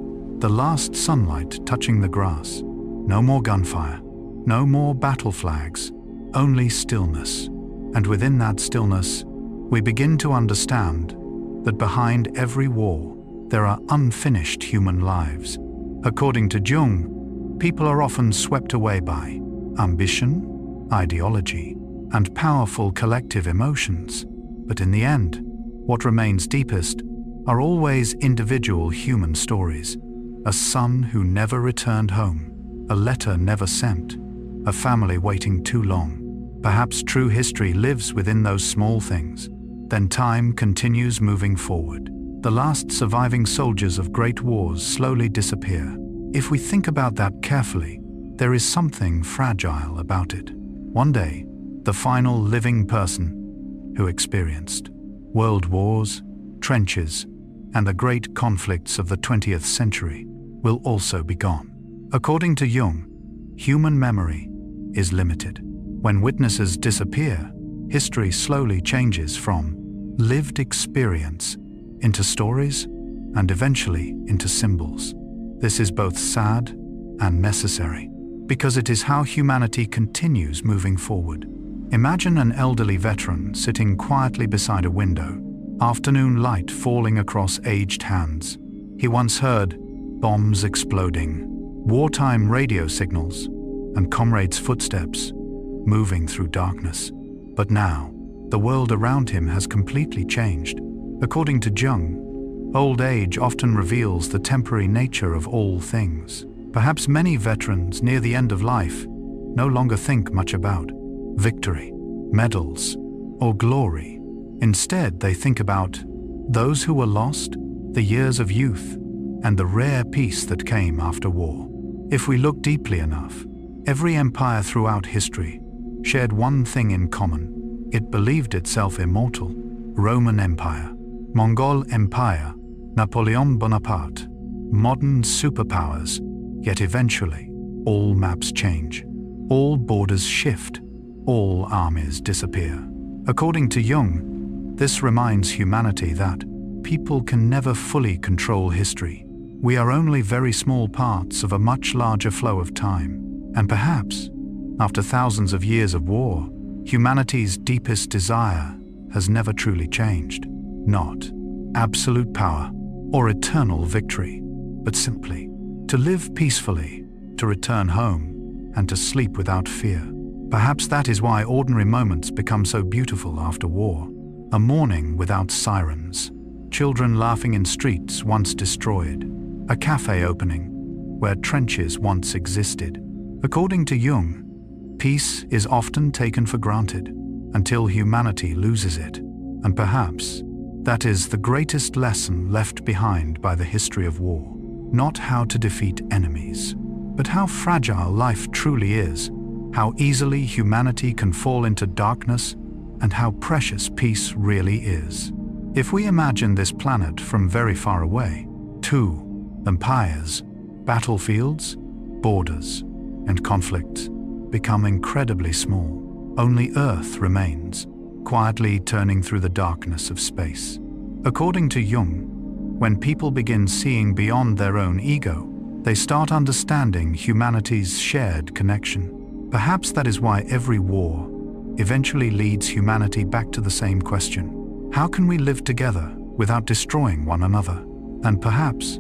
the last sunlight touching the grass. No more gunfire, no more battle flags, only stillness. And within that stillness, we begin to understand that behind every war, there are unfinished human lives. According to Jung, people are often swept away by ambition, ideology, and powerful collective emotions. But in the end, what remains deepest are always individual human stories. A son who never returned home, a letter never sent, a family waiting too long. Perhaps true history lives within those small things. Then time continues moving forward. The last surviving soldiers of great wars slowly disappear. If we think about that carefully, there is something fragile about it. One day, the final living person who experienced world wars, trenches, and the great conflicts of the 20th century will also be gone. According to Jung, human memory is limited. When witnesses disappear, history slowly changes from lived experience into stories and eventually into symbols. This is both sad and necessary, because it is how humanity continues moving forward. Imagine an elderly veteran sitting quietly beside a window, afternoon light falling across aged hands. He once heard bombs exploding, wartime radio signals, and comrades' footsteps moving through darkness. But now, the world around him has completely changed. According to Jung, old age often reveals the temporary nature of all things. Perhaps many veterans near the end of life no longer think much about victory, medals, or glory. Instead, they think about those who were lost, the years of youth, and the rare peace that came after war. If we look deeply enough, every empire throughout history shared one thing in common. It believed itself immortal. Roman Empire, Mongol Empire, Napoleon Bonaparte, modern superpowers. Yet eventually, all maps change, all borders shift, all armies disappear. According to Jung, this reminds humanity that people can never fully control history. We are only very small parts of a much larger flow of time. And perhaps, after thousands of years of war, humanity's deepest desire has never truly changed. Not absolute power or eternal victory, but simply to live peacefully, to return home, and to sleep without fear. Perhaps that is why ordinary moments become so beautiful after war. A morning without sirens, children laughing in streets once destroyed, a cafe opening where trenches once existed. According to Jung, peace is often taken for granted until humanity loses it. And perhaps that is the greatest lesson left behind by the history of war. Not how to defeat enemies, but how fragile life truly is, how easily humanity can fall into darkness, and how precious peace really is. If we imagine this planet from very far away, two empires, battlefields, borders, and conflicts become incredibly small. Only Earth remains, quietly turning through the darkness of space. According to Jung, when people begin seeing beyond their own ego, they start understanding humanity's shared connection. Perhaps that is why every war eventually leads humanity back to the same question: how can we live together without destroying one another? And perhaps,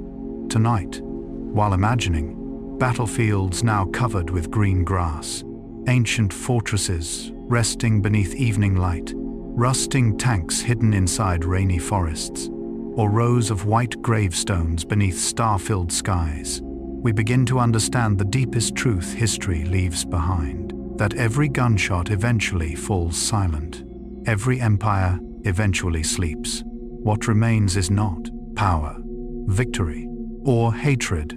tonight, while imagining battlefields now covered with green grass, ancient fortresses resting beneath evening light, rusting tanks hidden inside rainy forests, or rows of white gravestones beneath star-filled skies, we begin to understand the deepest truth history leaves behind, that every gunshot eventually falls silent. Every empire eventually sleeps. What remains is not power, victory, or hatred,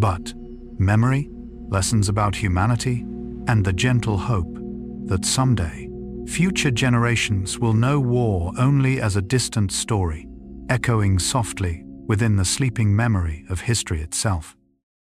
but memory, lessons about humanity, and the gentle hope that someday future generations will know war only as a distant story, echoing softly within the sleeping memory of history itself.